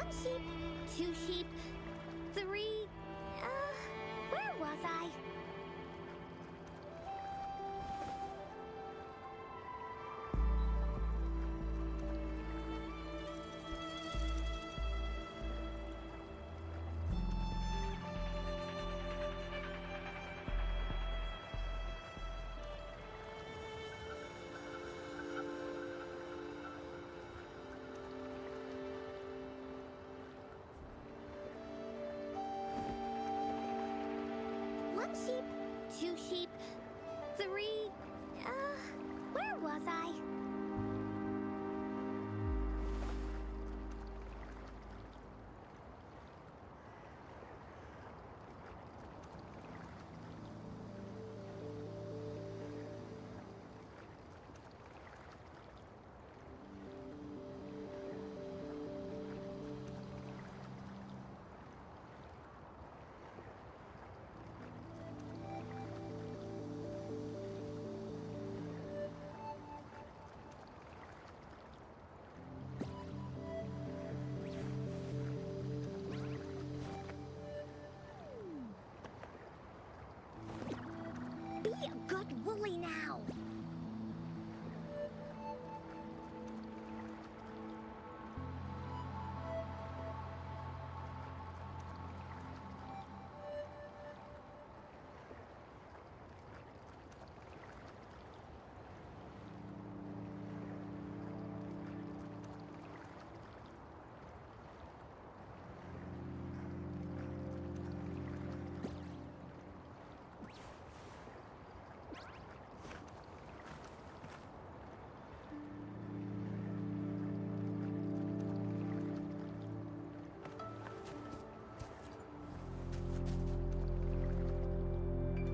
One sheep, two sheep, three... where was I? One sheep, two sheep, three... where was I? Be a good woolly now.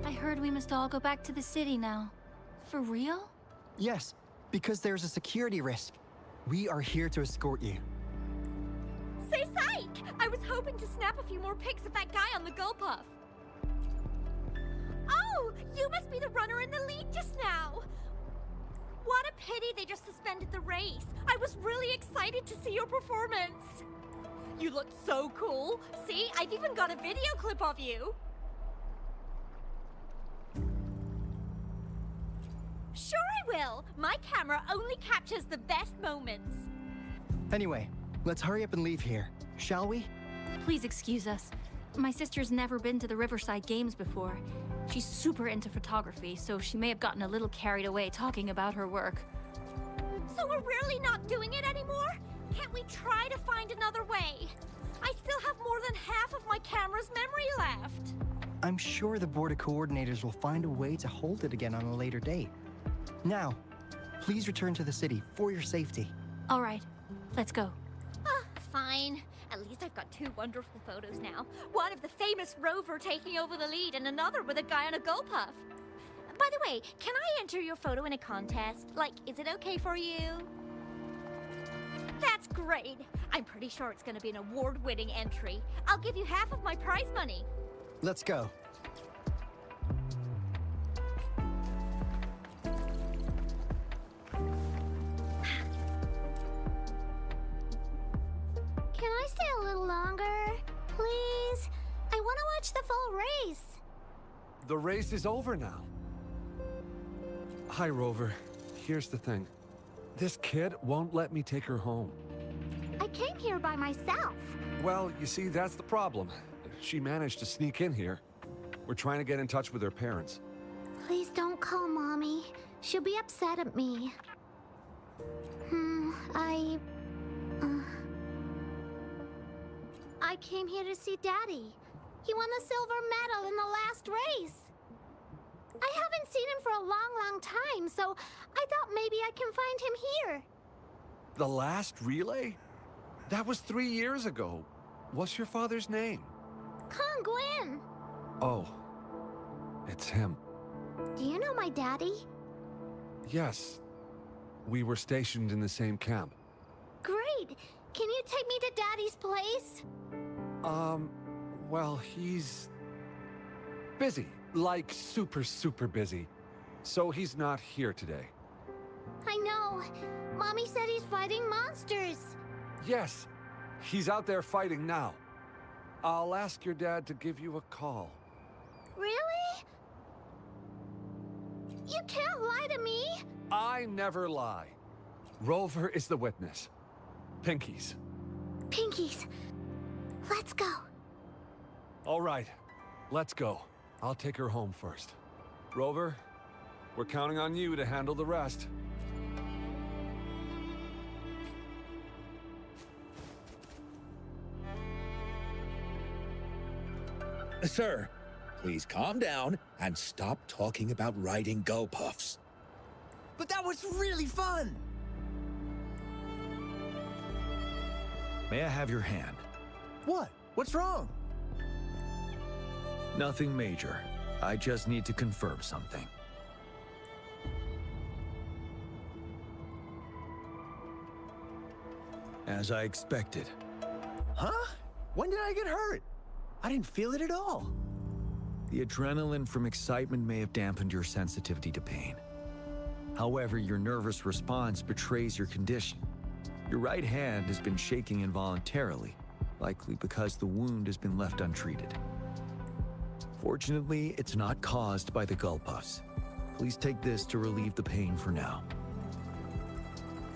I heard we must all go back to the city now. For real? Yes, because there's a security risk. We are here to escort you. Say psych! I was hoping to snap a few more pics of that guy on the Go Puff. Oh, you must be the runner in the lead just now. What a pity they just suspended the race. I was really excited to see your performance. You looked so cool. See, I've even got a video clip of you. Sure I will. My camera only captures the best moments. Anyway, let's hurry up and leave here, shall we? Please excuse us. My sister's never been to the Riverside Games before. She's super into photography, so she may have gotten a little carried away talking about her work. So we're really not doing it anymore? Can't we try to find another way? I still have more than half of my camera's memory left. I'm sure the board of coordinators will find a way to hold it again on a later date. Now, please return to the city for your safety. All right, let's go. Fine. At least I've got two wonderful photos now. One of the famous rover taking over the lead and another with a guy on a Go Puff. By the way, can I enter your photo in a contest? Like, is it okay for you? That's great. I'm pretty sure it's gonna be an award-winning entry. I'll give you half of my prize money. Let's go. Can I stay a little longer? Please? I want to watch the full race. The race is over now. Hi, Rover. Here's the thing. This kid won't let me take her home. I came here by myself. Well, you see, that's the problem. She managed to sneak in here. We're trying to get in touch with her parents. Please don't call Mommy. She'll be upset at me. I came here to see Daddy. He won the silver medal in the last race. I haven't seen him for a long time, so I thought maybe I can find him here. The last relay? That was 3 years ago. What's your father's name? Kong Gwyn. Oh, it's him. Do you know my daddy? Yes. We were stationed in the same camp. Great. Can you take me to Daddy's place? Well, he's busy. Like super busy. So he's not here today. I know. Mommy said he's fighting monsters. Yes. He's out there fighting now. I'll ask your dad to give you a call. Really? You can't lie to me! I never lie. Rover is the witness. Pinkies. Pinkies, let's go. All right, let's go. I'll take her home first. Rover, we're counting on you to handle the rest. Sir, please calm down and stop talking about riding Gulpuffs. But that was really fun! May I have your hand? What? What's wrong? Nothing major. I just need to confirm something. As I expected. Huh? When did I get hurt? I didn't feel it at all. The adrenaline from excitement may have dampened your sensitivity to pain. However, your nervous response betrays your condition. Your right hand has been shaking involuntarily, likely because the wound has been left untreated. Fortunately, it's not caused by the Gulpuffs. Please take this to relieve the pain for now.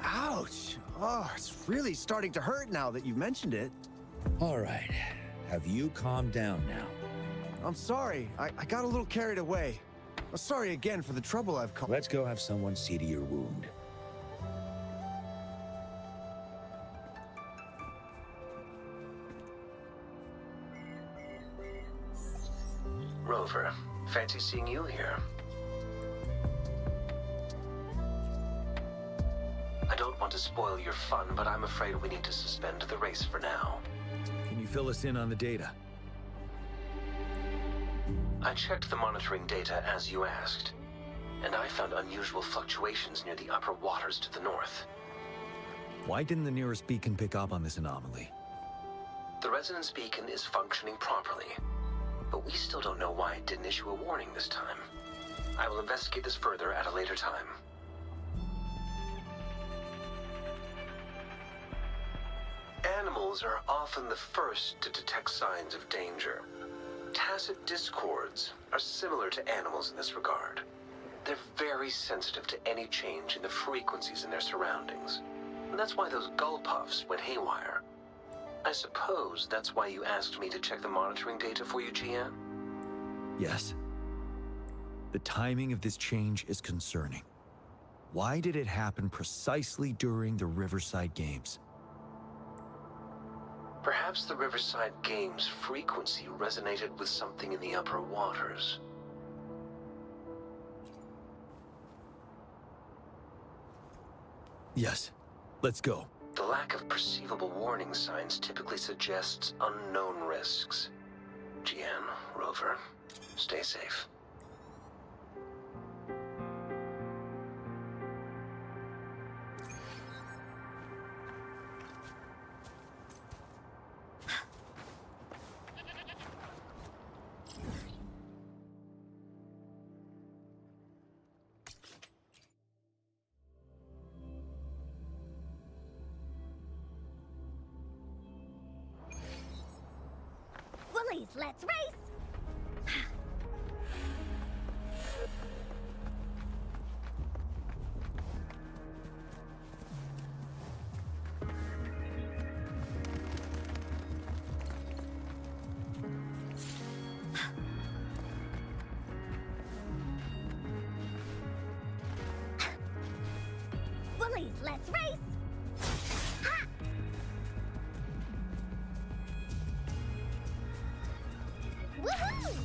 Ouch! Oh, it's really starting to hurt now that you've mentioned it. All right, have you calmed down now? I'm sorry. I got a little carried away. I'm sorry again for the trouble I've caused. Let's go have someone see to your wound. Rover, fancy seeing you here. I don't want to spoil your fun, but I'm afraid we need to suspend the race for now. Can you fill us in on the data? I checked the monitoring data as you asked, and I found unusual fluctuations near the upper waters to the north. Why didn't the nearest beacon pick up on this anomaly? The resonance beacon is functioning properly, but we still don't know why it didn't issue a warning this time. I will investigate this further at a later time. Animals are often the first to detect signs of danger. Tacit discords are similar to animals in this regard. They're very sensitive to any change in the frequencies in their surroundings. And that's why those Gulpuffs went haywire. I suppose that's why you asked me to check the monitoring data for you, GN? Yes. The timing of this change is concerning. Why did it happen precisely during the Riverside Games? Perhaps the Riverside Games' frequency resonated with something in the upper waters. Yes. Let's go. The lack of perceivable warning signs typically suggests unknown risks. GN, Rover, stay safe. Woolies, let's race! Woolies, let's race! Ha! Woohoo!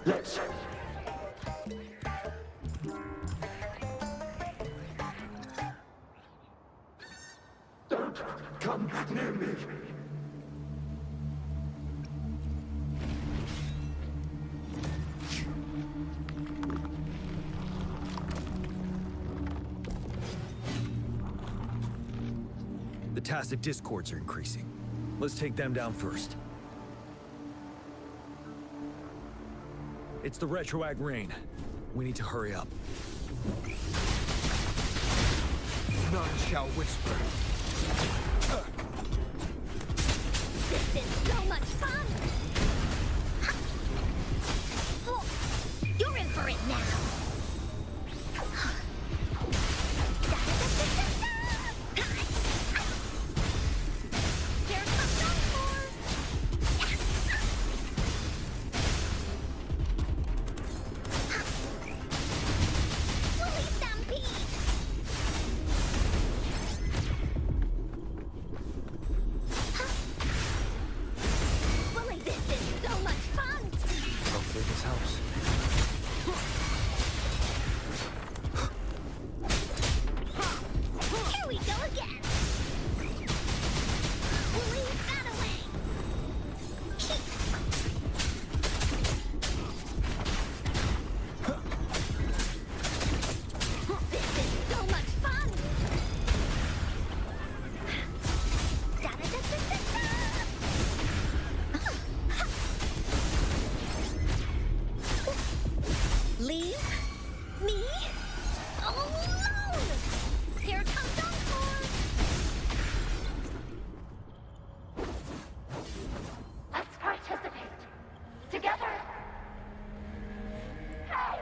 Let's. Don't come near me. The tacit discords are increasing. Let's take them down first. It's the retroag rain. We need to hurry up. None shall whisper. This is so much fun! Oh, you're in for it now! Here comes Encore! Woolly Stampede! Willie, this is so much fun! Hopefully this helps. Here we go again! Willie, that away! This is so much fun! Da-da-da-da-da-da! Leave me alone! Here comes Encore! Let's participate. Together. Hey!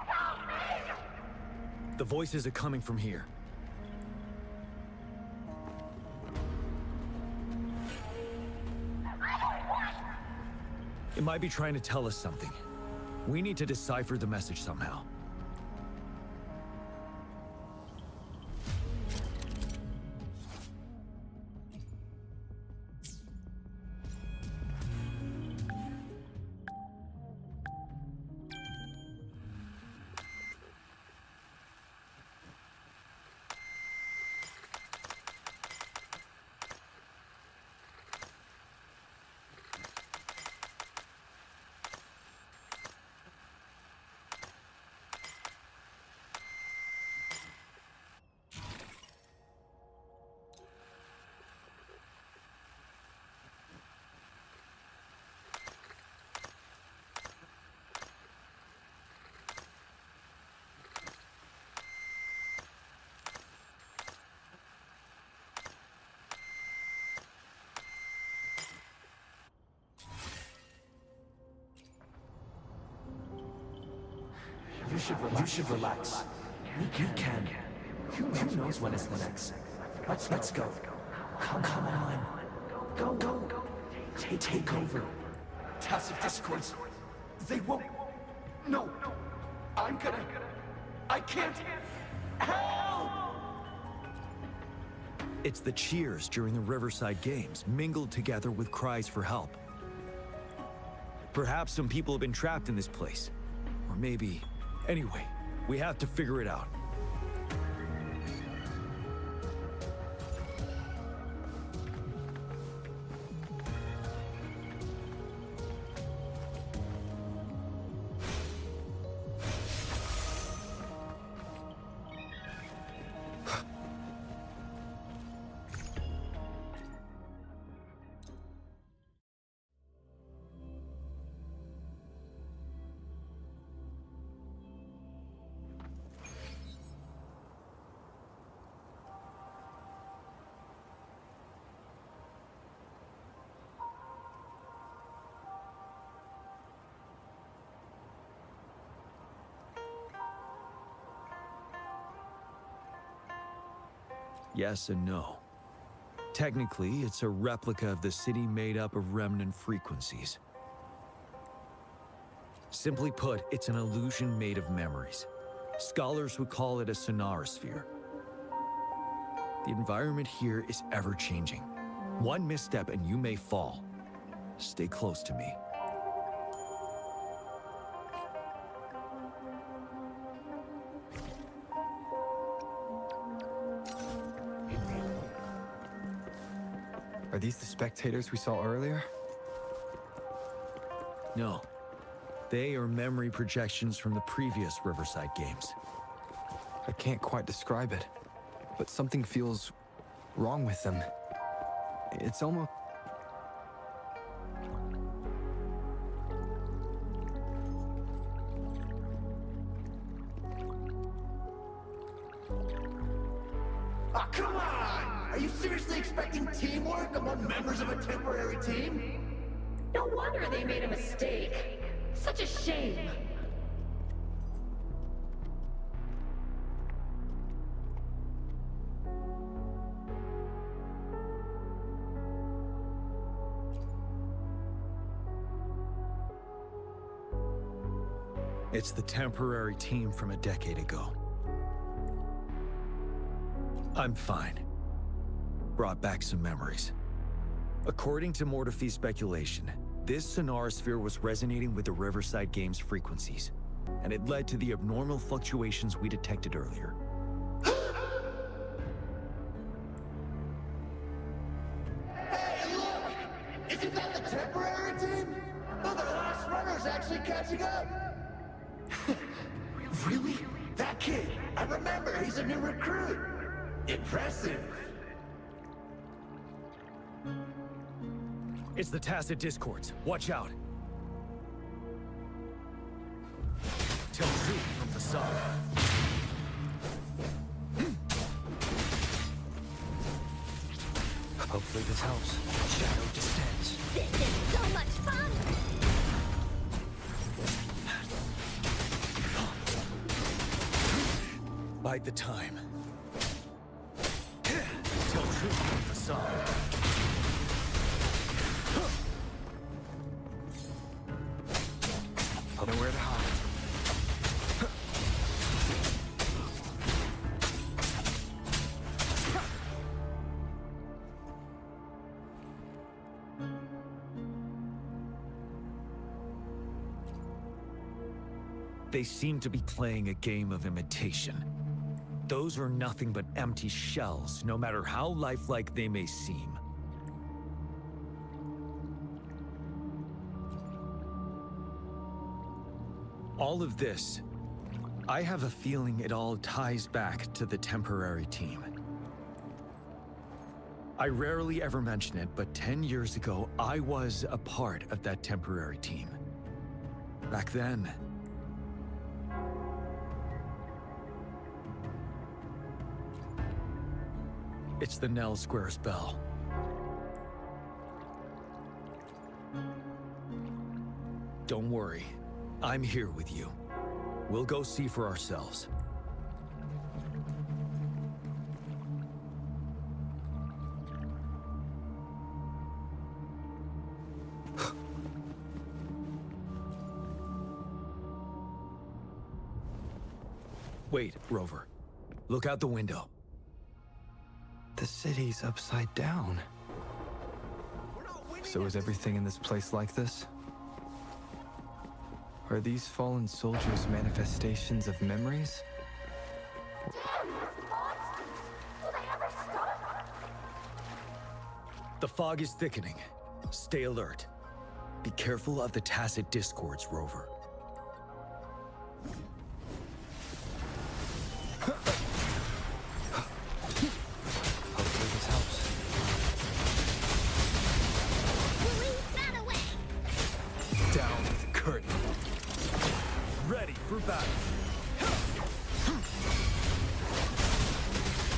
Help me! The voices are coming from here. It might be trying to tell us something. We need to decipher the message somehow. You should relax. We can. Who knows when it's the next? Let's go. Come on. Go. Take over. Tacit discords. They won't. No. I can't. Help! It's the cheers during the Riverside Games, mingled together with cries for help. Perhaps some people have been trapped in this place. Or maybe... Anyway, we have to figure it out. Yes and no. Technically, it's a replica of the city made up of remnant frequencies. Simply put, it's an illusion made of memories. Scholars would call it a sonosphere. The environment here is ever-changing. One misstep and you may fall. Stay close to me. Are these the spectators we saw earlier? No. They are memory projections from the previous Riverside Games. I can't quite describe it, but something feels wrong with them. It's almost... Oh, come on! Are you seriously expecting teamwork among members of a temporary team? No wonder they made a mistake. Such a shame. It's the temporary team from a decade ago. I'm fine. Brought back some memories. According to Mortefi's speculation, this sonorosphere was resonating with the Riverside Games frequencies, and it led to the abnormal fluctuations we detected earlier. Hey, look! Isn't that the temporary team? Oh, the last runner's actually catching up! Really? That kid! I remember, he's a new recruit! Impressive! It's the Tacit Discords. Watch out! Tell truth from facade. Hopefully this helps. Shadow descends. This is so much fun! Bide the time. Tell truth from facade. Nowhere to hide. They seem to be playing a game of imitation. Those are nothing but empty shells, no matter how lifelike they may seem. All of this, I have a feeling it all ties back to the temporary team. I rarely ever mention it, but 10 years ago, I was a part of that temporary team. Back then, it's the Nell Squares bell. Don't worry, I'm here with you. We'll go see for ourselves. Wait, Rover. Look out the window. The city's upside down. So is everything in this place like this? Are these fallen soldiers manifestations of memories? The fog is thickening. Stay alert. Be careful of the Tacit Discords, Rover. Hopefully this helps. Release that away! Down with the curtain. Ready for battle.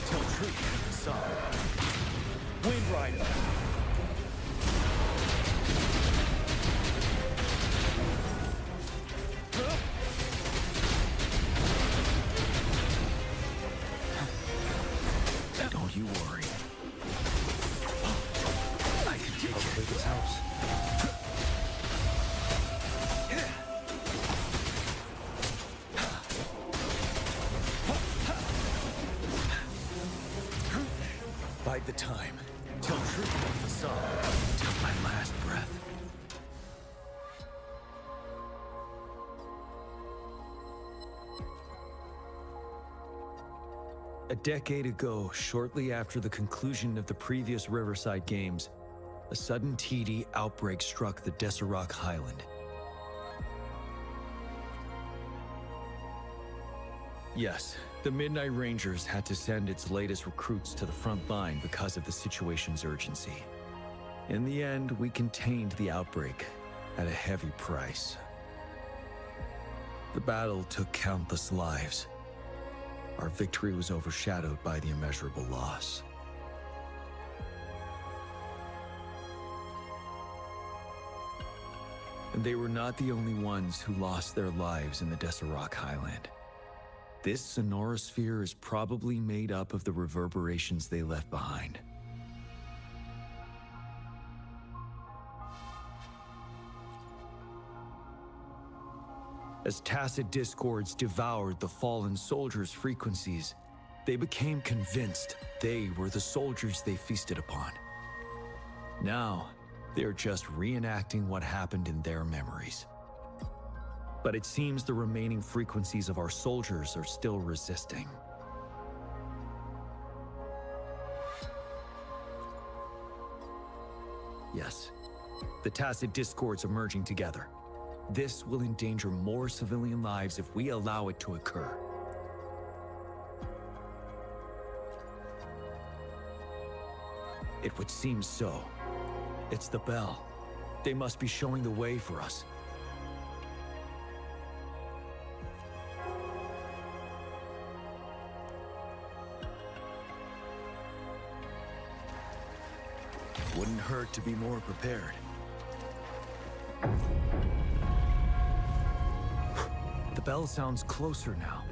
Tell truth from the side. Wind Rider. Don't you worry. I can take Hopefully it. this helps. Bide the time. Tell truth from facade. Till my last breath. A decade ago, shortly after the conclusion of the previous Riverside Games, a sudden TD outbreak struck the Deserac Highland. Yes, The Midnight Rangers had to send its latest recruits to the front line because of the situation's urgency. In the end, we contained the outbreak at a heavy price. The battle took countless lives. Our victory was overshadowed by the immeasurable loss. And they were not the only ones who lost their lives in the Desert Highland. This sonorosphere is probably made up of the reverberations they left behind. As tacit discords devoured the fallen soldiers' frequencies, they became convinced they were the soldiers they feasted upon. Now, they're just reenacting what happened in their memories. But it seems the remaining frequencies of our soldiers are still resisting. Yes, the tacit discords are merging together. This will endanger more civilian lives if we allow it to occur. It would seem so. It's the bell. They must be showing the way for us. Wouldn't hurt to be more prepared. The bell sounds closer now.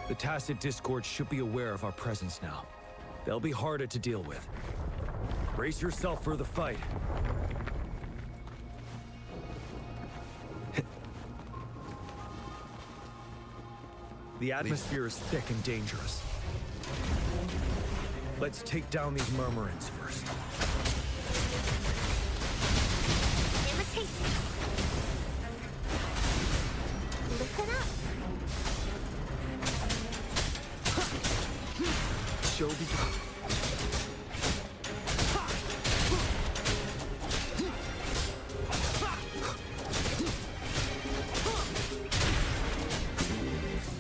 The tacit discord should be aware of our presence now. They'll be harder to deal with. Brace yourself for the fight. The atmosphere is thick and dangerous. Let's take down these murmurants first. Imitate. Listen up. Show begun.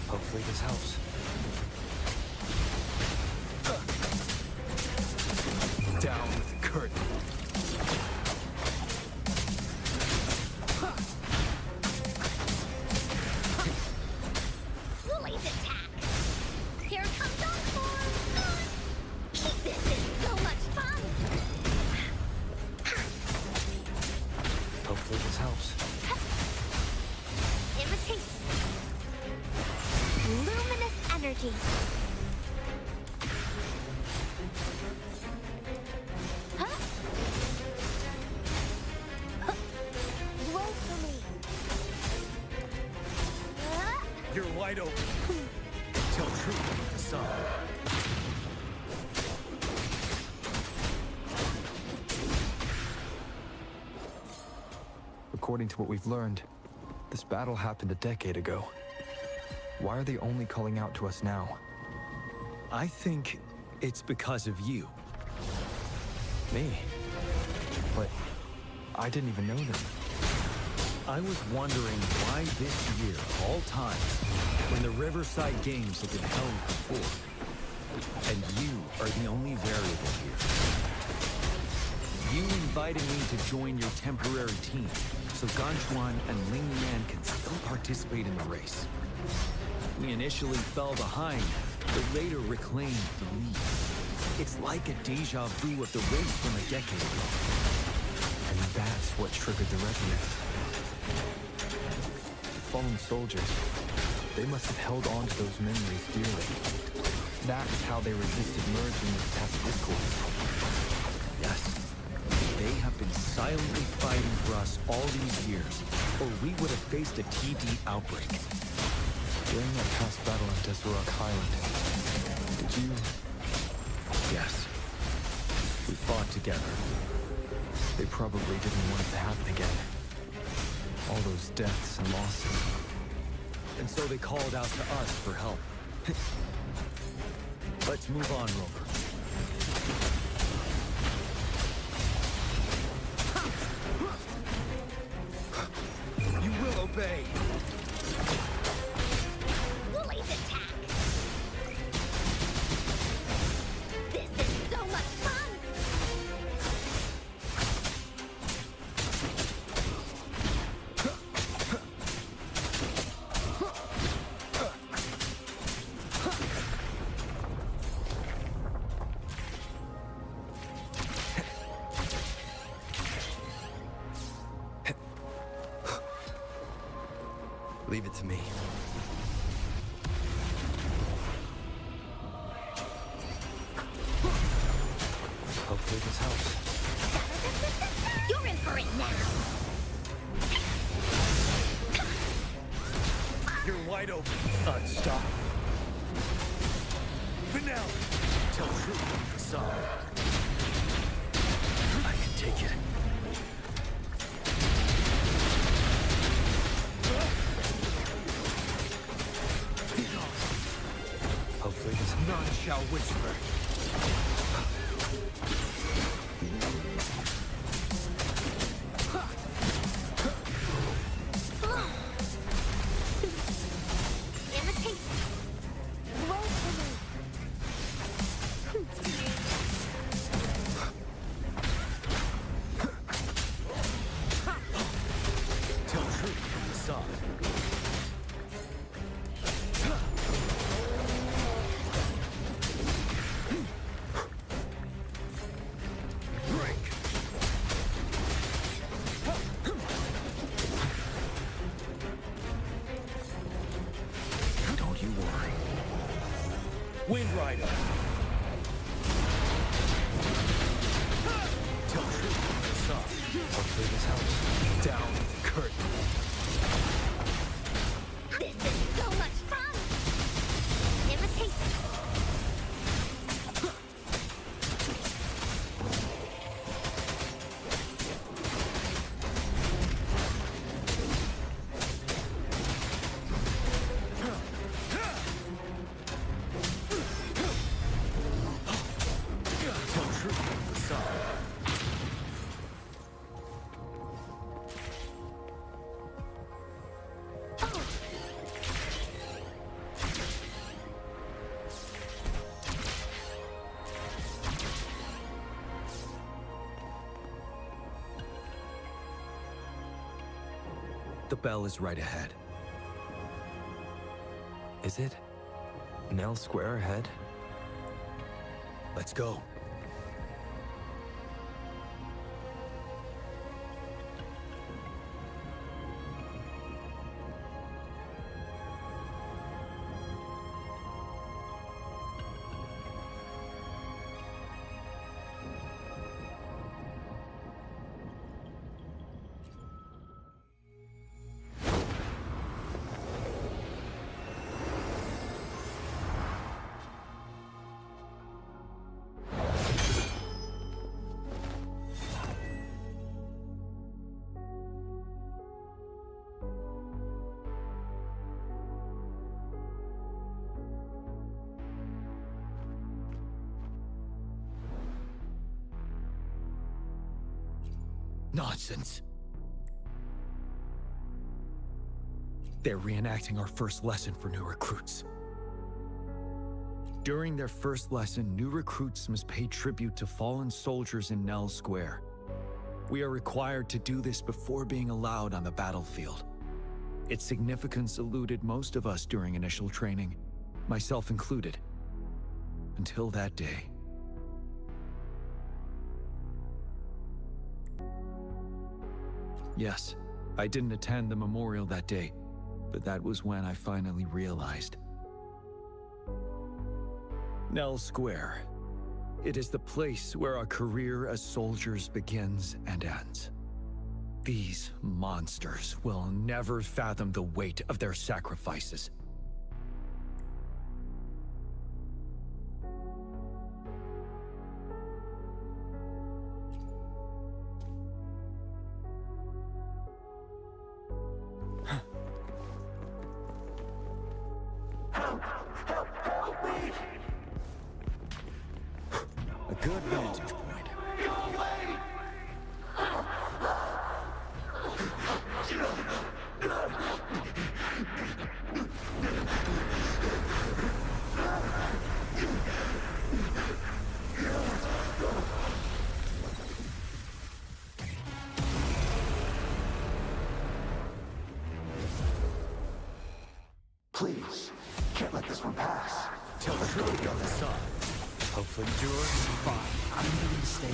Hopefully this helps. Down with the curtain. Woolies attack. Here comes Encore. This is so much fun. Hopefully this helps. Imitate. Luminous energy. Huh? Roll for me. You're wide open. Tell truth with the sun. According to what we've learned, this battle happened a decade ago. Why are they only calling out to us now? I think it's because of you. Me? But I didn't even know them. I was wondering why this year, of all times, when the Riverside Games have been held before, and you are the only variable here. You invited me to join your temporary team, so Ganchuan and Ling Yan can still participate in the race. We initially fell behind, but later reclaimed the lead. It's like a deja vu of the race from a decade ago. And that's what triggered the resonance. The fallen soldiers, they must have held on to those memories dearly. That's how they resisted merging with tacit discords. Yes. They have been silently fighting for us all these years, or we would have faced a TD outbreak. During that past battle on Desert Highland, did you... Yes. We fought together. They probably didn't want it to happen again. All those deaths and losses. And so they called out to us for help. Let's move on, Rover. You will obey. Woolly's attack! This is so much fun! Leave it to me. Hopefully this helps. You're in for it now! You're wide open. Stop. Finale. Tell truth, facade. I can take it. Hopefully this None shall whisper. Imitate. Roll for me. Tell truth, facade. Don't you worry. Wind Rider. Tell truth, facade. hopefully this helps. Down the curtain. This is so much fun! Imitate. Tell truth, facade. The bell is right ahead. Is it? Nell Square ahead? Let's go. Nonsense. They're reenacting our first lesson for new recruits. During their first lesson, new recruits must pay tribute to fallen soldiers in Nell Square. We are required to do this before being allowed on the battlefield. Its significance eluded most of us during initial training, myself included, until that day. Yes, I didn't attend the memorial that day, but that was when I finally realized. Nell Square. It is the place where our career as soldiers begins and ends. These monsters will never fathom the weight of their sacrifices. A good vantage point. Please, can't let this one pass. Tell the truth on the side. Hopefully Jura is fine. I'm going to stay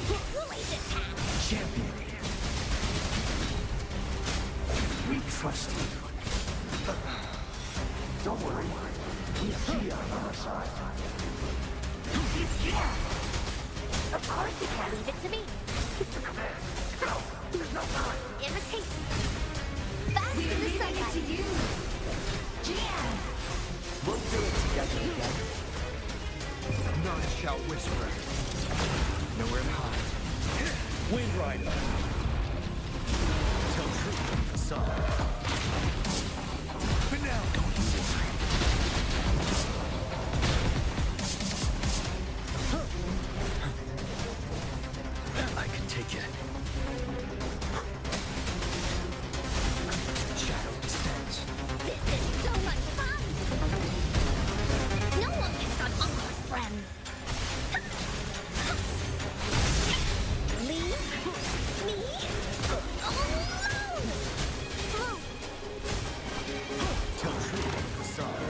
champion. We trust you. Don't worry. We see you on our side. Of course you can. Leave it to me. Keep the command. Go. There's no time. Imitate. Fast in the sunlight. To you. Yeah. We'll do it together again. None shall whisper. Nowhere to hide. Wind Rider. Tell truth on the side. But now, don't you worry. I can take it. Shadow descends. This is so much fun. No one picks on Uncle's friends. Leave me alone. Tell truth on the side.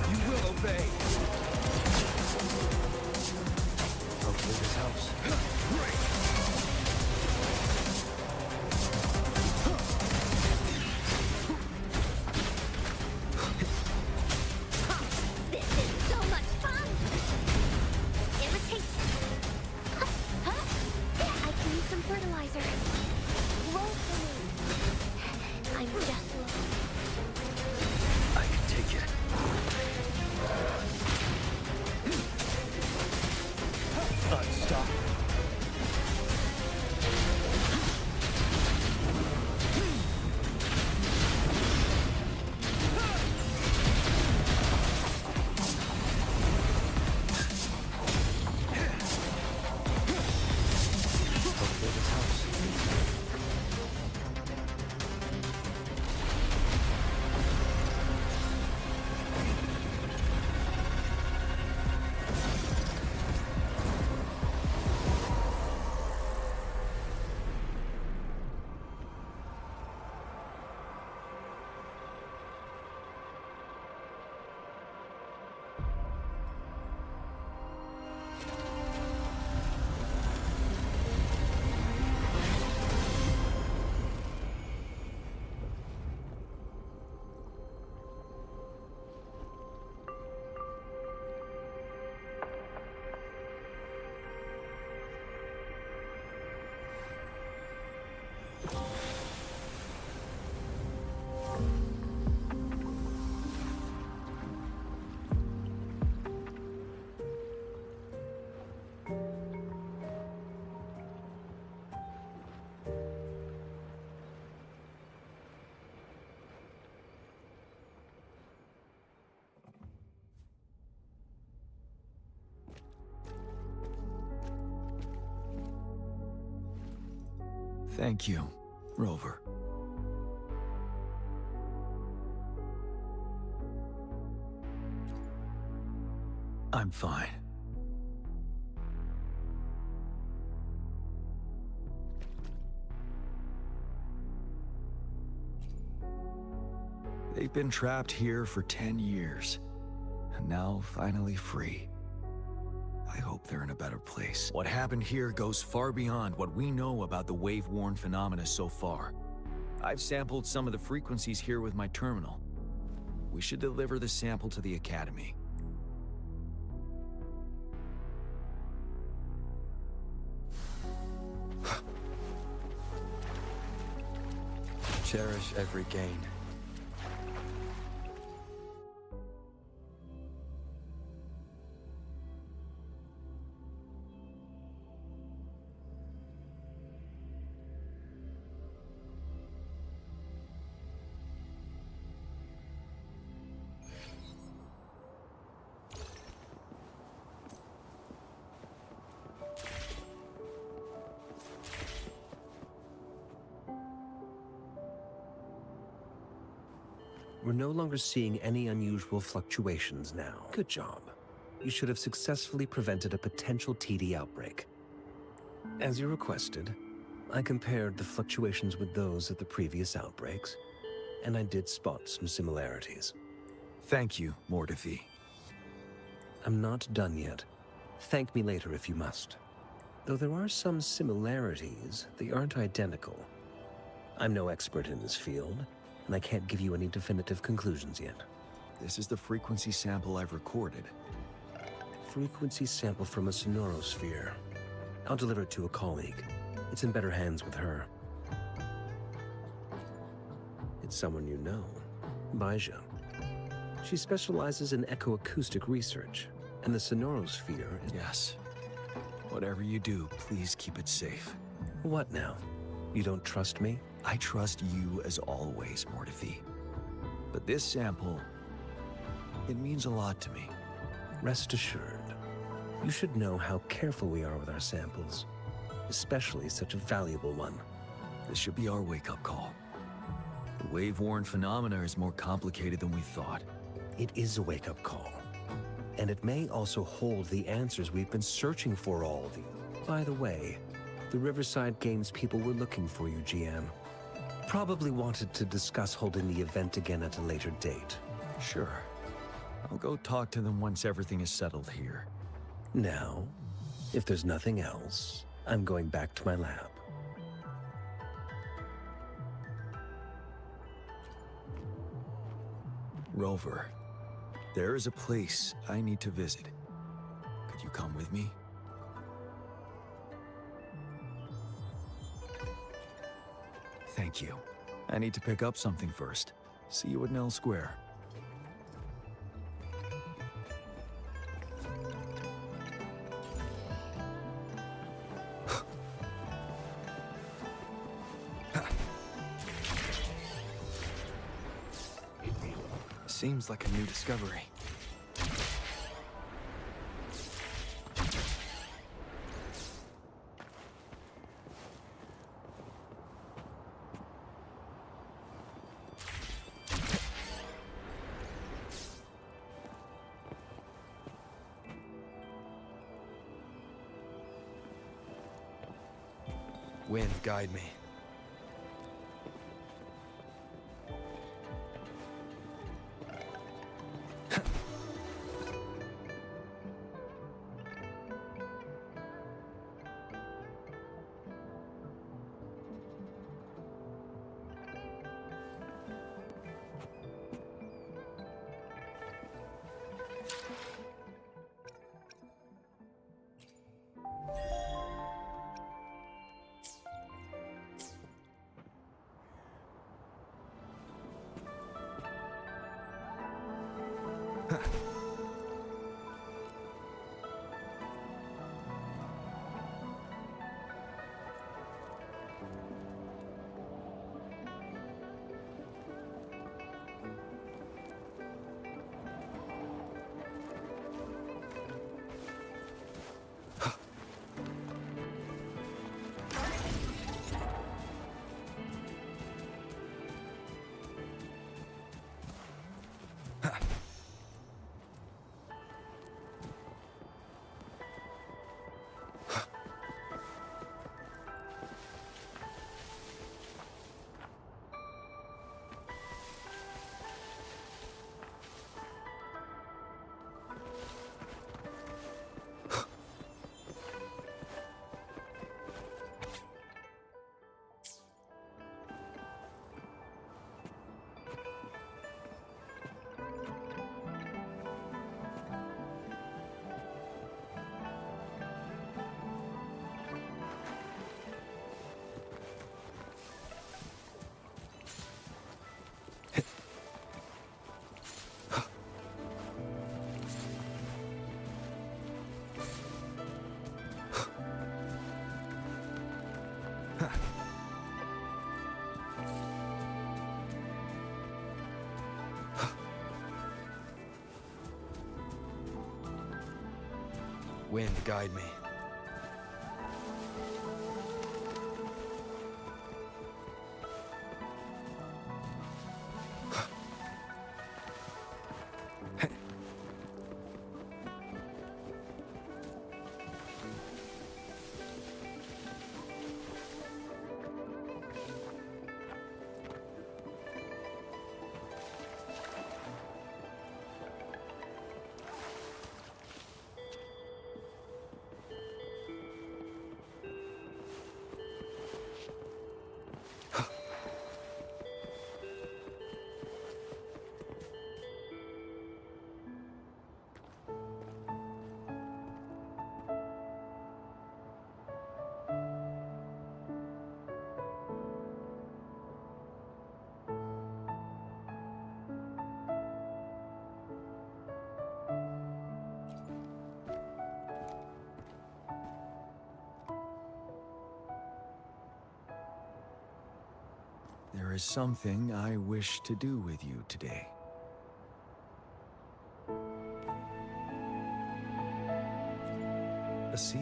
You will obey. Hopefully this helps. This is so much fun. Imitate. I can use some fertilizer. Roll for me. I'm just low. I can take it. Unstoppable. Hopefully this helps. Thank you, Rover. I'm fine. They've been trapped here for 10 years, and now finally free. I hope they're in a better place. What happened here goes far beyond what we know about the wave-worn phenomena so far. I've sampled some of the frequencies here with my terminal. We should deliver the sample to the Academy. Cherish every gain. We're no longer seeing any unusual fluctuations now. Good job. You should have successfully prevented a potential TD outbreak. As you requested, I compared the fluctuations with those of the previous outbreaks, and I did spot some similarities. Thank you, Mordefi. I'm not done yet. Thank me later if you must. Though there are some similarities, they aren't identical. I'm no expert in this field, and I can't give you any definitive conclusions yet. This is the frequency sample I've recorded. Frequency sample from a sonorosphere. I'll deliver it to a colleague. It's in better hands with her. It's someone you know, Baija. She specializes in echoacoustic research, and the sonorosphere is... Yes. Whatever you do, please keep it safe. What now? You don't trust me? I trust you as always, Mordefi. But this sample, it means a lot to me. Rest assured. You should know how careful we are with our samples, especially such a valuable one. This should be our wake-up call. The wave-worn phenomena is more complicated than we thought. It is a wake-up call. And it may also hold the answers we've been searching for all these. By the way, the Riverside Games people were looking for you, GM. Probably wanted to discuss holding the event again at a later date. Sure. I'll go talk to them once everything is settled here. Now, if there's nothing else, I'm going back to my lab. Rover, there is a place I need to visit. Could you come with me? Thank you. I need to pick up something first. See you at Nell Square. Seems like a new discovery. Wind, guide me. Wind, guide me. is something I wish to do with you today. A seed.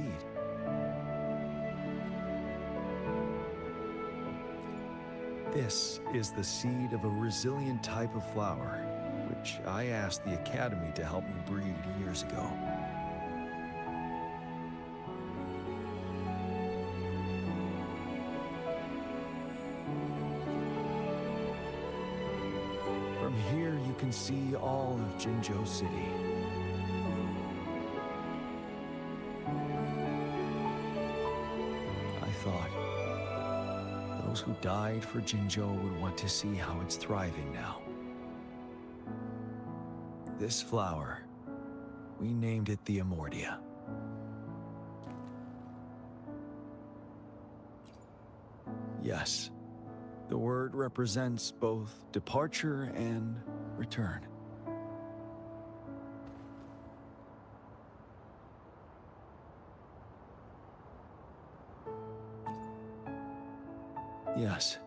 This is the seed of a resilient type of flower, which I asked the Academy to help me breed years ago. From here, you can see all of Jinzhou City. I thought those who died for Jinzhou would want to see how it's thriving now. This flower, we named it the Amordia. Yes, the word represents both departure and return. Yes.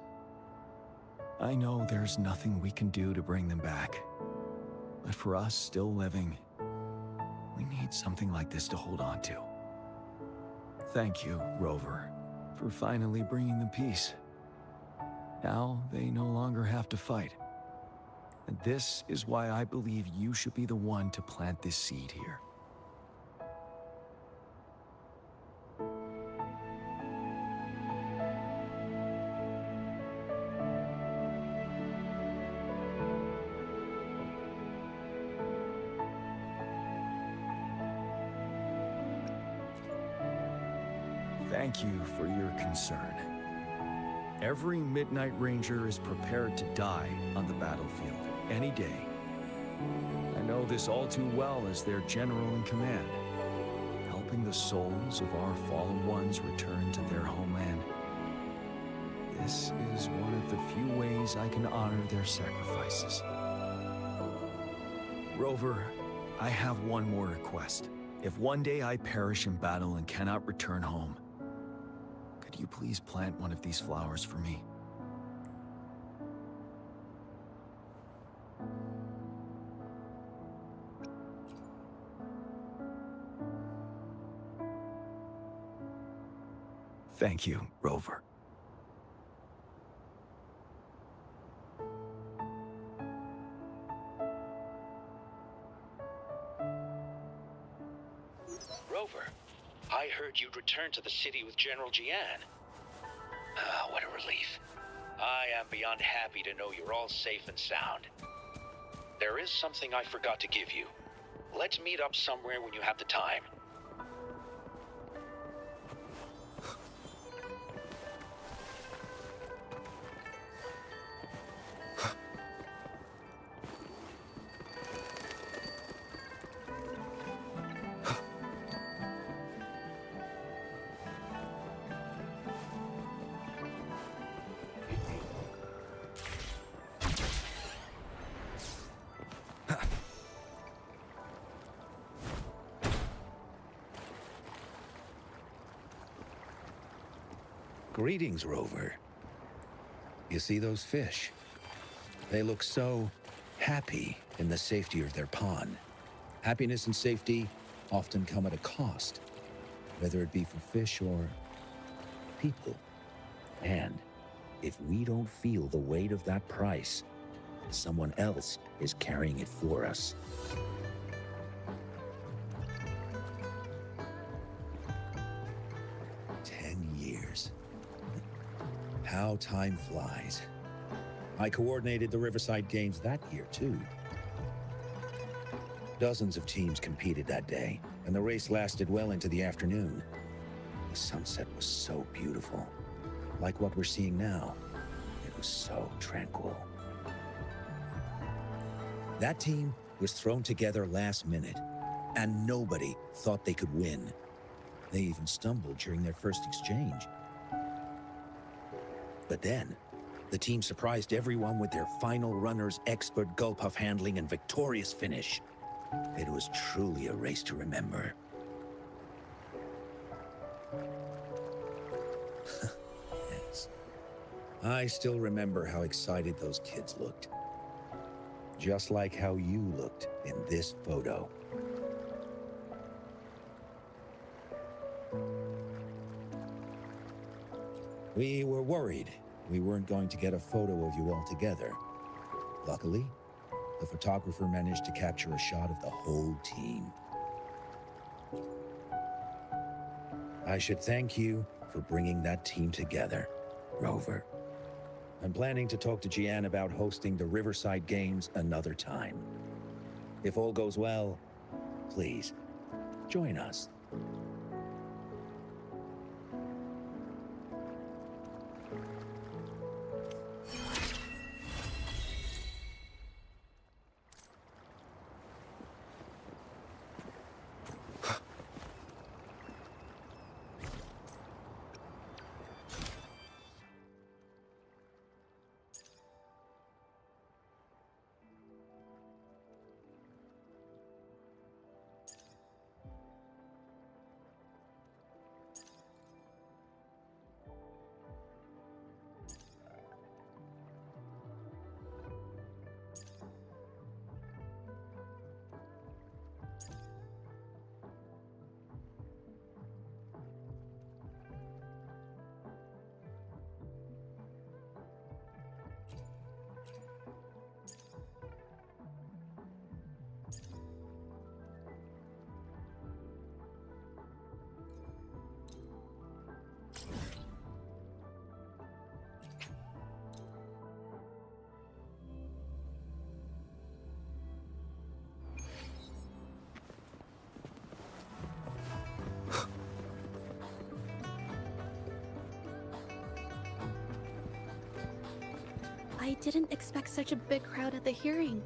I know there's nothing we can do to bring them back. But for us still living, we need something like this to hold on to. Thank you, Rover, for finally bringing them peace. Now they no longer have to fight. And this is why I believe you should be the one to plant this seed here. Thank you for your concern. Every Midnight Ranger is prepared to die on the battlefield, any day. I know this all too well as their general in command, helping the souls of our fallen ones return to their homeland. This is one of the few ways I can honor their sacrifices. Rover, I have one more request. If one day I perish in battle and cannot return home, could you please plant one of these flowers for me? Thank you, Rover. Rover, I heard you'd returned to the city with General Jian. Ah, what a relief. I am beyond happy to know you're all safe and sound. There is something I forgot to give you. Let's meet up somewhere when you have the time. Greetings, Rover. You see those fish? They look so happy in the safety of their pond. Happiness and safety often come at a cost, whether it be for fish or people. And if we don't feel the weight of that price, someone else is carrying it for us. How time flies. I coordinated the Riverside Games that year, too. Dozens of teams competed that day, and the race lasted well into the afternoon. The sunset was so beautiful. Like what we're seeing now, it was so tranquil. That team was thrown together last minute, and nobody thought they could win. They even stumbled during their first exchange. But then, the team surprised everyone with their final runner's expert gulp-puff handling and victorious finish. It was truly a race to remember. Yes. I still remember how excited those kids looked. Just like how you looked in this photo. We were worried we weren't going to get a photo of you all together. Luckily, the photographer managed to capture a shot of the whole team. I should thank you for bringing that team together, Rover. I'm planning to talk to Jian about hosting the Riverside Games another time. If all goes well, please, join us. I didn't expect such a big crowd at the hearing.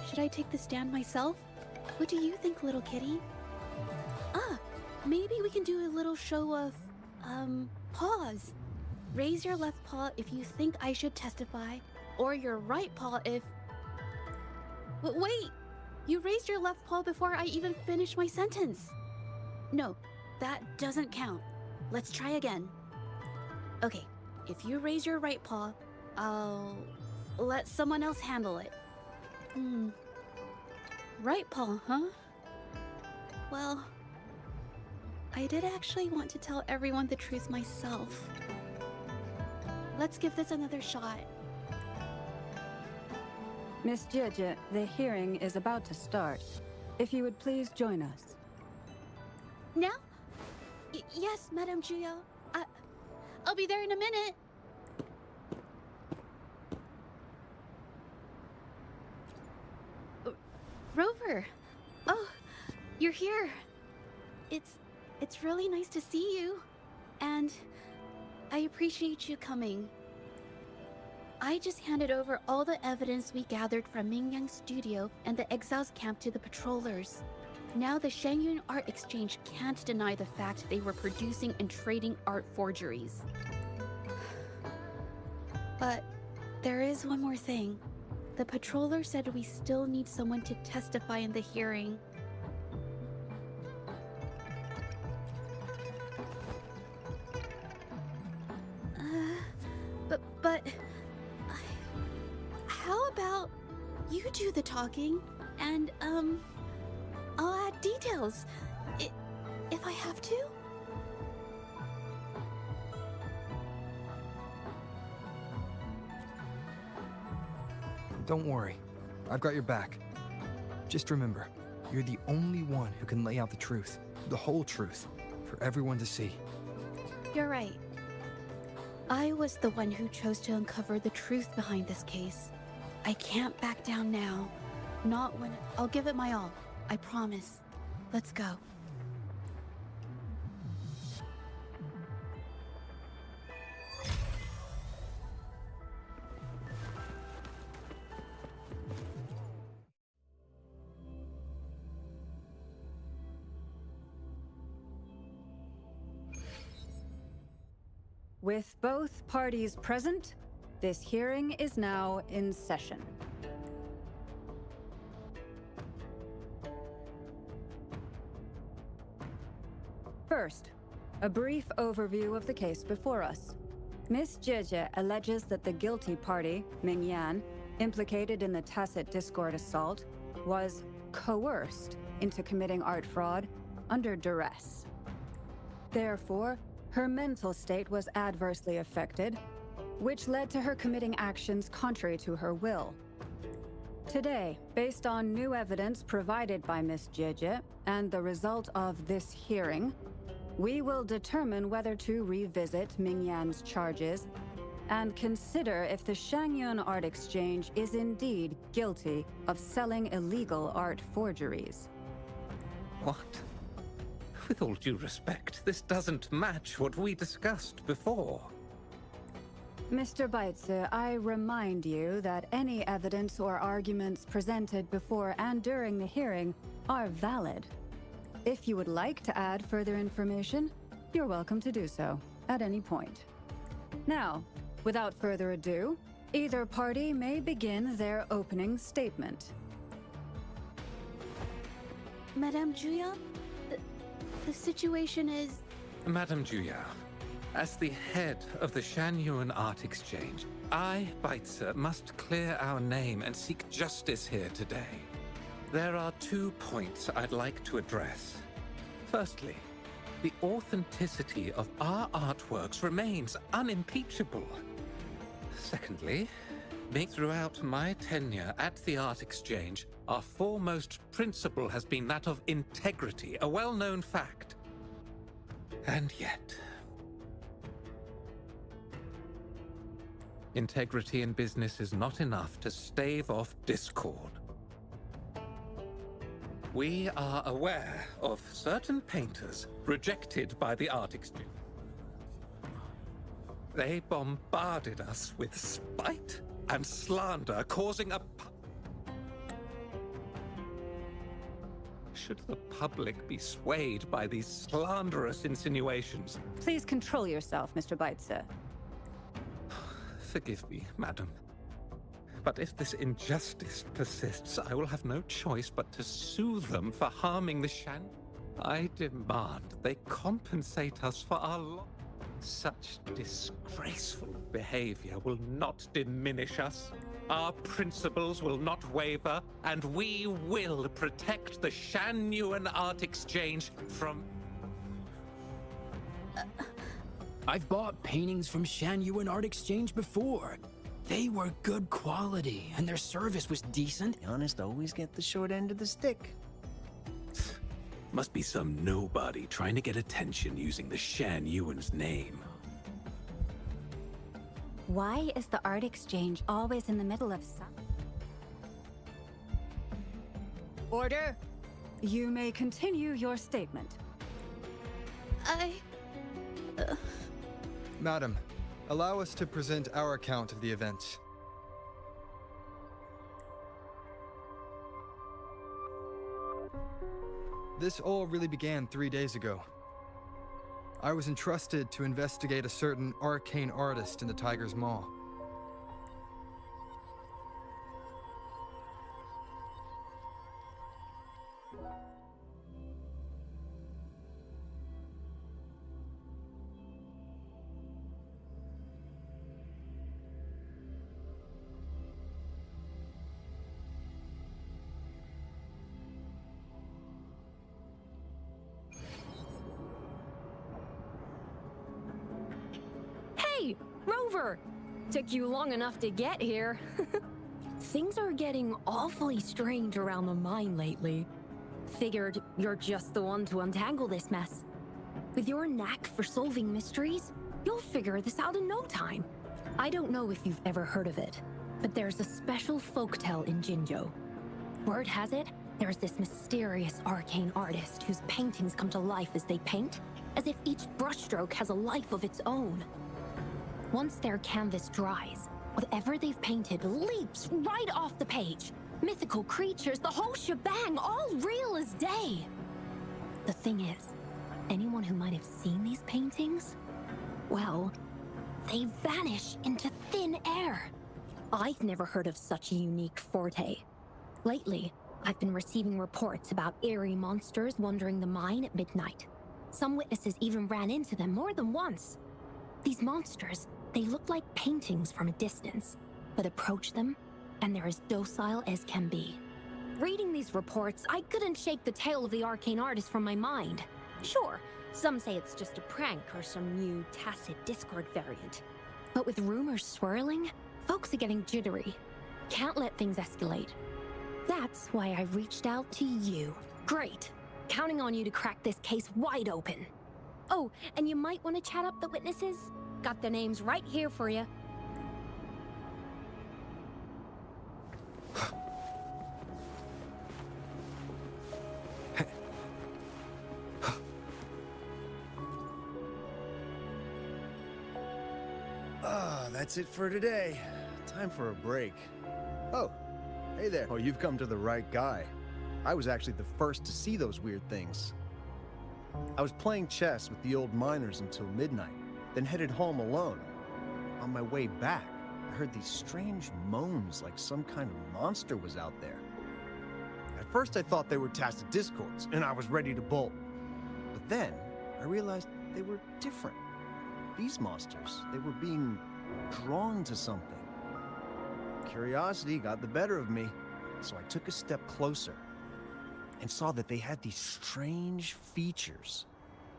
Should I take the stand myself? What do you think, little kitty? Maybe we can do a little show of, paws. Raise your left paw if you think I should testify, or your right paw if... Wait! You raised your left paw before I even finished my sentence. No, that doesn't count. Let's try again. Okay, if you raise your right paw, I'll let someone else handle it. Right paw, huh? Well, I did actually want to tell everyone the truth myself. Let's give this another shot. Miss Jeje, the hearing is about to start. If you would please join us. Now? Yes, Madame Juyo. I'll be there in a minute. Rover. Oh, you're here. It's really nice to see you. And I appreciate you coming. I just handed over all the evidence we gathered from Mingyang's studio and the Exiles camp to the patrollers. Now the Shangyun Art Exchange can't deny the fact they were producing and trading art forgeries. But there is one more thing. The patroller said we still need someone to testify in the hearing. But how about you do the talking and I'll add details if I have to? Don't worry. I've got your back. Just remember, you're the only one who can lay out the truth, the whole truth, for everyone to see. You're right. I was the one who chose to uncover the truth behind this case. I can't back down now. Not when... I'll give it my all. I promise. Let's go. With both parties present, this hearing is now in session. First, A brief overview of the case before us. Miss Jieje alleges that the guilty party, Ming Yan, implicated in the tacit discord assault, was coerced into committing art fraud under duress. Therefore, her mental state was adversely affected, which led to her committing actions contrary to her will. Today, based on new evidence provided by Miss Jieje and the result of this hearing, we will determine whether to revisit Ming Yan's charges and consider if the Shangyun Art Exchange is indeed guilty of selling illegal art forgeries. What? With all due respect, this doesn't match what we discussed before. Mr. Baitze, I remind you that any evidence or arguments presented before and during the hearing are valid. If you would like to add further information, you're welcome to do so at any point. Now, without further ado, either party may begin their opening statement. Madame Juya, the situation is... Madame Juya, as the head of the Shangyun Art Exchange, I, Baitze, must clear our name and seek justice here today. There are 2 points I'd like to address. Firstly, the authenticity of our artworks remains unimpeachable. Secondly, throughout my tenure at the Art Exchange, our foremost principle has been that of integrity, a well-known fact. And yet... integrity in business is not enough to stave off discord. We are aware of certain painters rejected by the Art Exchange. They bombarded us with spite and slander, causing a... Should the public be swayed by these slanderous insinuations? Please control yourself, Mr. Baitze. Forgive me, madam. But if this injustice persists, I will have no choice but to sue them for harming the Shan. I demand they compensate us for our loss. Such disgraceful behavior will not diminish us. Our principles will not waver, and we will protect the Shangyun Art Exchange from... I've bought paintings from Shangyun Art Exchange before. They were good quality, and their service was decent. The honest always get the short end of the stick. Must be some nobody trying to get attention using the Shangyun's name. Why is the Art Exchange always in the middle of some... Order! You may continue your statement. Madam, allow us to present our account of the events. This all really began 3 days ago. I was entrusted to investigate a certain arcane artist in the Tiger's Maw. Hey, Rover! Took you long enough to get here. Things are getting awfully strange around the mine lately. Figured you're just the one to untangle this mess. With your knack for solving mysteries, you'll figure this out in no time. I don't know if you've ever heard of it, but there's a special folktale in Jinzhou. Word has it, there's this mysterious arcane artist whose paintings come to life as they paint, as if each brushstroke has a life of its own. Once their canvas dries, whatever they've painted leaps right off the page. Mythical creatures, the whole shebang, all real as day. The thing is, anyone who might have seen these paintings, well, they vanish into thin air. I've never heard of such a unique forte. Lately, I've been receiving reports about eerie monsters wandering the mine at midnight. Some witnesses even ran into them more than once. These monsters, they look like paintings from a distance, but approach them, and they're as docile as can be. Reading these reports, I couldn't shake the tale of the arcane artist from my mind. Sure, some say it's just a prank or some new tacit Discord variant. But with rumors swirling, folks are getting jittery. Can't let things escalate. That's why I reached out to you. Great. Counting on you to crack this case wide open. Oh, and you might want to chat up the witnesses. Got their names right here for you. That's it for today. Time for a break. Oh, hey there. Oh, you've come to the right guy. I was actually the first to see those weird things. I was playing chess with the old miners until midnight, then headed home alone. On my way back, I heard these strange moans like some kind of monster was out there. At first I thought they were tacit discords, and I was ready to bolt. But then, I realized they were different. These monsters, they were being drawn to something. Curiosity got the better of me, so I took a step closer and saw that they had these strange features.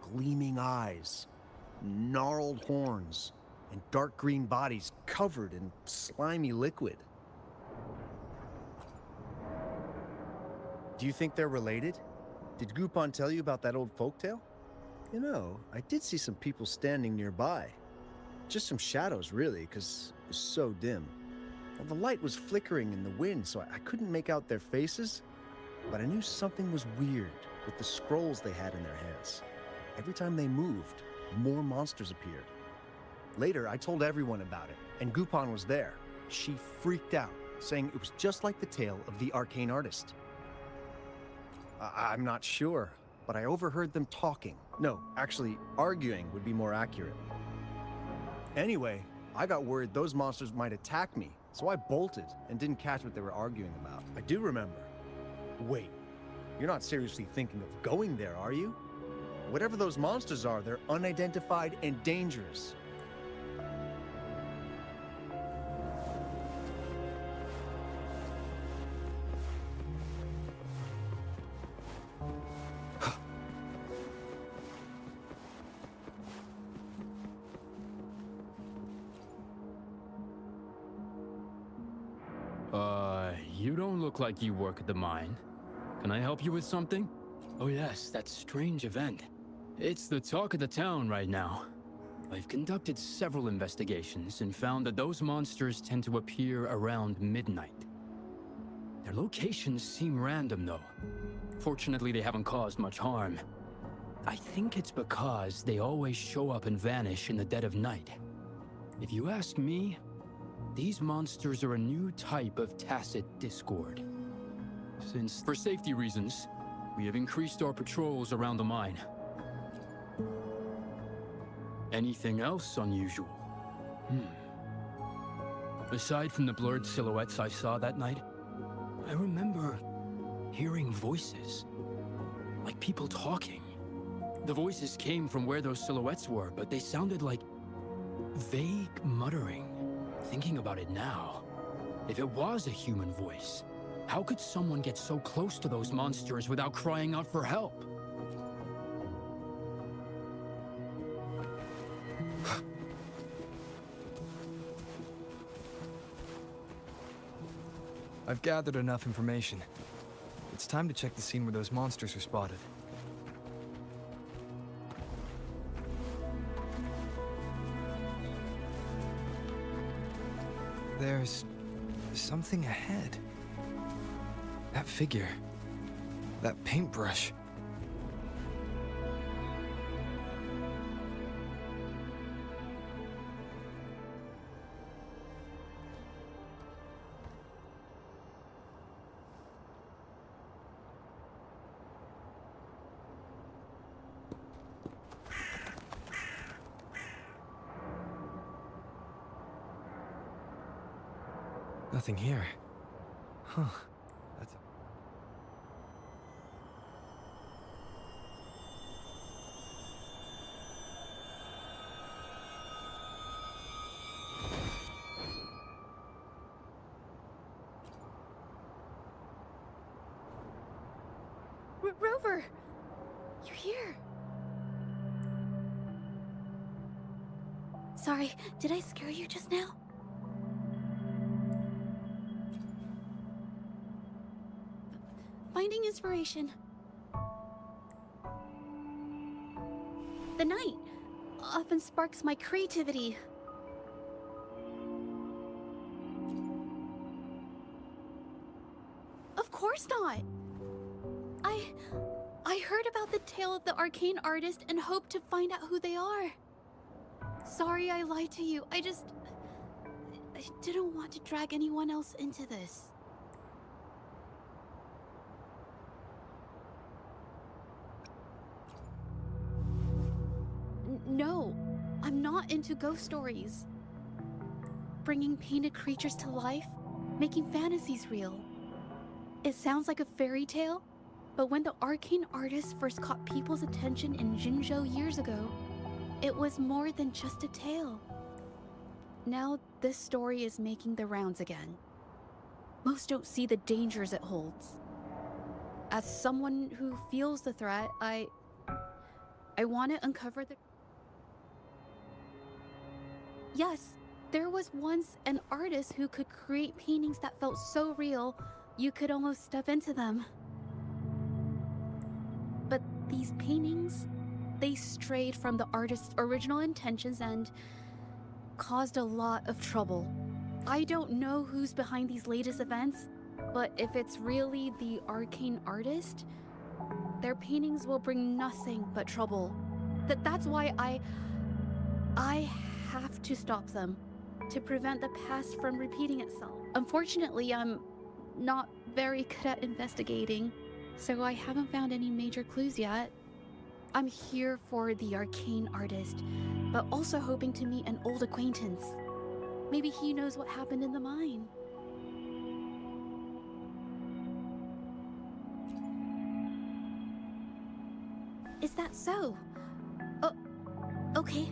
Gleaming eyes, gnarled horns, and dark green bodies covered in slimy liquid. Do you think they're related? Did Gupon tell you about that old folktale? You know, I did see some people standing nearby. Just some shadows, really, because it was so dim. Well, the light was flickering in the wind, so I couldn't make out their faces. But I knew something was weird with the scrolls they had in their hands. Every time they moved, more monsters appeared. Later, I told everyone about it, and Gupon was there. She freaked out, saying it was just like the tale of the arcane artist. I'm not sure, but I overheard them talking. No, actually, arguing would be more accurate. Anyway, I got worried those monsters might attack me, so I bolted and didn't catch what they were arguing about. I do remember. Wait, you're not seriously thinking of going there, are you? Whatever those monsters are, they're unidentified and dangerous. You don't look like you work at the mine. Can I help you with something? Oh yes, that strange event. It's the talk of the town right now. I've conducted several investigations and found that those monsters tend to appear around midnight. Their locations seem random though. Fortunately, they haven't caused much harm. I think it's because they always show up and vanish in the dead of night. If you ask me, these monsters are a new type of tacit discord. Since, for safety reasons, we have increased our patrols around the mine. Anything else unusual? Aside from the blurred silhouettes I saw that night, I remember hearing voices, like people talking. The voices came from where those silhouettes were, but they sounded like vague muttering. Thinking about it now, if it was a human voice, how could someone get so close to those monsters without crying out for help? I've gathered enough information. It's time to check the scene where those monsters were spotted. There's something ahead. That figure. That paintbrush. Nothing here. Huh. That's Rover! You're here. Sorry, did I scare you just now? Finding inspiration. The night often sparks my creativity. Of course not. I heard about the tale of the arcane artist and hoped to find out who they are. Sorry I lied to you. I didn't want to drag anyone else into this. No, I'm not into ghost stories. Bringing painted creatures to life, making fantasies real. It sounds like a fairy tale, but when the arcane artist first caught people's attention in Jinzhou years ago, it was more than just a tale. Now this story is making the rounds again. Most don't see the dangers it holds. As someone who feels the threat, I want to uncover the... Yes, there was once an artist who could create paintings that felt so real, you could almost step into them. But these paintings, they strayed from the artist's original intentions and caused a lot of trouble. I don't know who's behind these latest events, but if it's really the arcane artist, their paintings will bring nothing but trouble. That's why I have to stop them, to prevent the past from repeating itself. Unfortunately, I'm not very good at investigating, so I haven't found any major clues yet. I'm here for the arcane artist, but also hoping to meet an old acquaintance. Maybe he knows what happened in the mine. Is that so? Oh, okay.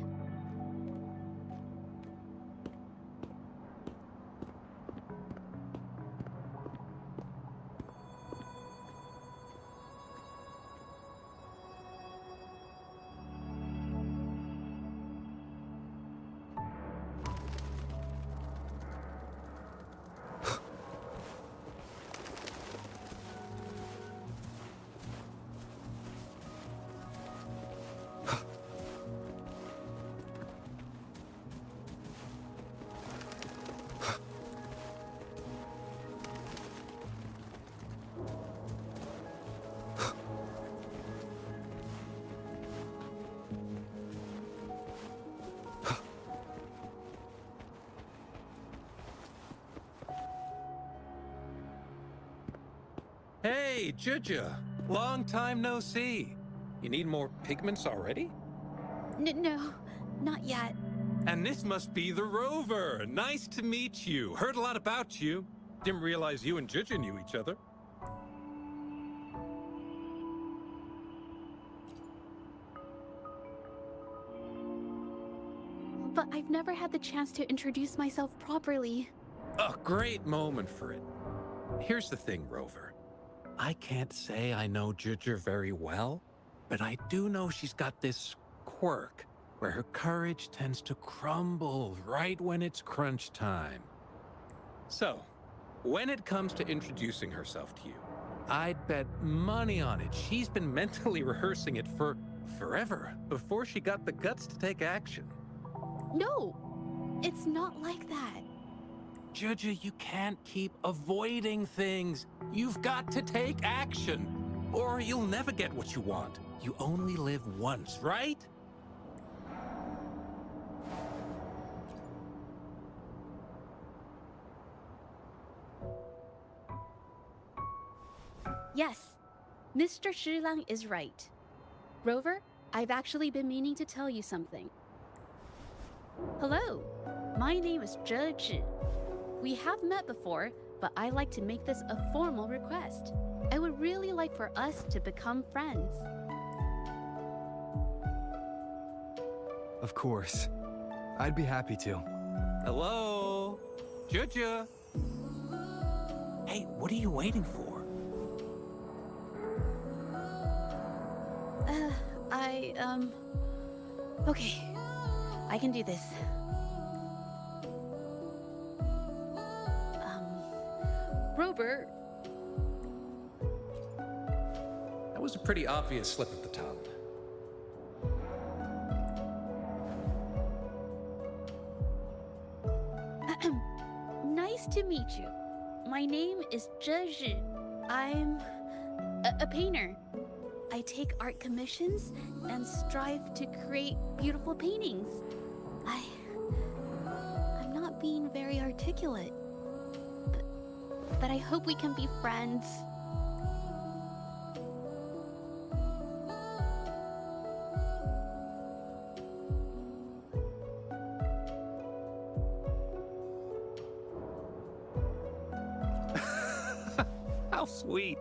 Hey, Juja! Long time no see. You need more pigments already? No, not yet. And this must be the Rover. Nice to meet you. Heard a lot about you. Didn't realize you and Juja knew each other. But I've never had the chance to introduce myself properly. A great moment for it. Here's the thing, Rover. I can't say I know Juja very well, but I do know she's got this quirk where her courage tends to crumble right when it's crunch time. So, when it comes to introducing herself to you, I'd bet money on it she's been mentally rehearsing it for forever before she got the guts to take action. No, it's not like that. Juja, you can't keep avoiding things. You've got to take action, or you'll never get what you want. You only live once, right? Yes, Mr. Shilang is right. Rover, I've actually been meaning to tell you something. Hello, my name is Zhe. We have met before, but I like to make this a formal request. I would really like for us to become friends. Of course. I'd be happy to. Hello? Juja? Hey, what are you waiting for? Okay. I can do this. Rover, That was a pretty obvious slip of the tongue. nice to meet you. My name is Zhe. I'm a painter. I take art commissions and strive to create beautiful paintings. I'm not being very articulate, but I hope we can be friends. How sweet.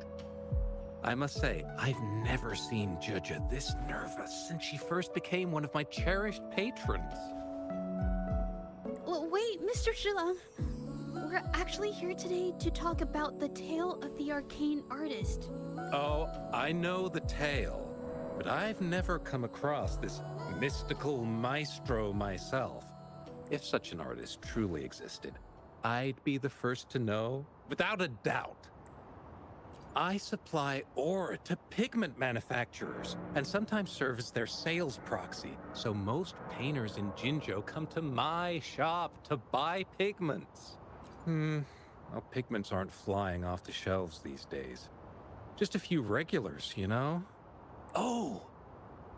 I must say, I've never seen Juja this nervous since she first became one of my cherished patrons. Well, wait, Mr. Shilang. We're actually here today to talk about the tale of the arcane artist. Oh, I know the tale, but I've never come across this mystical maestro myself. If such an artist truly existed, I'd be the first to know, without a doubt. I supply ore to pigment manufacturers and sometimes serve as their sales proxy, so most painters in Jinzhou come to my shop to buy pigments. Well, pigments aren't flying off the shelves these days. Just a few regulars, you know? Oh,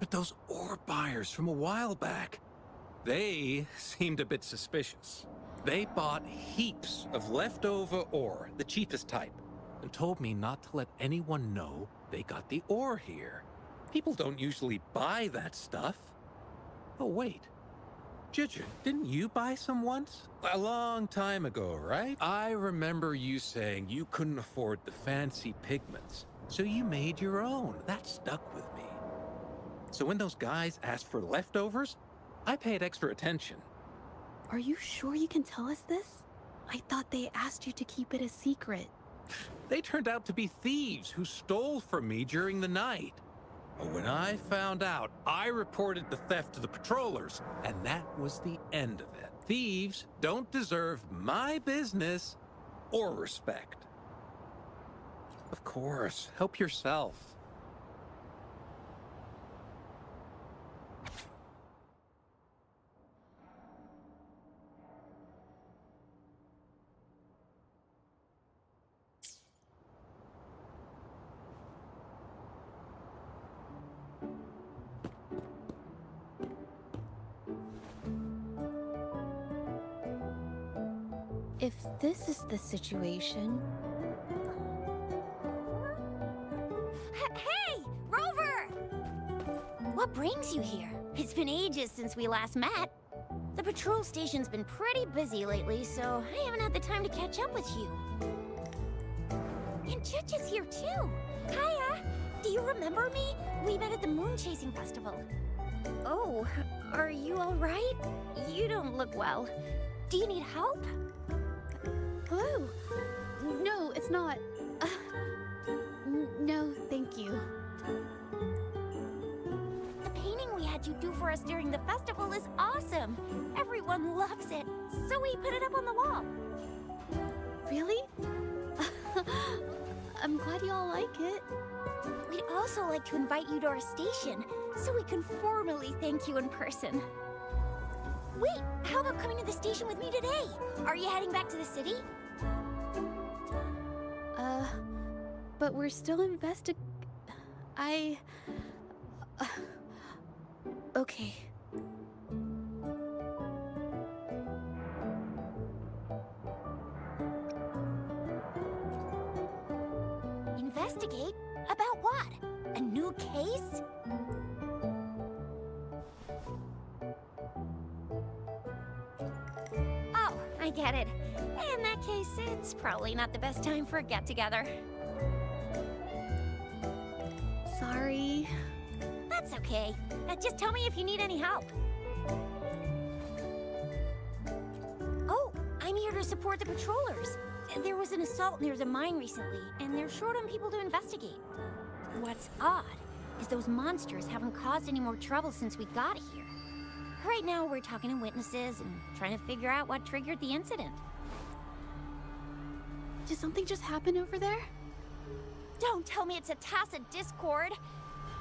but those ore buyers from a while back, they seemed a bit suspicious. They bought heaps of leftover ore, the cheapest type, and told me not to let anyone know they got the ore here. People don't usually buy that stuff. Oh, wait. Juju, didn't you buy some once? A long time ago, right? I remember you saying you couldn't afford the fancy pigments, so you made your own. That stuck with me. So when those guys asked for leftovers, I paid extra attention. Are you sure you can tell us this? I thought they asked you to keep it a secret. They turned out to be thieves who stole from me during the night. But when I found out, I reported the theft to the patrollers, and that was the end of it. Thieves don't deserve my business or respect. Of course, help yourself. If this is the situation... Hey, Rover! What brings you here? It's been ages since we last met. The patrol station's been pretty busy lately, so I haven't had the time to catch up with you. And Chich is here too. Hiya! Do you remember me? We met at the moon chasing festival. Oh, are you all right? You don't look well. Do you need help? Hello? No, it's not. No, thank you. The painting we had you do for us during the festival is awesome. Everyone loves it, so we put it up on the wall. Really? I'm glad you all like it. We'd also like to invite you to our station, so we can formally thank you in person. Wait, how about coming to the station with me today? Are you heading back to the city? But we're still okay. Investigate? About what? A new case? Oh, I get it. In that case, it's probably not the best time for a get-together. Sorry. That's okay. Just tell me if you need any help. Oh, I'm here to support the patrollers. There was an assault near the mine recently, and they're short on people to investigate. What's odd is those monsters haven't caused any more trouble since we got here. Right now, we're talking to witnesses and trying to figure out what triggered the incident. Did something just happen over there? Don't tell me it's a tacit discord.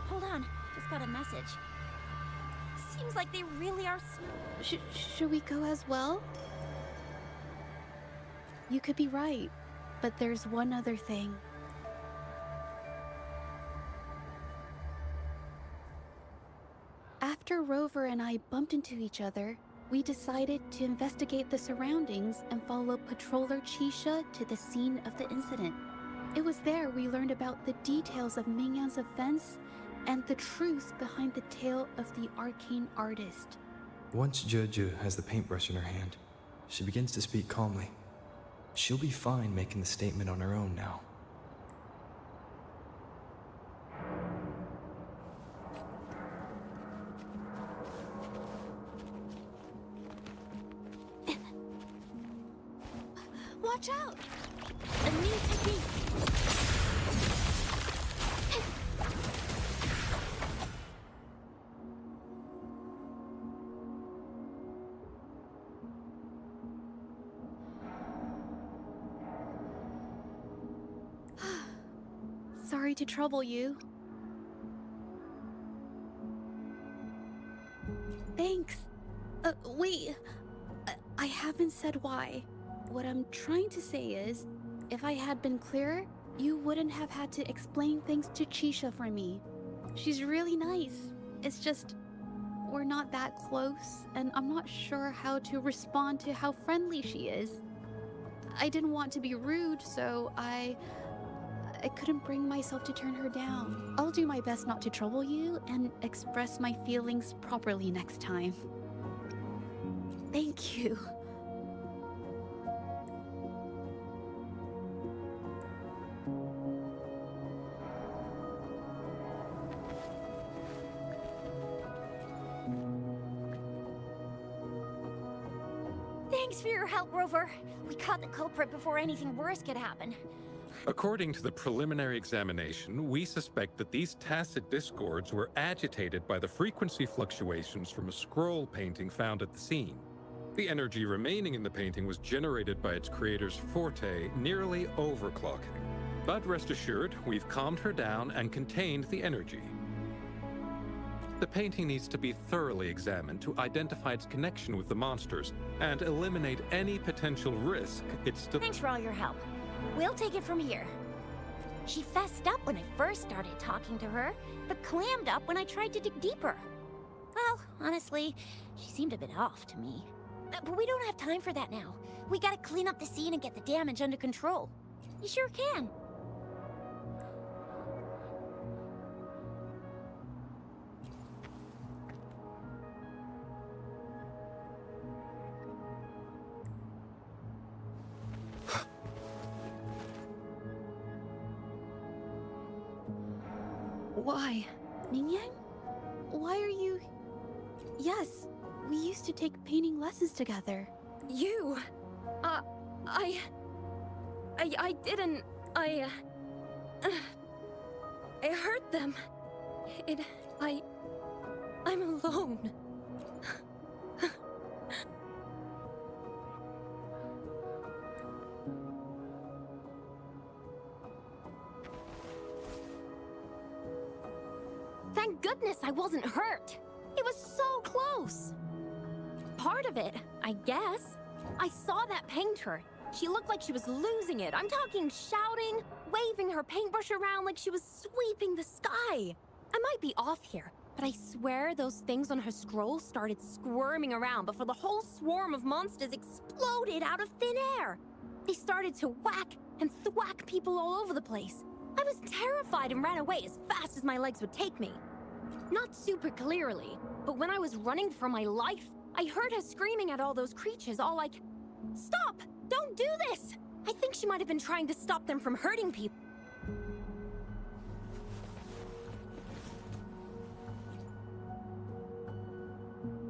Hold on, just got a message. Seems like they really are. Should we go as well? You could be right, but there's one other thing. After Rover and I bumped into each other, we decided to investigate the surroundings and follow Patroller Chisha to the scene of the incident. It was there we learned about the details of Mingyan's offense and the truth behind the tale of the arcane artist. Once Juju has the paintbrush in her hand, she begins to speak calmly. She'll be fine making the statement on her own now. Watch out! A new technique! Sorry to trouble you. Thanks. Wait. I haven't said why. What I'm trying to say is, if I had been clearer, you wouldn't have had to explain things to Chisha for me. She's really nice. It's just, we're not that close, and I'm not sure how to respond to how friendly she is. I didn't want to be rude, so I couldn't bring myself to turn her down. I'll do my best not to trouble you and express my feelings properly next time. Thank you. Thanks for your help, Rover. We caught the culprit before anything worse could happen. According to the preliminary examination, we suspect that these tacit discords were agitated by the frequency fluctuations from a scroll painting found at the scene. The energy remaining in the painting was generated by its creator's forte, nearly overclocking. But rest assured, we've calmed her down and contained the energy. The painting needs to be thoroughly examined to identify its connection with the monsters and eliminate any potential risk it's still— Thanks for all your help. We'll take it from here. She fessed up when I first started talking to her, but clammed up when I tried to dig deeper. Well, honestly, she seemed a bit off to me. But we don't have time for that now. We gotta clean up the scene and get the damage under control. You sure can. Why? Mingyan? Why are you... Yes, we used to take painting lessons together. You? I didn't... I hurt them. I'm alone. Thank goodness I wasn't hurt. It was so close. Part of it, I guess. I saw that painter. She looked like she was losing it. I'm talking shouting, waving her paintbrush around like she was sweeping the sky. I might be off here, but I swear those things on her scroll started squirming around before the whole swarm of monsters exploded out of thin air. They started to whack and thwack people all over the place. I was terrified and ran away as fast as my legs would take me. Not super clearly, but when I was running for my life, I heard her screaming at all those creatures, all like, "Stop! Don't do this!" I think she might have been trying to stop them from hurting people.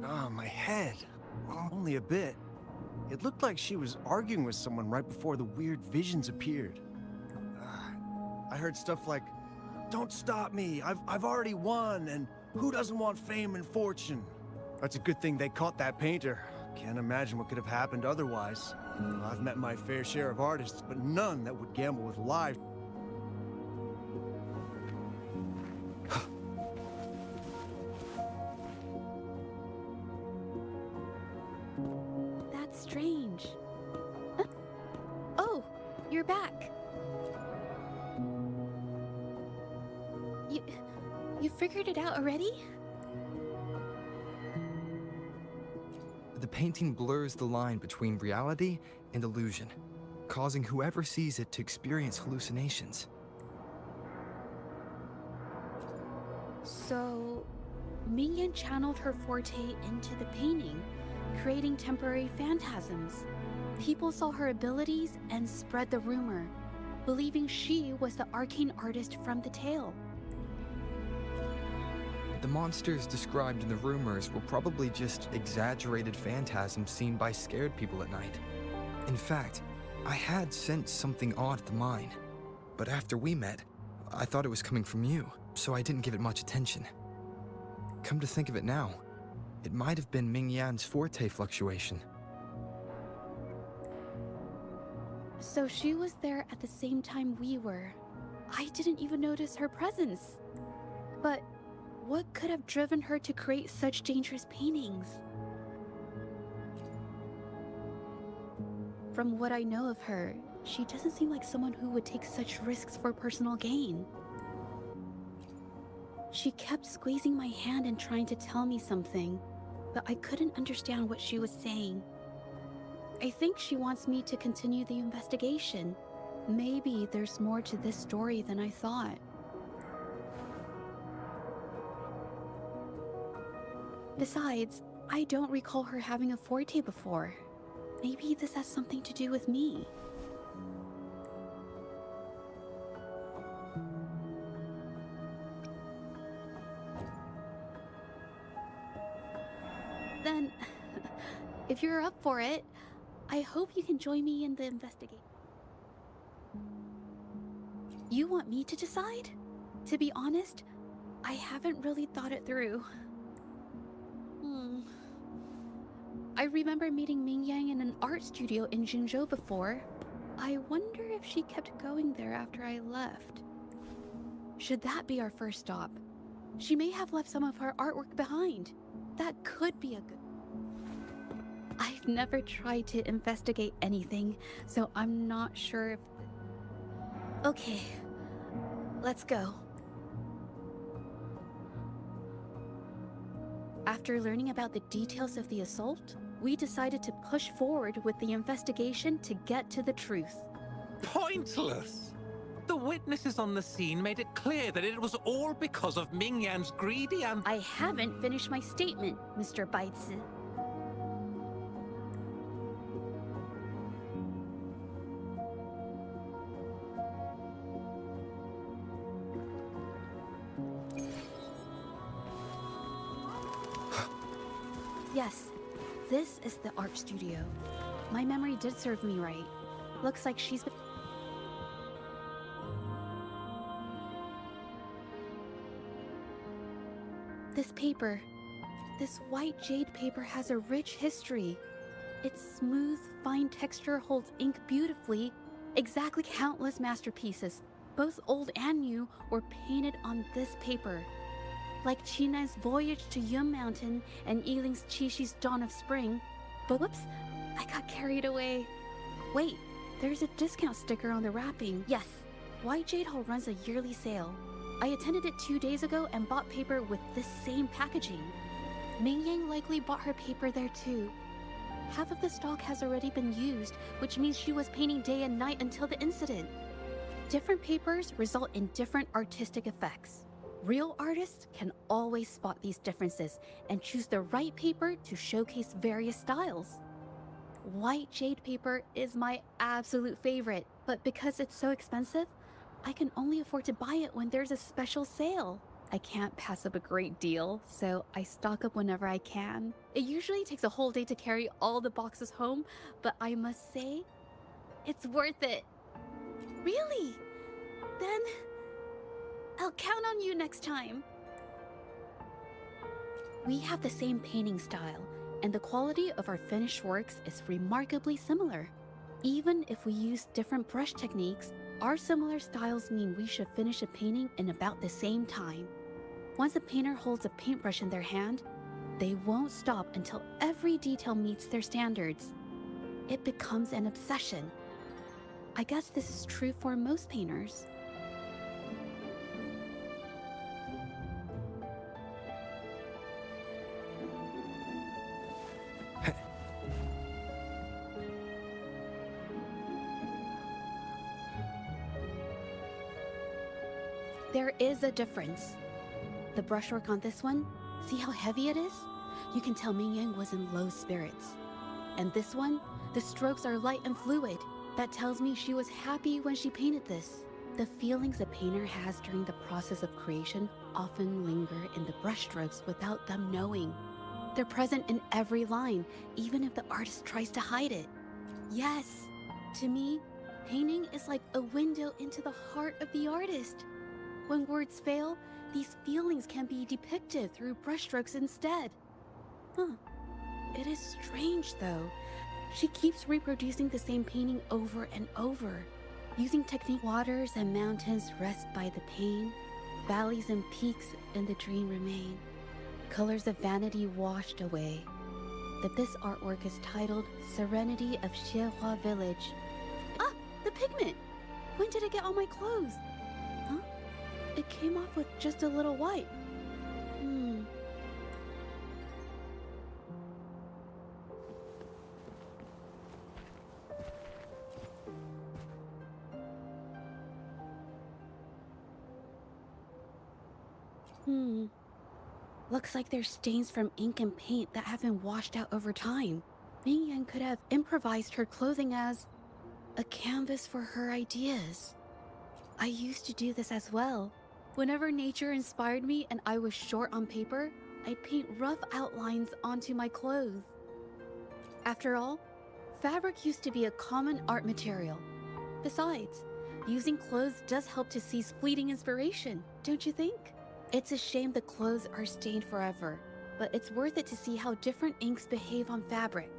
Ah, my head. Oh, only a bit. It looked like she was arguing with someone right before the weird visions appeared. I heard stuff like, Don't stop me. I've already won, and who doesn't want fame and fortune? That's a good thing they caught that painter. Can't imagine what could have happened otherwise. I've met my fair share of artists, but none that would gamble with lives. That's strange. Huh? Oh, you're back. You figured it out already? The painting blurs the line between reality and illusion, causing whoever sees it to experience hallucinations. So, Mingyan channeled her forte into the painting, creating temporary phantasms. People saw her abilities and spread the rumor, believing she was the arcane artist from the tale. The monsters described in the rumors were probably just exaggerated phantasms seen by scared people at night. In fact, I had sensed something odd at the mine, but after we met, I thought it was coming from you, so I didn't give it much attention. Come to think of it now, it might have been Mingyan's forte fluctuation. So she was there at the same time we were. I didn't even notice her presence. But what could have driven her to create such dangerous paintings? From what I know of her, she doesn't seem like someone who would take such risks for personal gain. She kept squeezing my hand and trying to tell me something, but I couldn't understand what she was saying. I think she wants me to continue the investigation. Maybe there's more to this story than I thought. Besides, I don't recall her having a forte before. Maybe this has something to do with me. Then, if you're up for it, I hope you can join me in the investigation. You want me to decide? To be honest, I haven't really thought it through. I remember meeting Mingyang in an art studio in Jinzhou before. I wonder if she kept going there after I left. Should that be our first stop? She may have left some of her artwork behind. That could be a good... I've never tried to investigate anything, so I'm not sure if... Okay, let's go. After learning about the details of the assault, we decided to push forward with the investigation to get to the truth. Pointless! The witnesses on the scene made it clear that it was all because of Mingyan's greedy I haven't finished my statement, Mr. Baizi. Yes, this is the art studio. My memory did serve me right. Looks like she's been... This paper, this white jade paper has a rich history. Its smooth, fine texture holds ink beautifully. Exactly countless masterpieces, both old and new, were painted on this paper. Like Qinan's Voyage to Yun Mountain and Yiling's Qixi's Dawn of Spring. But whoops, I got carried away. Wait, there's a discount sticker on the wrapping. Yes, White Jade Hall runs a yearly sale. I attended it 2 days ago and bought paper with this same packaging. Mingyang likely bought her paper there too. Half of the stock has already been used, which means she was painting day and night until the incident. Different papers result in different artistic effects. Real artists can always spot these differences and choose the right paper to showcase various styles. White jade paper is my absolute favorite, but because it's so expensive, I can only afford to buy it when there's a special sale. I can't pass up a great deal, so I stock up whenever I can. It usually takes a whole day to carry all the boxes home, but I must say, it's worth it. Really? Then... I'll count on you next time. We have the same painting style, and the quality of our finished works is remarkably similar. Even if we use different brush techniques, our similar styles mean we should finish a painting in about the same time. Once a painter holds a paintbrush in their hand, they won't stop until every detail meets their standards. It becomes an obsession. I guess this is true for most painters. There is a difference. The brushwork on this one, see how heavy it is? You can tell Mingyang was in low spirits. And this one, the strokes are light and fluid. That tells me she was happy when she painted this. The feelings a painter has during the process of creation often linger in the brushstrokes without them knowing. They're present in every line, even if the artist tries to hide it. Yes, to me, painting is like a window into the heart of the artist. When words fail, these feelings can be depicted through brushstrokes instead. It is strange, though. She keeps reproducing the same painting over and over. Using technique, waters and mountains rest by the pain. Valleys and peaks in the dream remain. Colors of vanity washed away. This artwork is titled Serenity of Xiehua Village. Ah, the pigment! When did it get on my clothes? Huh? It came off with just a little wipe. Looks like there's stains from ink and paint that have been washed out over time. Mingyang could have improvised her clothing as a canvas for her ideas. I used to do this as well. Whenever nature inspired me and I was short on paper, I'd paint rough outlines onto my clothes. After all, fabric used to be a common art material. Besides, using clothes does help to seize fleeting inspiration, don't you think? It's a shame the clothes are stained forever, but it's worth it to see how different inks behave on fabric.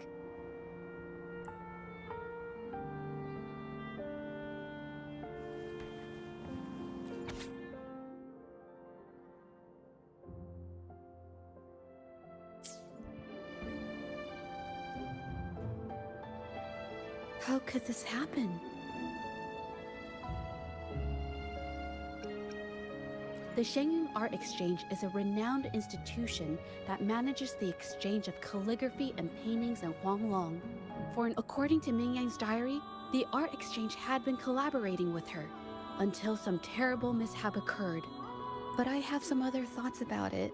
How could this happen? The Shengyun Art Exchange is a renowned institution that manages the exchange of calligraphy and paintings in Huanglong. According to Mingyang's diary, the art exchange had been collaborating with her until some terrible mishap occurred. But I have some other thoughts about it.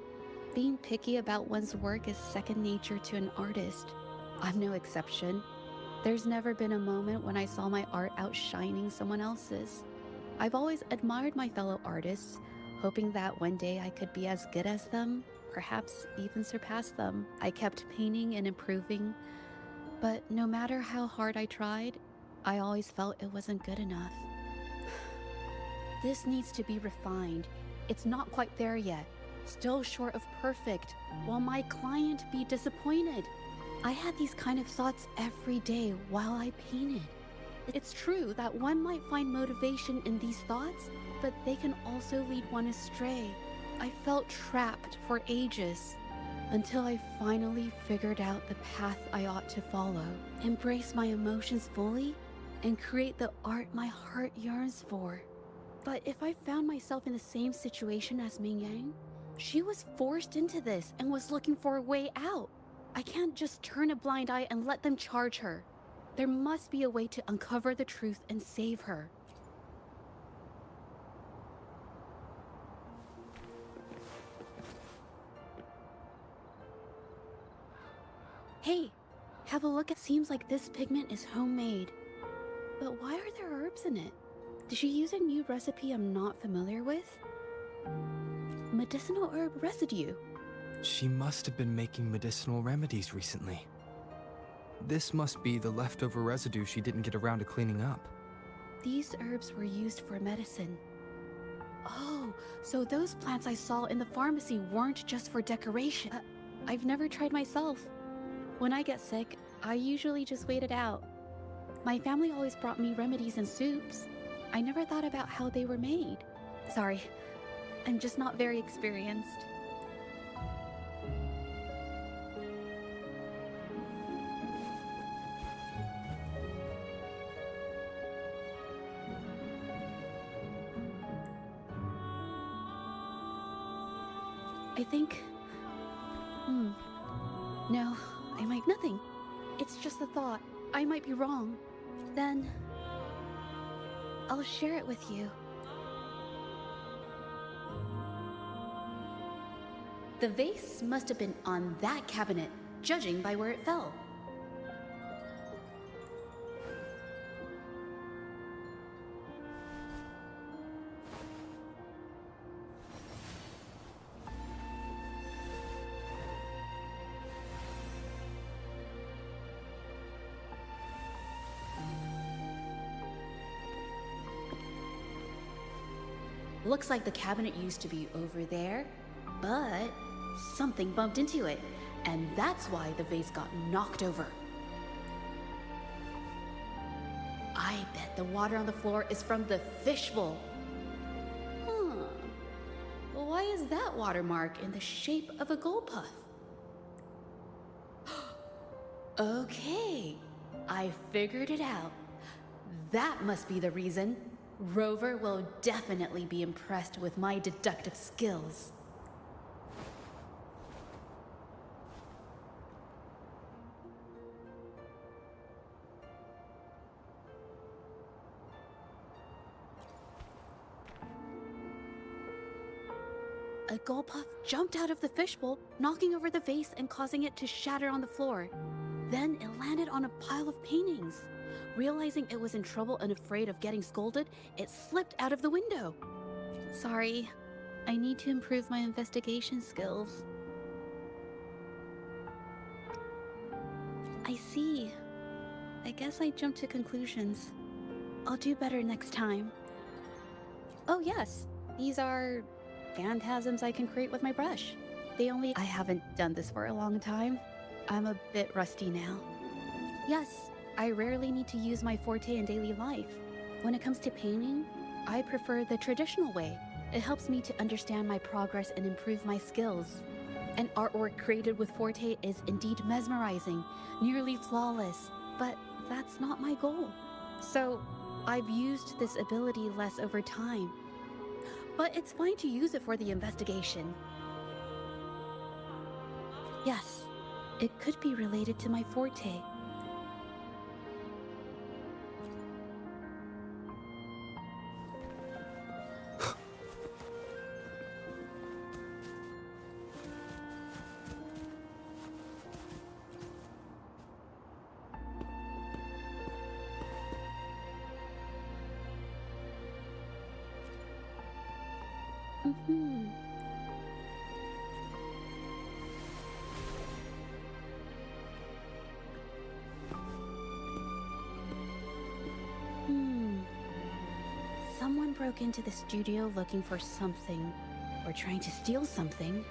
Being picky about one's work is second nature to an artist. I'm no exception. There's never been a moment when I saw my art outshining someone else's. I've always admired my fellow artists, hoping that one day I could be as good as them, perhaps even surpass them. I kept painting and improving, but no matter how hard I tried, I always felt it wasn't good enough. This needs to be refined. It's not quite there yet. Still short of perfect. Will my client be disappointed? I had these kind of thoughts every day while I painted. It's true that one might find motivation in these thoughts, but they can also lead one astray. I felt trapped for ages, until I finally figured out the path I ought to follow, embrace my emotions fully, and create the art my heart yearns for. But if I found myself in the same situation as Mingyang, she was forced into this and was looking for a way out. I can't just turn a blind eye and let them charge her. There must be a way to uncover the truth and save her. Hey, have a look. It seems like this pigment is homemade. But why are there herbs in it? Did she use a new recipe I'm not familiar with? Medicinal herb residue. She must have been making medicinal remedies recently. This must be the leftover residue she didn't get around to cleaning up. These herbs were used for medicine. Oh, so those plants I saw in the pharmacy weren't just for decoration. I've never tried myself. When I get sick, I usually just wait it out. My family always brought me remedies and soups. I never thought about how they were made. Sorry, I'm just not very experienced. I think... No, I might... Nothing. It's just a thought. I might be wrong. Then... I'll share it with you. The vase must have been on that cabinet, judging by where it fell. Looks like the cabinet used to be over there, but something bumped into it, and that's why the vase got knocked over. I bet the water on the floor is from the fishbowl. Huh. Why is that watermark in the shape of a gold puff? Okay, I figured it out. That must be the reason. Rover will definitely be impressed with my deductive skills. A gold puff jumped out of the fishbowl, knocking over the vase and causing it to shatter on the floor. Then it landed on a pile of paintings. Realizing it was in trouble and afraid of getting scolded, it slipped out of the window. Sorry, I need to improve my investigation skills. I see. I guess I jumped to conclusions. I'll do better next time. Oh yes, these are phantasms I can create with my brush. I haven't done this for a long time. I'm a bit rusty now. Yes, I rarely need to use my forte in daily life. When it comes to painting, I prefer the traditional way. It helps me to understand my progress and improve my skills. An artwork created with forte is indeed mesmerizing, nearly flawless, but that's not my goal. So, I've used this ability less over time. But it's fine to use it for the investigation. Yes, it could be related to my forte. Someone broke into the studio looking for something, or trying to steal something.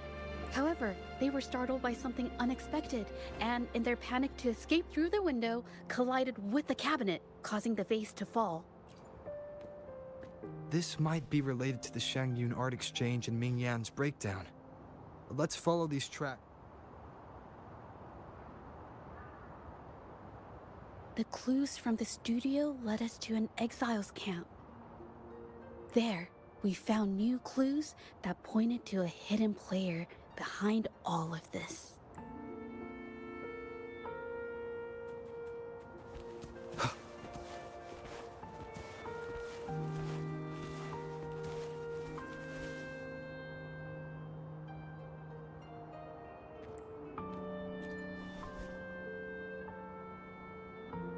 However, they were startled by something unexpected, and in their panic to escape through the window, collided with the cabinet, causing the vase to fall. This might be related to the Shangyun art exchange and Ming Yan's breakdown. Let's follow these tracks. The clues from the studio led us to an exiles camp. There, we found new clues that pointed to a hidden player behind all of this.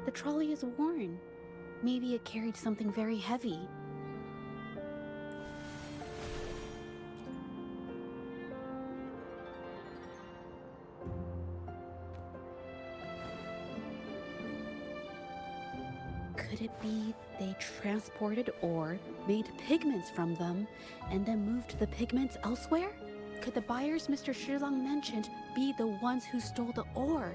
The trolley is worn. Maybe it carried something very heavy. Could it be they transported ore, made pigments from them, and then moved the pigments elsewhere? Could the buyers Mr. Shilang mentioned be the ones who stole the ore?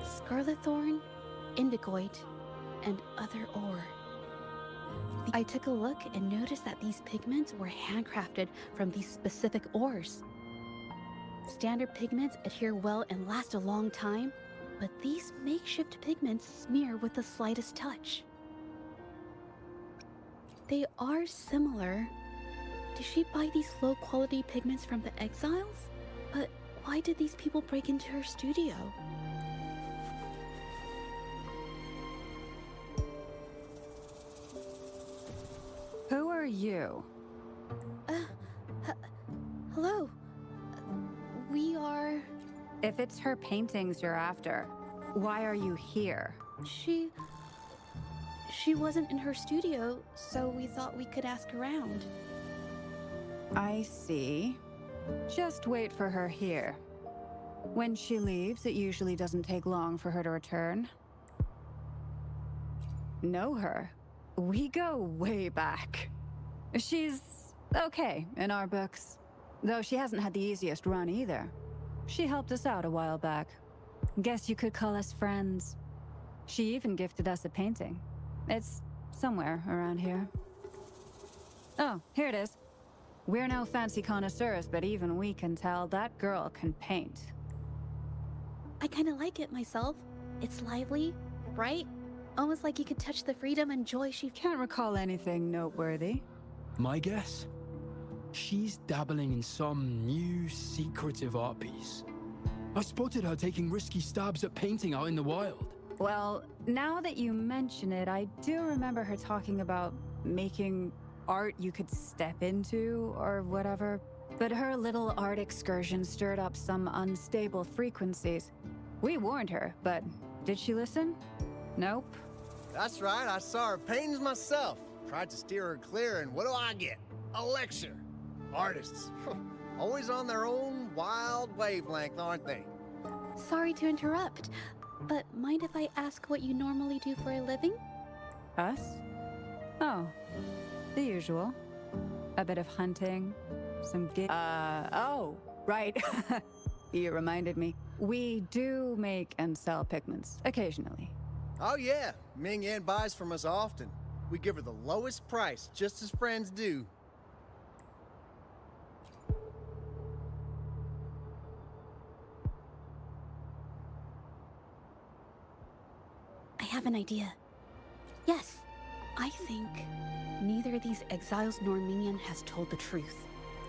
Scarlet thorn, indigoite, and other ore. I took a look and noticed that these pigments were handcrafted from these specific ores. Standard pigments adhere well and last a long time, but these makeshift pigments smear with the slightest touch. They are similar. Did she buy these low-quality pigments from the exiles? But why did these people break into her studio? Who are you? Hello. We are... If it's her paintings you're after, why are you here? She wasn't in her studio, so we thought we could ask around. I see. Just wait for her here. When she leaves, it usually doesn't take long for her to return. Know her? We go way back. She's okay in our books, though she hasn't had the easiest run either. She helped us out a while back. Guess you could call us friends. She even gifted us a painting. It's somewhere around here. Oh, here it is. We're no fancy connoisseurs, but even we can tell that girl can paint. I kind of like it myself. It's lively, bright, almost like you could touch the freedom and joy she... Can't recall anything noteworthy. My guess? She's dabbling in some new secretive art piece. I spotted her taking risky stabs at painting out in the wild. Well, now that you mention it, I do remember her talking about making art you could step into or whatever. But her little art excursion stirred up some unstable frequencies. We warned her, but did she listen? Nope. That's right, I saw her paintings myself. Tried to steer her clear, and what do I get? A lecture. Artists. Always on their own wild wavelength, aren't they? Sorry to interrupt, but mind if I ask what you normally do for a living? Us? Oh, the usual. A bit of hunting, some oh, right. You reminded me. We do make and sell pigments, occasionally. Oh yeah, Ming Yan buys from us often. We give her the lowest price, just as friends do. I have an idea. Yes, I think neither these exiles nor Mingyan has told the truth.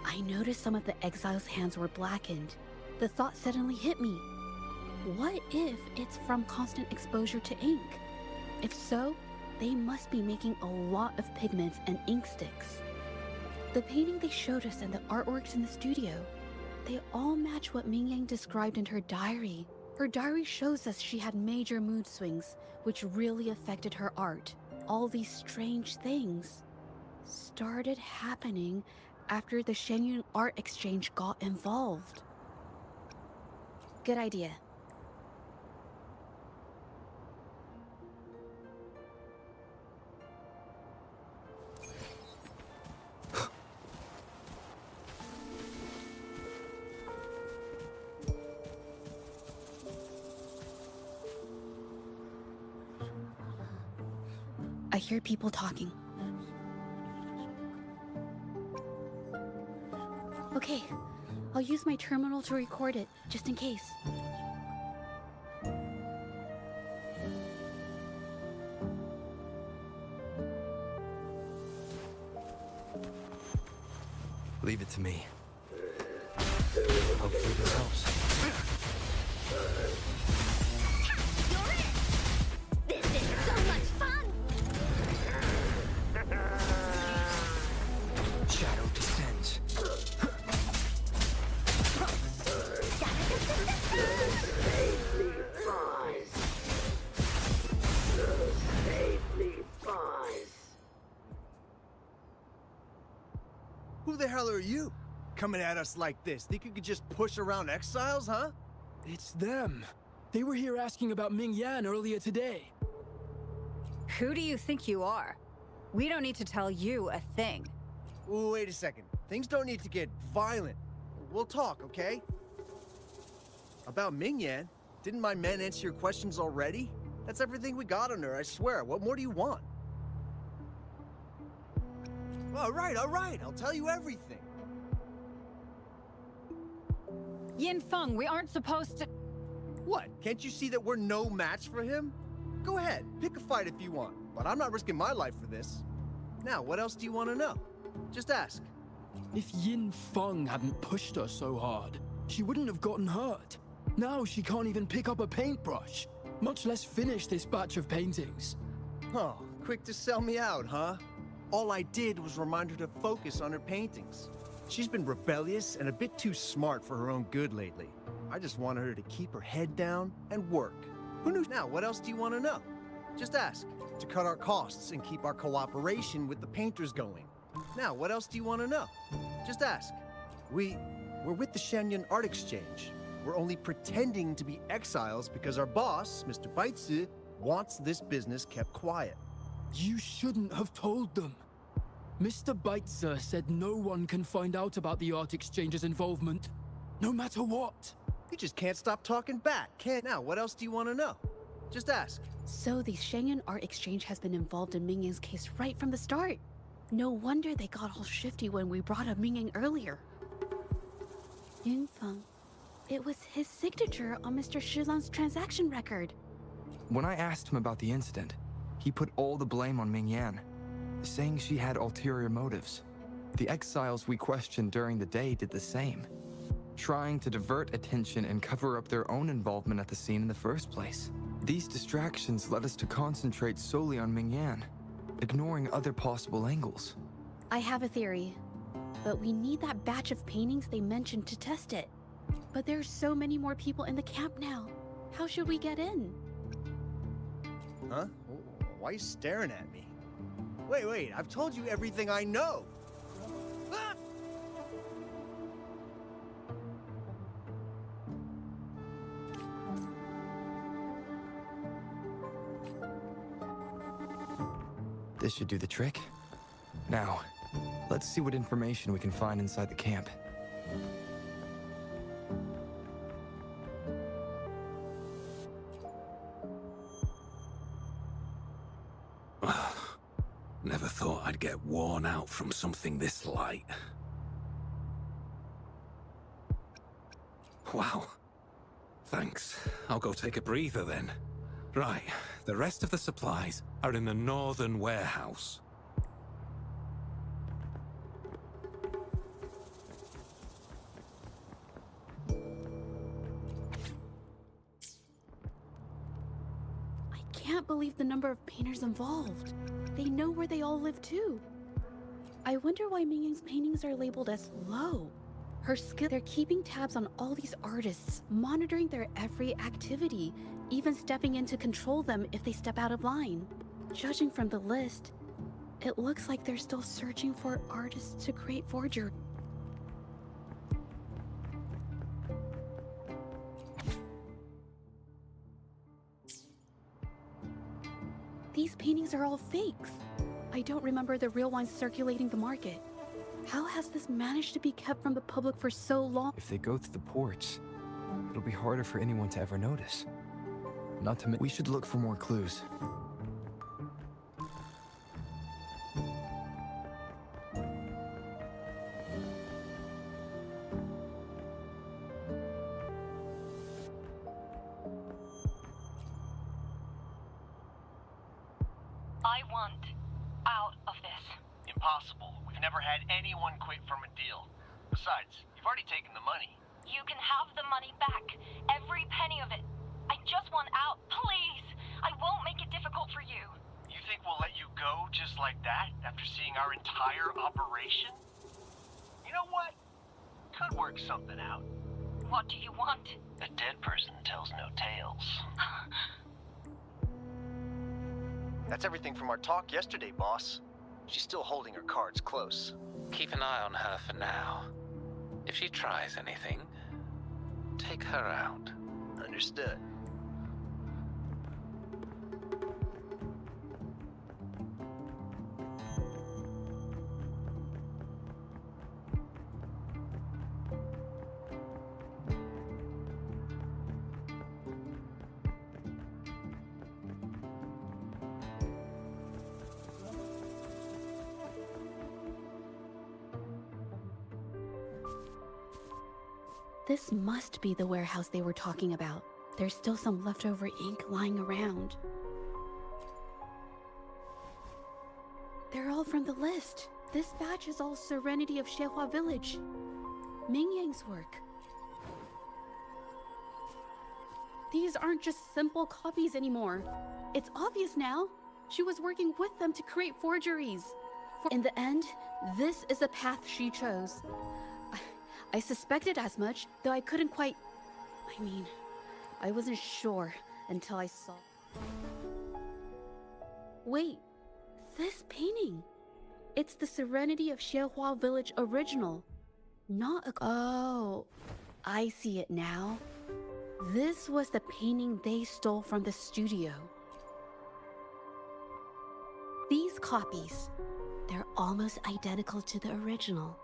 I noticed some of the exiles' hands were blackened. The thought suddenly hit me. What if it's from constant exposure to ink? If so, they must be making a lot of pigments and ink sticks. The painting they showed us and the artworks in the studio, they all match what Mingyang described in her diary. Her diary shows us she had major mood swings, which really affected her art. All these strange things started happening after the Shenyun art exchange got involved. Good idea. I hear people talking. Okay, I'll use my terminal to record it, just in case. Leave it to me. Hopefully this helps. This is so much fun! Shadow descends. Safely Who the hell are you? Coming at us like this? Think you could just push around exiles, huh? It's them. They were here asking about Ming Yan earlier today. Who do you think you are? We don't need to tell you a thing. Wait a second. Things don't need to get violent. We'll talk, okay? About Ming Yan? Didn't my men answer your questions already? That's everything we got on her, I swear. What more do you want? All right. I'll tell you everything. Yin Feng, we aren't supposed to... What? Can't you see that we're no match for him? Go ahead, pick a fight if you want, but I'm not risking my life for this. Now, what else do you want to know? Just ask. If Yin Feng hadn't pushed her so hard, she wouldn't have gotten hurt. Now she can't even pick up a paintbrush, much less finish this batch of paintings. Oh, quick to sell me out, huh? All I did was remind her to focus on her paintings. She's been rebellious and a bit too smart for her own good lately. I just wanted her to keep her head down and work. Who knew? Now, what else do you want to know? Just ask. To cut our costs and keep our cooperation with the painters going. Now, what else do you want to know? Just ask. We're with the Shenyun Art Exchange. We're only pretending to be exiles because our boss, Mr. Baitsu, wants this business kept quiet. You shouldn't have told them. Mr. Baitzer said no one can find out about the Art Exchange's involvement, no matter what. You just can't stop talking back, can't? Now, what else do you want to know? Just ask. So the Shenyun Art Exchange has been involved in Ming Yang's case right from the start. No wonder they got all shifty when we brought up Ming Yang earlier. Yin Feng. It was his signature on Mr. Shilan's transaction record. When I asked him about the incident, he put all the blame on Ming Yan, saying she had ulterior motives. The exiles we questioned during the day did the same, trying to divert attention and cover up their own involvement at the scene in the first place. These distractions led us to concentrate solely on Ming Yan, ignoring other possible angles. I have a theory, but we need that batch of paintings they mentioned to test it. But there's so many more people in the camp now. How should we get in? Huh? Why are you staring at me? Wait, I've told you everything I know. Ah! This should do the trick. Now, let's see what information we can find inside the camp. Never thought I'd get worn out from something this light. Wow. Thanks. I'll go take a breather then. Right, the rest of the supplies are in the northern warehouse. I can't believe the number of painters involved. They know where they all live too. I wonder why Ming Yang's paintings are labeled as low. Her skill, they're keeping tabs on all these artists, monitoring their every activity, even stepping in to control them if they step out of line. Judging from the list, it looks like they're still searching for artists to create forgery. These paintings are all fakes. I don't remember the real ones circulating the market. How has this managed to be kept from the public for so long? If they go through the ports, it'll be harder for anyone to ever notice. Not to mention, we should look for more clues. I want out of this. Impossible. We've never had anyone quit from a deal. Besides, you've already taken the money. You can have the money back. Every penny of it. I just want out, please. I won't make it difficult for you. You think we'll let you go just like that after seeing our entire operation? You know what? Could work something out. What do you want? A dead person tells no tales. That's everything from our talk yesterday, boss. She's still holding her cards close. Keep an eye on her for now. If she tries anything, take her out. Understood. This must be the warehouse they were talking about. There's still some leftover ink lying around. They're all from the list. This batch is all Serenity of Xehua Village. Ming Yang's work. These aren't just simple copies anymore. It's obvious now. She was working with them to create forgeries. In the end, this is the path she chose. I suspected as much, though I couldn't quite... I mean, I wasn't sure until I saw... Wait, this painting. It's the Serenity of Xehua Village original. Not a... Oh, I see it now. This was the painting they stole from the studio. These copies, they're almost identical to the original.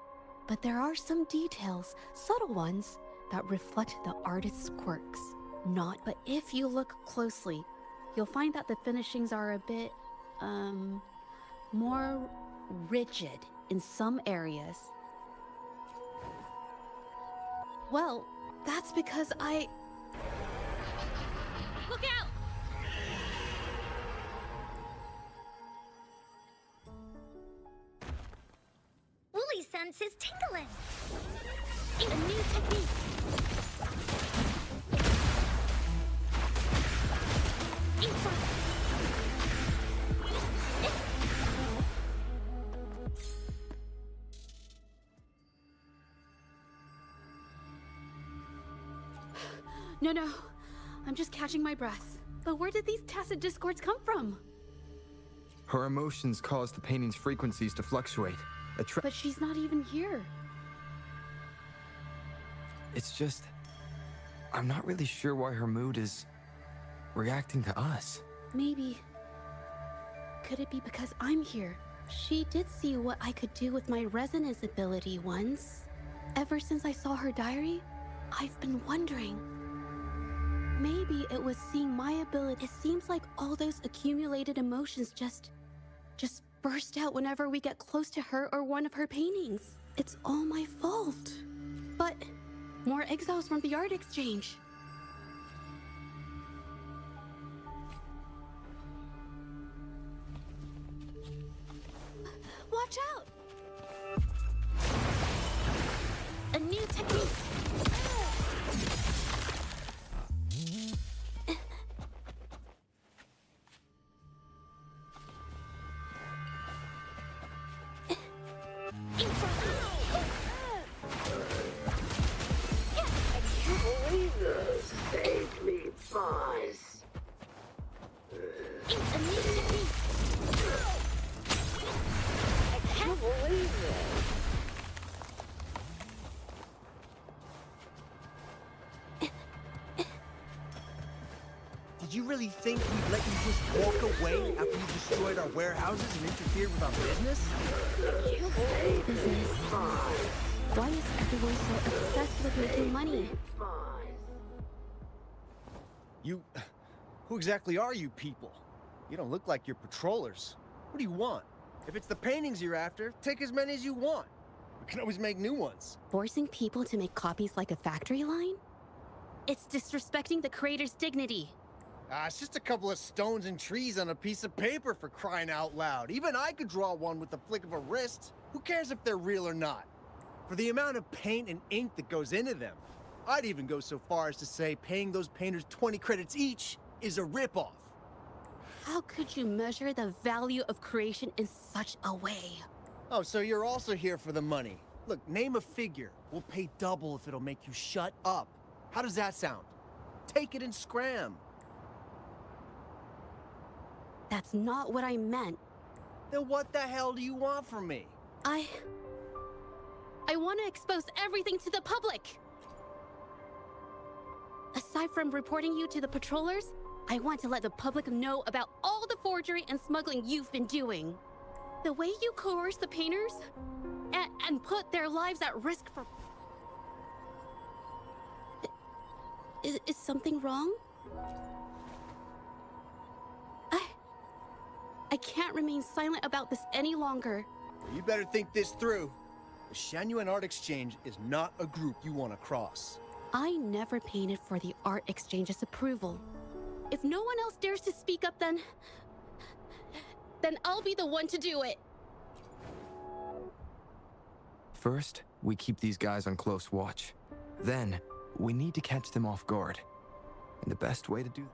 But there are some details, subtle ones, that reflect the artist's quirks. But if you look closely, you'll find that the finishings are a bit, more rigid in some areas. Well, that's because I... Look out! Woolly sense is tingling. A new technique. No. I'm just catching my breath. But where did these tacit discords come from? Her emotions cause the painting's frequencies to fluctuate. But she's not even here. It's just... I'm not really sure why her mood is... reacting to us. Maybe... Could it be because I'm here? She did see what I could do with my resonance ability once. Ever since I saw her diary, I've been wondering. Maybe it was seeing my ability. It seems like all those accumulated emotions just burst out whenever we get close to her or one of her paintings. It's all my fault. But more exiles from the art exchange. Watch out! A new technique. Did you really think we'd let you just walk away after you destroyed our warehouses and interfered with our business? Business. Why is everyone so obsessed with making money? Who exactly are you people? You don't look like you're patrollers. What do you want? If it's the paintings you're after, take as many as you want. We can always make new ones. Forcing people to make copies like a factory line? It's disrespecting the creator's dignity. It's just a couple of stones and trees on a piece of paper, for crying out loud. Even I could draw one with the flick of a wrist. Who cares if they're real or not? For the amount of paint and ink that goes into them, I'd even go so far as to say paying those painters 20 credits each is a ripoff. How could you measure the value of creation in such a way? Oh, so you're also here for the money. Look, name a figure. We'll pay double if it'll make you shut up. How does that sound? Take it and scram. That's not what I meant. Then what the hell do you want from me? I want to expose everything to the public. Aside from reporting you to the patrollers, I want to let the public know about all the forgery and smuggling you've been doing. The way you coerce the painters and put their lives at risk for... Is something wrong? I can't remain silent about this any longer. You better think this through. The Shanyuan Art Exchange is not a group you want to cross. I never painted for the Art Exchange's approval. If no one else dares to speak up, then I'll be the one to do it. First, we keep these guys on close watch. Then, we need to catch them off guard. And the best way to do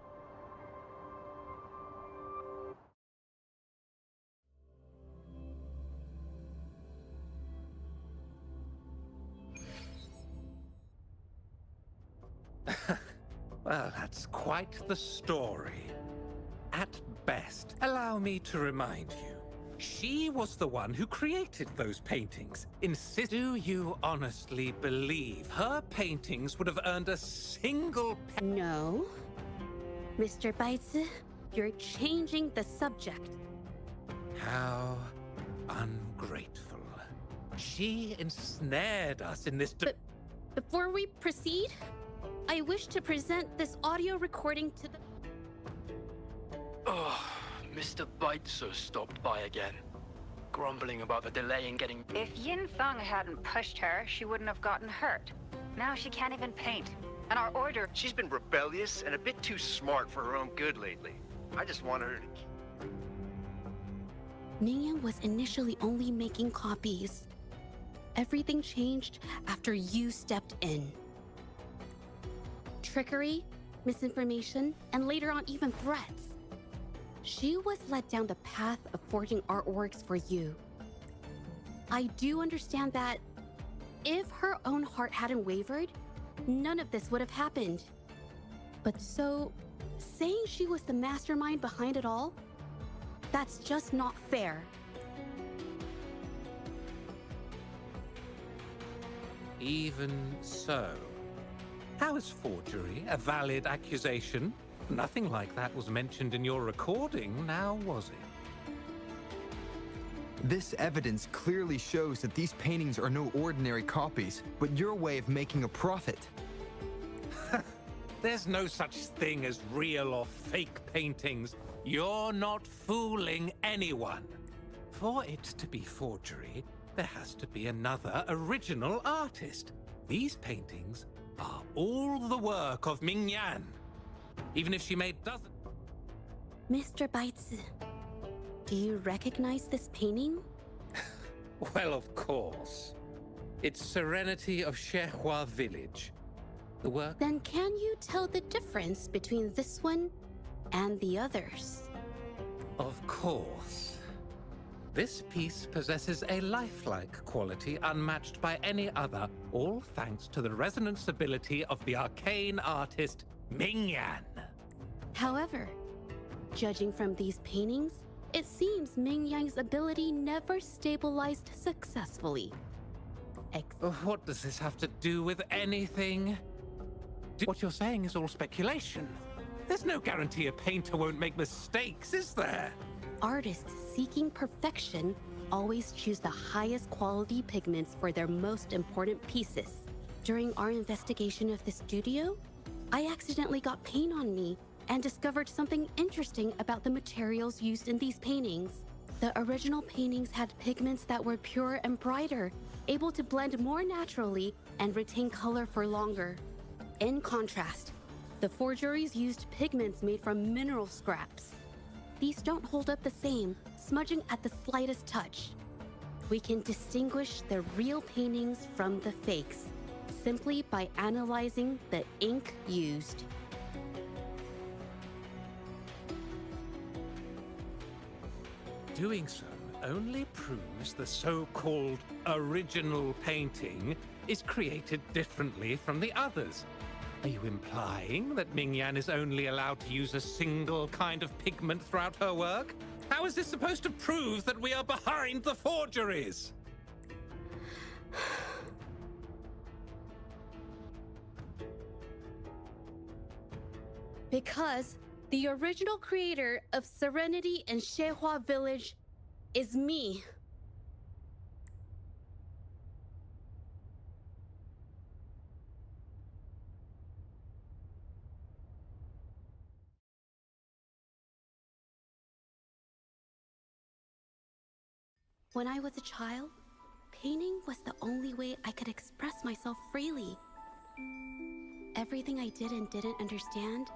Well, that's quite the story. At best, allow me to remind you, she was the one who created those paintings. Do you honestly believe her paintings would have earned a single No. Mr. Baitsu, you're changing the subject. How ungrateful. She ensnared us in this... Before we proceed, I wish to present this audio recording to the... Oh, Mr. Baitsu stopped by again, grumbling about the delay in getting... If Yin Feng hadn't pushed her, she wouldn't have gotten hurt. Now she can't even paint. And our order... She's been rebellious and a bit too smart for her own good lately. I just want her to... Mingyan was initially only making copies. Everything changed after you stepped in. Trickery, misinformation, and later on even threats. She was led down the path of forging artworks for you. I do understand that if her own heart hadn't wavered, none of this would have happened. But so, saying she was the mastermind behind it all, that's just not fair. Even so, how is forgery a valid accusation? Nothing like that was mentioned in your recording, now was it? This evidence clearly shows that these paintings are no ordinary copies, but your way of making a profit. There's no such thing as real or fake paintings. You're not fooling anyone. For it to be forgery, there has to be another original artist. These paintings are all the work of Mingyan. Even if she made dozens... Mr. Baitsu, do you recognize this painting? Well, of course. It's Serenity of Shehua Village. The work... Then can you tell the difference between this one and the others? Of course. This piece possesses a lifelike quality unmatched by any other, all thanks to the resonance ability of the arcane artist Mingyan. However, judging from these paintings, it seems Mingyang's ability never stabilized successfully. What does this have to do with anything? What you're saying is all speculation. There's no guarantee a painter won't make mistakes, is there? Artists seeking perfection always choose the highest quality pigments for their most important pieces. During our investigation of the studio, I accidentally got paint on me and discovered something interesting about the materials used in these paintings. The original paintings had pigments that were pure and brighter, able to blend more naturally and retain color for longer. In contrast, the forgeries used pigments made from mineral scraps. These don't hold up the same, smudging at the slightest touch. We can distinguish the real paintings from the fakes, simply by analyzing the ink used. Doing so only proves the so-called original painting is created differently from the others. Are you implying that Mingyan is only allowed to use a single kind of pigment throughout her work? How is this supposed to prove that we are behind the forgeries? Because the original creator of Serenity and Shehua Village is me. When I was a child, painting was the only way I could express myself freely. Everything I did and didn't understand,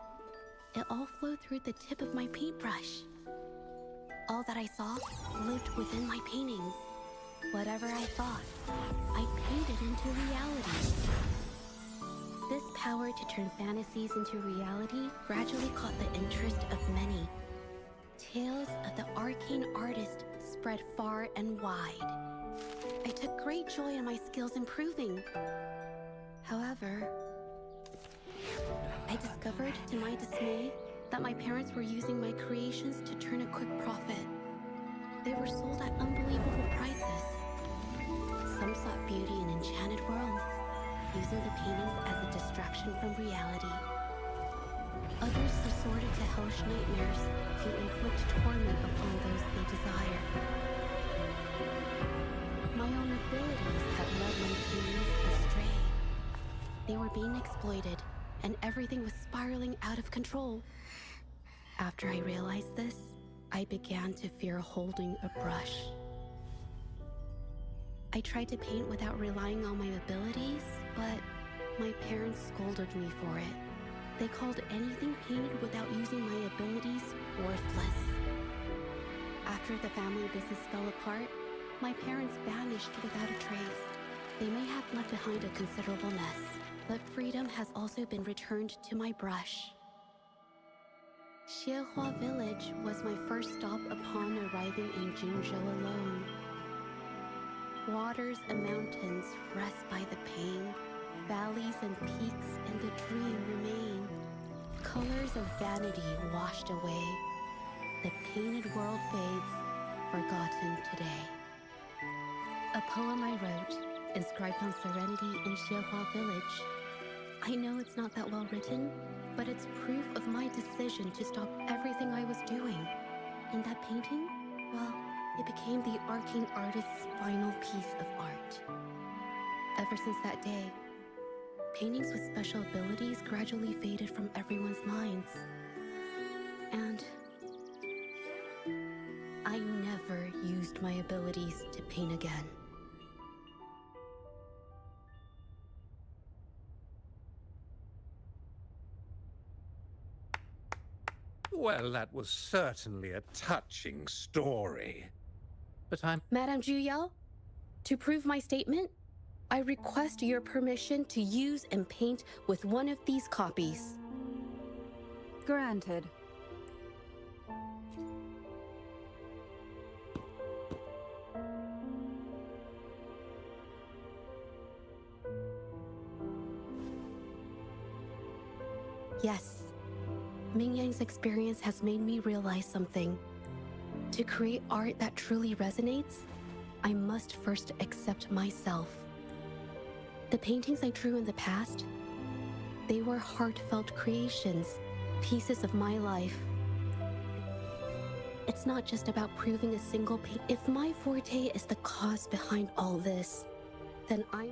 it all flowed through the tip of my paintbrush. All that I saw lived within my paintings. Whatever I thought, I painted into reality. This power to turn fantasies into reality gradually caught the interest of many. Tales of the arcane artist spread far and wide. I took great joy in my skills improving. However, I discovered to my dismay that my parents were using my creations to turn a quick profit. They were sold at unbelievable prices. Some sought beauty in enchanted worlds, using the paintings as a distraction from reality. Others resorted to hellish nightmares to inflict torment upon those they desire. My own abilities had led my paintings astray. They were being exploited, and everything was spiraling out of control. After I realized this, I began to fear holding a brush. I tried to paint without relying on my abilities, but my parents scolded me for it. They called anything painted without using my abilities worthless. After the family business fell apart, my parents vanished without a trace. They may have left behind a considerable mess, but freedom has also been returned to my brush. Shehua Village was my first stop upon arriving in Jinzhou alone. Waters and mountains rest by the pain. Valleys and peaks in the dream remain. Colors of vanity washed away. The painted world fades, forgotten today. A poem I wrote, inscribed on Serenity in Shehua Village. I know it's not that well written, but it's proof of my decision to stop everything I was doing. And that painting, well, it became the arcane artist's final piece of art. Ever since that day, paintings with special abilities gradually faded from everyone's minds. And I never used my abilities to paint again. Well, that was certainly a touching story. But Madame Juyao, to prove my statement, I request your permission to use and paint with one of these copies. Granted. Yes. Ming Yang's experience has made me realize something. To create art that truly resonates, I must first accept myself. The paintings I drew in the past, they were heartfelt creations, pieces of my life. It's not just about proving a single paint. If my forte is the cause behind all this, then I'm...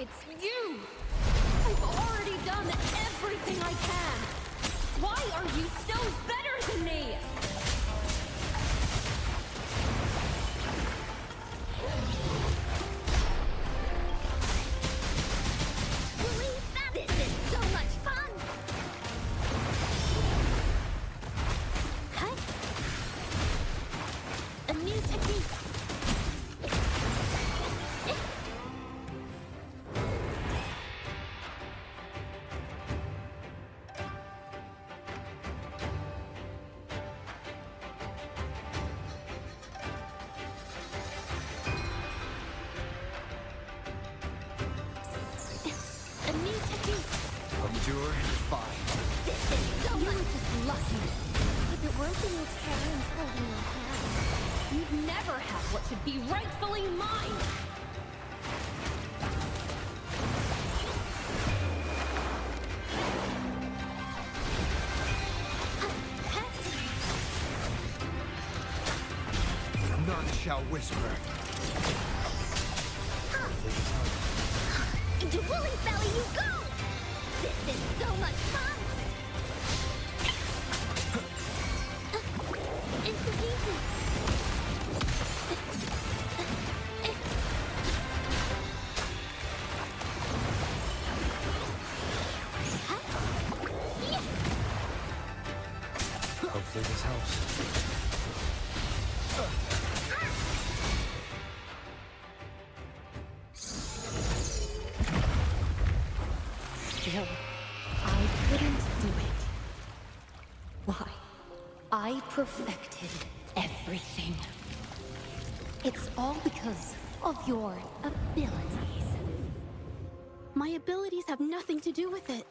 It's you! I've already done everything I can! Why are you still better than me? This is so much fun! Huh? A new technique. Endure and defy. This is so much. You're just lucky. If it weren't for those hands holding your hand, You'd never have what should be rightfully mine! None shall whisper. into Woolly's belly you go! This is so much fun! It's easy. Hopefully this helps. Still, I couldn't do it. Why? I perfected everything. It's all because of your abilities. My abilities have nothing to do with it.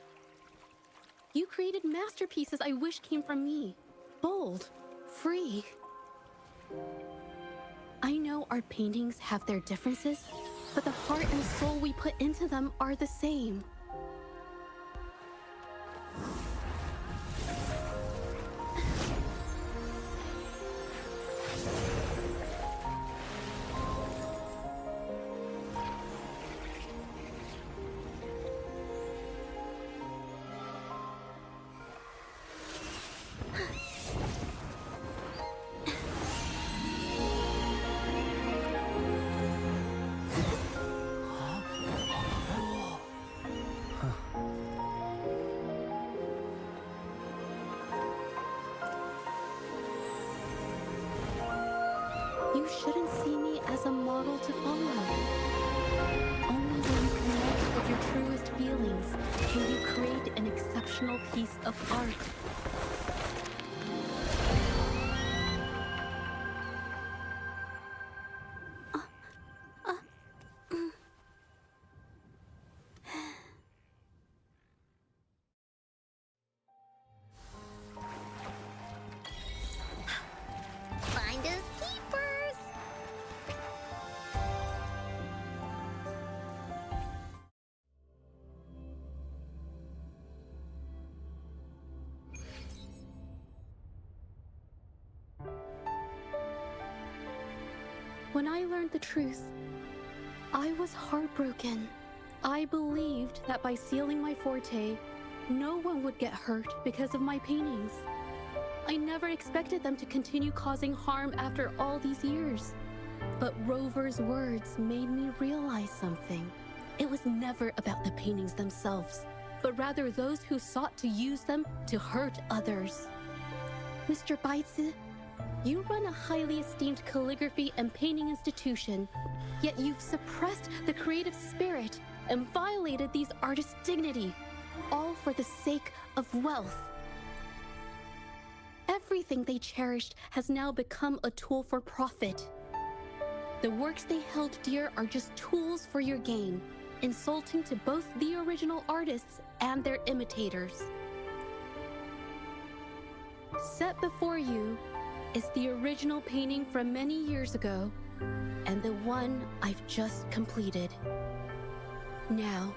You created masterpieces I wish came from me. Bold, free. I know our paintings have their differences, but the heart and soul we put into them are the same. You shouldn't see me as a model to follow. Only when you connect with your truest feelings can you create an exceptional piece of art. Finders keepers! When I learned the truth, I was heartbroken. I believed that by sealing my forte, no one would get hurt because of my paintings. I never expected them to continue causing harm after all these years. But Rover's words made me realize something. It was never about the paintings themselves, but rather those who sought to use them to hurt others. Mr. Baitsu, you run a highly esteemed calligraphy and painting institution, yet you've suppressed the creative spirit and violated these artists' dignity, all for the sake of wealth. Everything they cherished has now become a tool for profit. The works they held dear are just tools for your gain, insulting to both the original artists and their imitators. Set before you is the original painting from many years ago, and the one I've just completed. Now,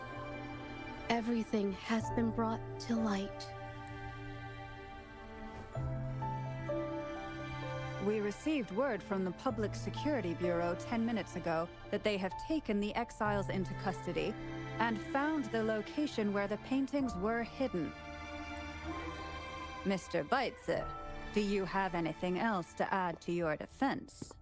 everything has been brought to light. We received word from the Public Security Bureau 10 minutes ago that they have taken the exiles into custody and found the location where the paintings were hidden. Mr. Beitzer, do you have anything else to add to your defense?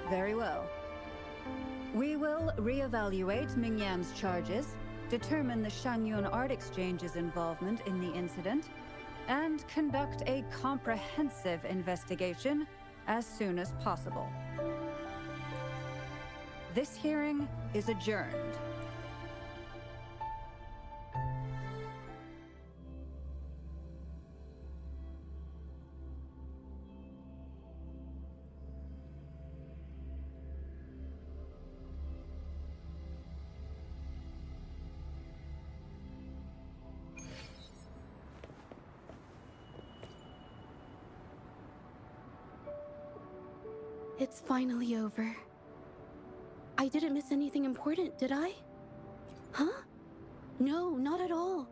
Very well. We will reevaluate Mingyan's charges, determine the Shangyun Art Exchange's involvement in the incident, and conduct a comprehensive investigation as soon as possible. This hearing is adjourned. It's finally over. I didn't miss anything important, did I? Huh? No, not at all.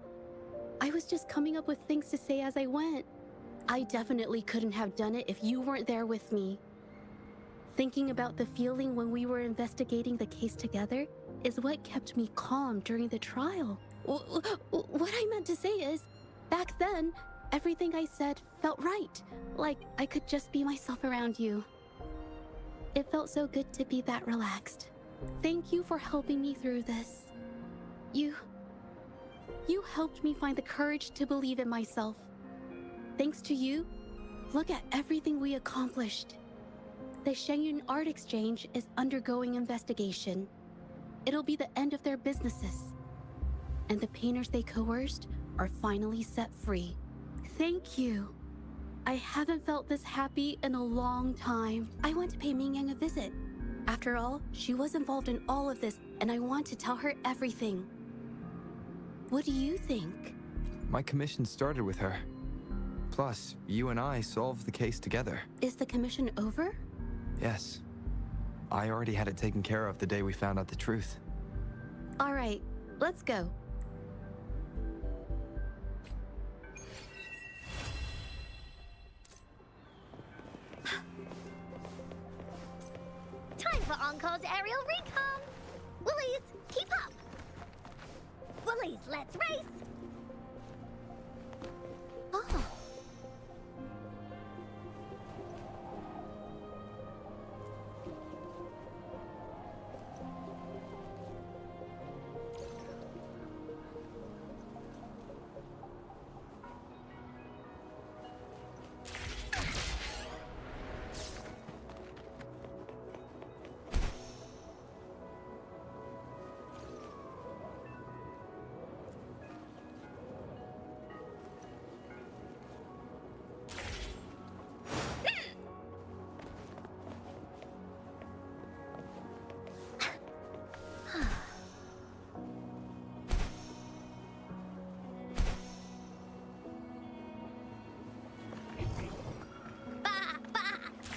I was just coming up with things to say as I went. I definitely couldn't have done it if you weren't there with me. Thinking about the feeling when we were investigating the case together is what kept me calm during the trial. What I meant to say is, back then, everything I said felt right. Like I could just be myself around you. It felt so good to be that relaxed. Thank you for helping me through this. You helped me find the courage to believe in myself. Thanks to you, look at everything we accomplished. The Shangyun Art Exchange is undergoing investigation. It'll be the end of their businesses. And the painters they coerced are finally set free. Thank you. I haven't felt this happy in a long time. I want to pay Mingyang a visit. After all, she was involved in all of this, and I want to tell her everything. What do you think? My commission started with her. Plus, you and I solved the case together. Is the commission over? Yes. I already had it taken care of the day we found out the truth. All right, let's go. Time for Encore's aerial recon! Willies, keep up! Willies, let's race! Oh.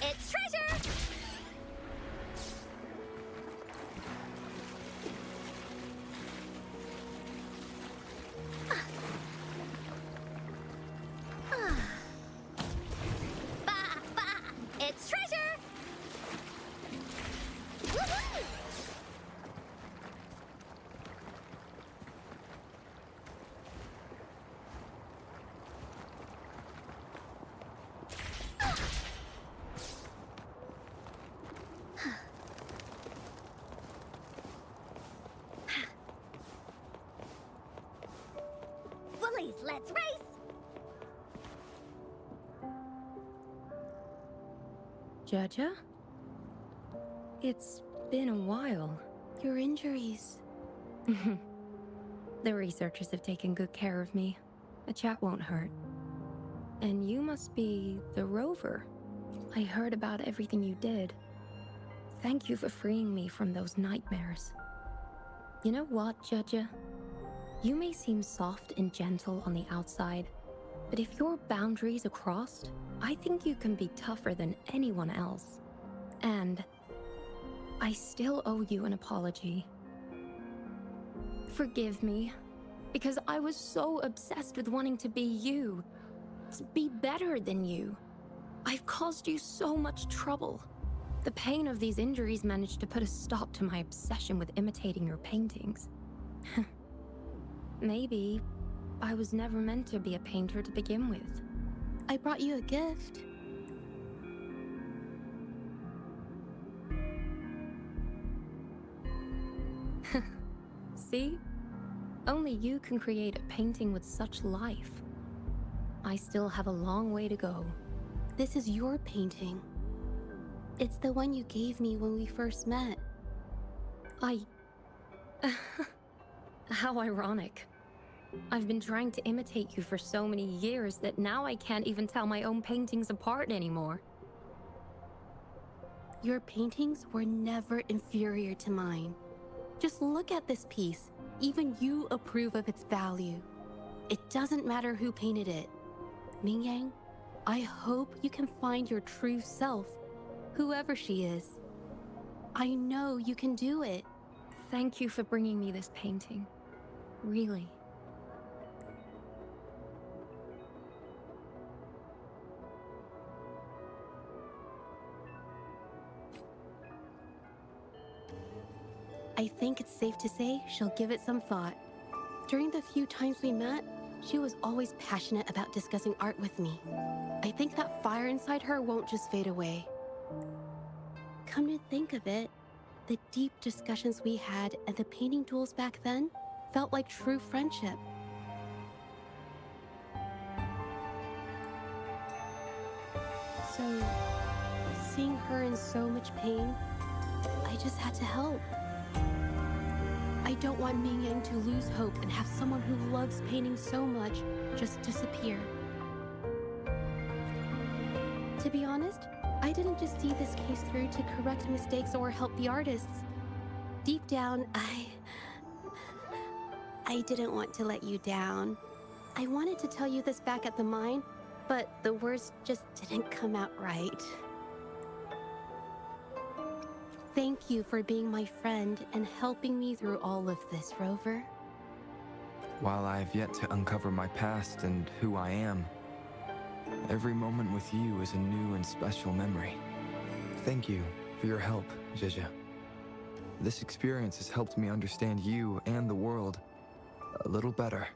It's treasure! It's treasure! Woohoo! Willies, let's race! Jaja? It's been a while. Your injuries. The researchers have taken good care of me. A chat won't hurt. And you must be the rover. I heard about everything you did. Thank you for freeing me from those nightmares. You know what, Jaja? You may seem soft and gentle on the outside, but if your boundaries are crossed, I think you can be tougher than anyone else. And I still owe you an apology. Forgive me. Because I was so obsessed with wanting to be you, to be better than you. I've caused you so much trouble. The pain of these injuries managed to put a stop to my obsession with imitating your paintings. Maybe I was never meant to be a painter to begin with. I brought you a gift. See? Only you can create a painting with such life. I still have a long way to go. This is your painting. It's the one you gave me when we first met. How ironic. I've been trying to imitate you for so many years that now I can't even tell my own paintings apart anymore. Your paintings were never inferior to mine. Just look at this piece. Even you approve of its value. It doesn't matter who painted it. Mingyang, I hope you can find your true self, whoever she is. I know you can do it. Thank you for bringing me this painting. Really. I think it's safe to say she'll give it some thought. During the few times we met, she was always passionate about discussing art with me. I think that fire inside her won't just fade away. Come to think of it, the deep discussions we had and the painting duels back then felt like true friendship. So, seeing her in so much pain, I just had to help. I don't want Mingyang to lose hope and have someone who loves painting so much just disappear. To be honest, I didn't just see this case through to correct mistakes or help the artists. Deep down, I didn't want to let you down. I wanted to tell you this back at the mine, but the words just didn't come out right. Thank you for being my friend and helping me through all of this, Rover. While I have yet to uncover my past and who I am, every moment with you is a new and special memory. Thank you for your help, Zhizha. This experience has helped me understand you and the world a little better.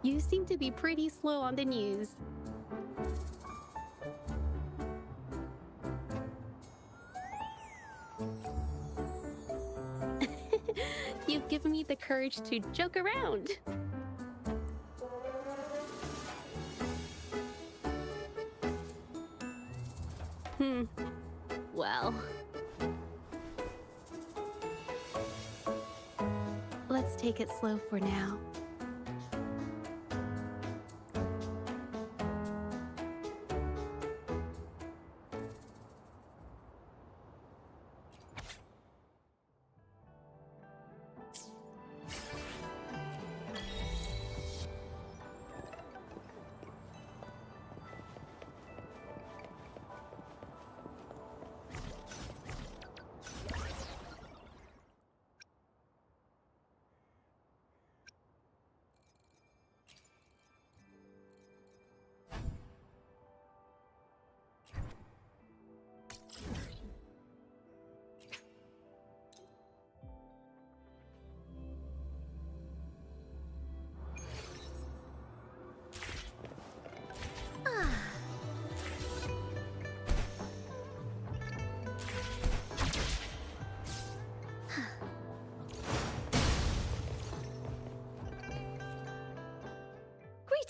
You seem to be pretty slow on the news. You've given me the courage to joke around. Well. Let's take it slow for now.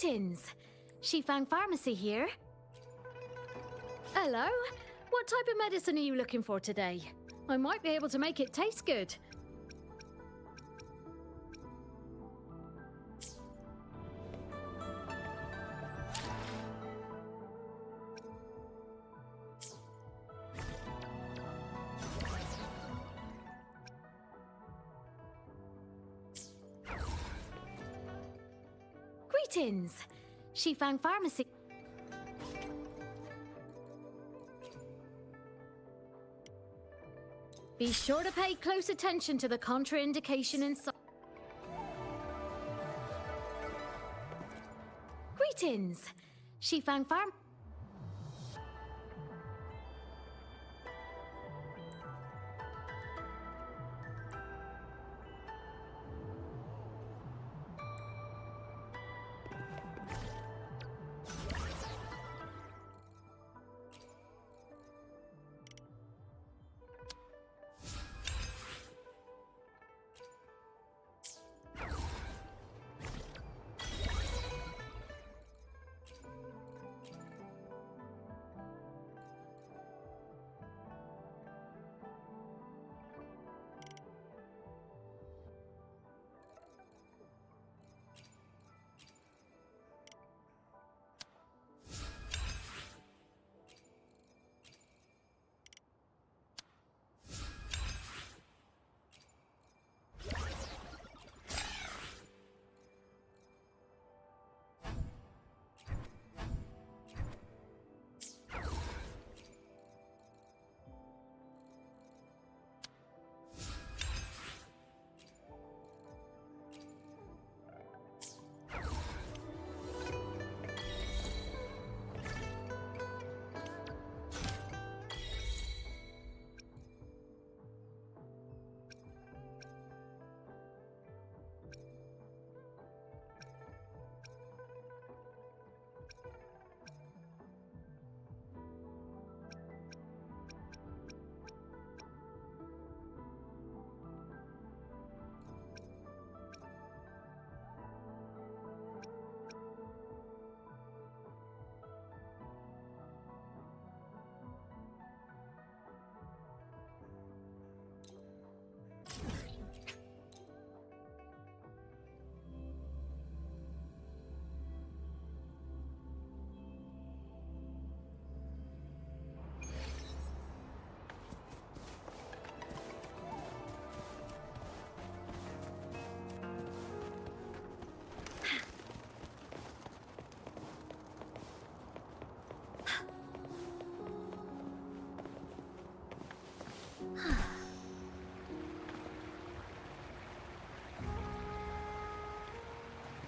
Greetings! Shifang Pharmacy here. Hello. What type of medicine are you looking for today? I might be able to make it taste good. Greetings! Shifang Pharmacy. Be sure to pay close attention to the contraindication inside. Greetings! Shifang Farm.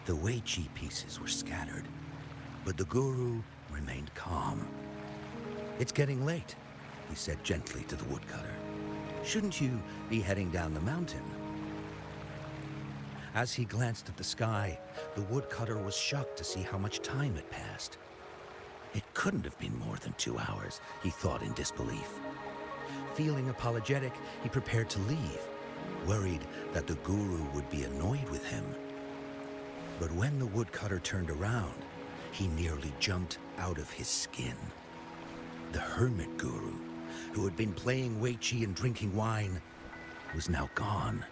The Wei-Chi pieces were scattered, but the guru remained calm. "It's getting late," he said gently to the woodcutter. "Shouldn't you be heading down the mountain?" As he glanced at the sky, the woodcutter was shocked to see how much time had passed. It couldn't have been more than 2 hours, he thought in disbelief. Feeling apologetic, he prepared to leave, worried that the guru would be annoyed with him. But when the woodcutter turned around, he nearly jumped out of his skin. The hermit guru, who had been playing Wei-Chi and drinking wine, was now gone.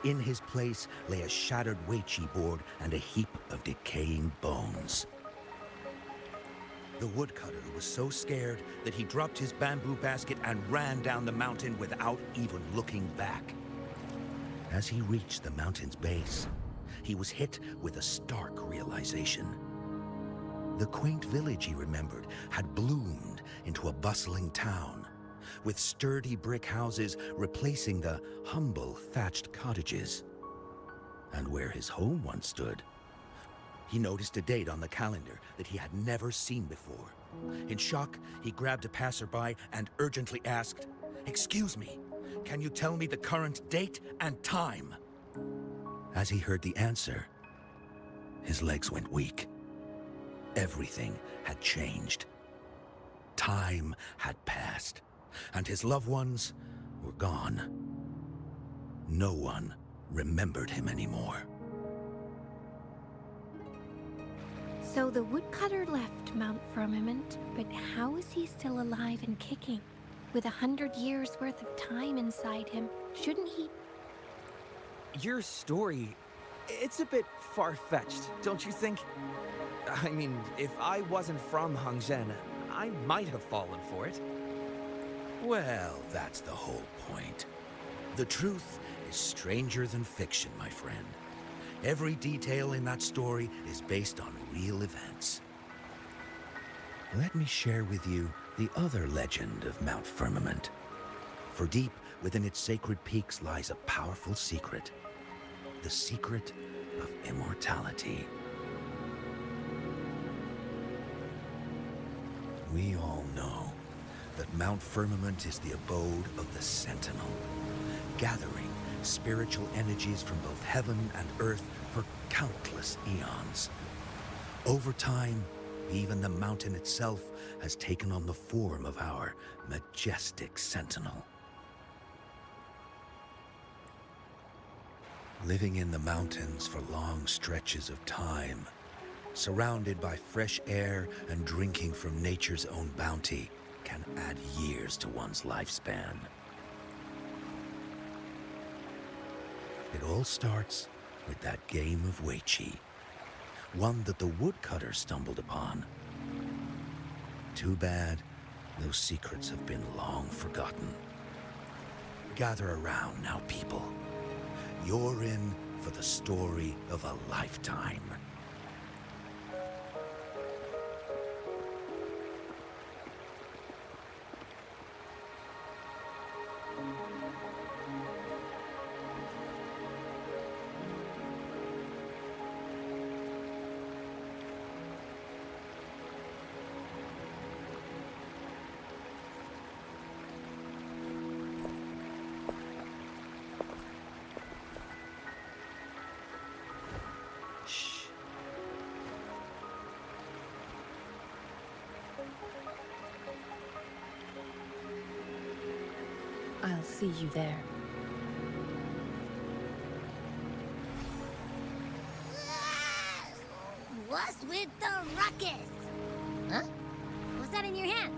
In his place lay a shattered Wei-Chi board and a heap of decaying bones. The woodcutter was so scared that he dropped his bamboo basket and ran down the mountain without even looking back. As he reached the mountain's base, he was hit with a stark realization. The quaint village he remembered had bloomed into a bustling town, with sturdy brick houses replacing the humble thatched cottages. And where his home once stood, he noticed a date on the calendar that he had never seen before. In shock, he grabbed a passerby and urgently asked, "Excuse me, can you tell me the current date and time?" As he heard the answer, his legs went weak. Everything had changed. Time had passed, and his loved ones were gone. No one remembered him anymore. So the woodcutter left Mount Firmament, but how is he still alive and kicking? With 100 years worth of time inside him, shouldn't he? Your story, it's a bit far-fetched, don't you think? I mean, if I wasn't from Hongzhen, I might have fallen for it. Well, that's the whole point. The truth is stranger than fiction, my friend. Every detail in that story is based on real events. Let me share with you the other legend of Mount Firmament. For deep within its sacred peaks lies a powerful secret. The secret of immortality. We all know that Mount Firmament is the abode of the Sentinel, gathering spiritual energies from both heaven and earth for countless eons. Over time, even the mountain itself has taken on the form of our majestic Sentinel. Living in the mountains for long stretches of time, surrounded by fresh air and drinking from nature's own bounty, can add years to one's lifespan. It all starts with that game of Weiqi, one that the woodcutters stumbled upon. Too bad those secrets have been long forgotten. Gather around now, people. You're in for the story of a lifetime. I'll see you there. What's with the ruckus? Huh? What's that in your hands?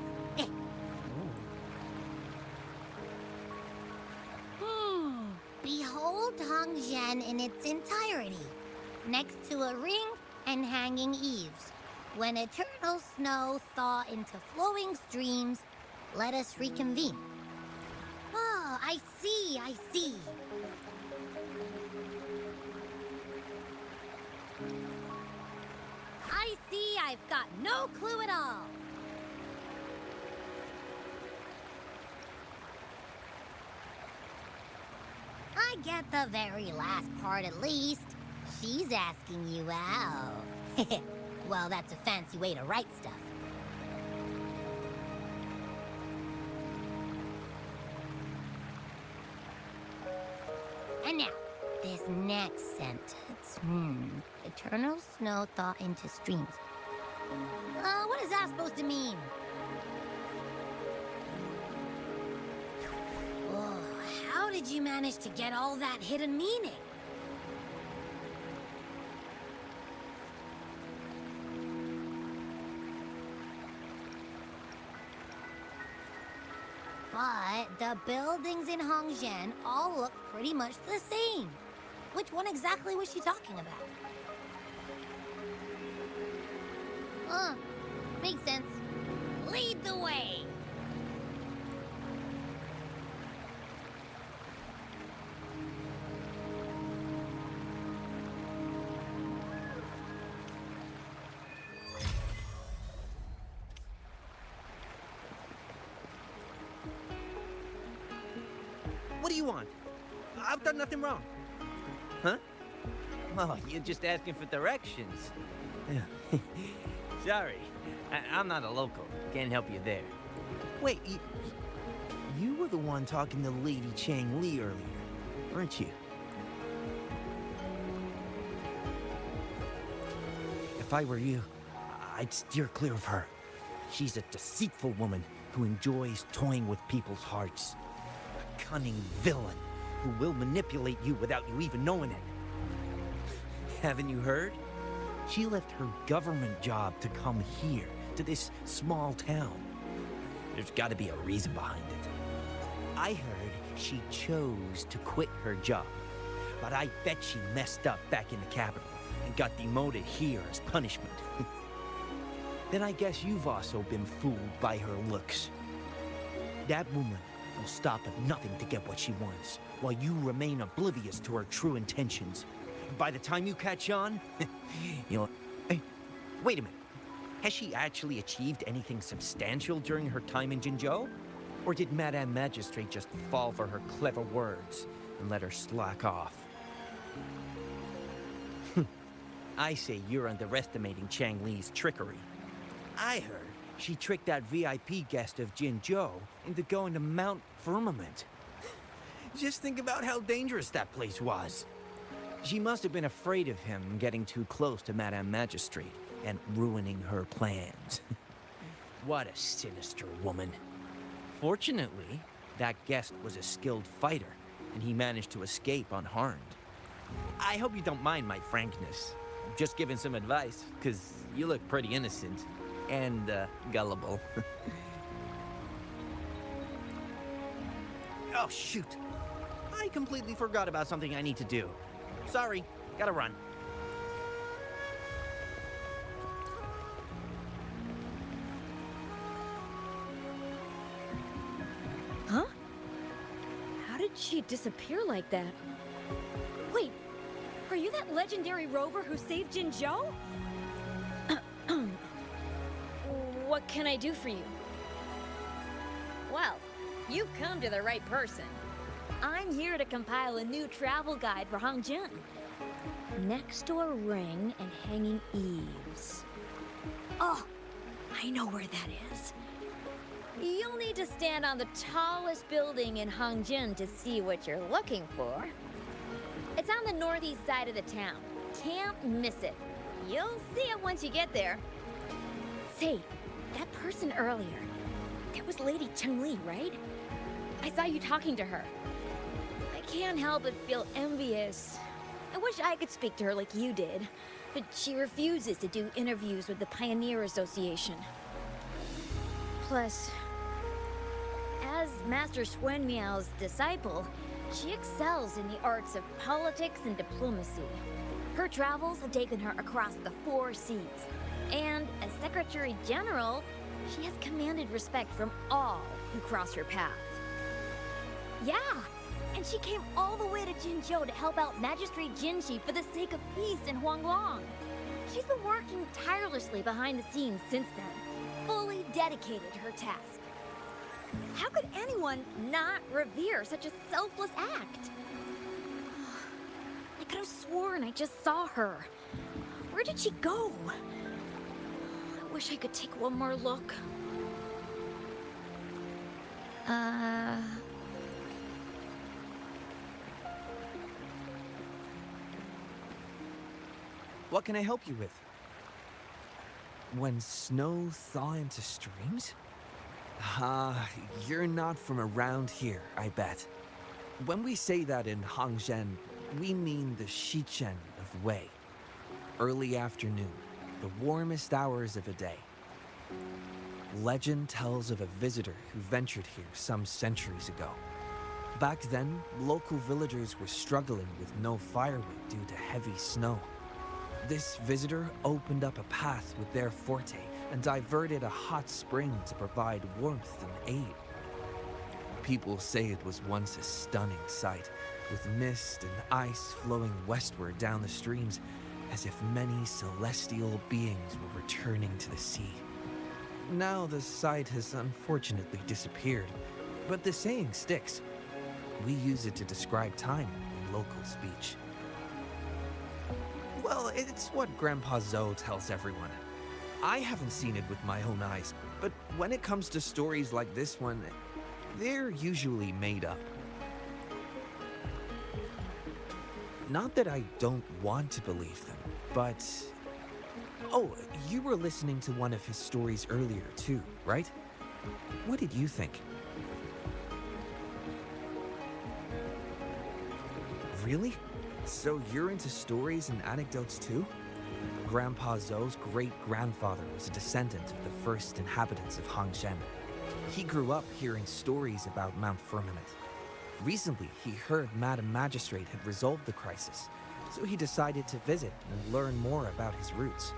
Behold Hongzhen in its entirety, next to a ring and hanging eaves. When eternal snow thaw into flowing streams, let us reconvene. Oh, I see, I see. I see I've got no clue at all. I get the very last part at least. She's asking you out. Well, that's a fancy way to write stuff. And now, this next sentence. Eternal snow thaw into streams. What is that supposed to mean? Oh, how did you manage to get all that hidden meaning? But the buildings in Hongzhen all look pretty much the same. Which one exactly was she talking about? Makes sense. Lead the way. What do you want? I've done nothing wrong. Huh? Oh, you're just asking for directions. Sorry, I'm not a local. Can't help you there. Wait, you were the one talking to Lady Chang Li earlier, weren't you? If I were you, I'd steer clear of her. She's a deceitful woman who enjoys toying with people's hearts. A cunning villain who will manipulate you without you even knowing it. Haven't you heard? She left her government job to come here, to this small town. There's got to be a reason behind it. I heard she chose to quit her job, but I bet she messed up back in the capital and got demoted here as punishment. Then I guess you've also been fooled by her looks. That woman will stop at nothing to get what she wants, while you remain oblivious to her true intentions. By the time you catch on, you'll... Hey, wait a minute. Has she actually achieved anything substantial during her time in Jinzhou? Or did Madame Magistrate just fall for her clever words and let her slack off? I say you're underestimating Chang Li's trickery. I heard she tricked that VIP guest of Jinzhou into going to Mount Firmament. Just think about how dangerous that place was. She must have been afraid of him getting too close to Madame Magistrate and ruining her plans. What a sinister woman. Fortunately, that guest was a skilled fighter, and he managed to escape unharmed. I hope you don't mind my frankness. Just giving some advice, because you look pretty innocent and gullible. Oh, shoot. I completely forgot about something I need to do. Sorry, gotta run. Huh? How did she disappear like that? Wait, are you that legendary rover who saved Jinzhou? What can I do for you? Well, you've come to the right person. I'm here to compile a new travel guide for Hangjin. Next door ring and hanging eaves. Oh, I know where that is. You'll need to stand on the tallest building in Hangjin to see what you're looking for. It's on the northeast side of the town. Can't miss it. You'll see it once you get there. Say, that person earlier, that was Lady Cheng-Li, right? I saw you talking to her. I can't help but feel envious. I wish I could speak to her like you did, but she refuses to do interviews with the Pioneer Association. Plus, as Master Swen Miao's disciple, she excels in the arts of politics and diplomacy. Her travels have taken her across the 4 seas, and as Secretary General, she has commanded respect from all who cross her path. Yeah, and she came all the way to Jinzhou to help out Magistrate Jinshi for the sake of peace in Huanglong. She's been working tirelessly behind the scenes since then, fully dedicated to her task. How could anyone not revere such a selfless act? I could have sworn I just saw her. Where did she go? I wish I could take one more look. What can I help you with? When snow thaw into streams? You're not from around here, I bet. When we say that in Hangzhen, we mean the Shichen of Wei. Early afternoon, the warmest hours of a day. Legend tells of a visitor who ventured here some centuries ago. Back then, local villagers were struggling with no firewood due to heavy snow. This visitor opened up a path with their forte and diverted a hot spring to provide warmth and aid. People say it was once a stunning sight, with mist and ice flowing westward down the streams, as if many celestial beings were returning to the sea. Now the sight has unfortunately disappeared, but the saying sticks. We use it to describe time in local speech. Well, it's what Grandpa Zoe tells everyone. I haven't seen it with my own eyes, but when it comes to stories like this one, they're usually made up. Not that I don't want to believe them, but... Oh, you were listening to one of his stories earlier too, right? What did you think? Really? So you're into stories and anecdotes too? Grandpa Zoe's great-grandfather was a descendant of the first inhabitants of Hangzhen. He grew up hearing stories about Mount Firmament. Recently, he heard Madame Magistrate had resolved the crisis, so he decided to visit and learn more about his roots.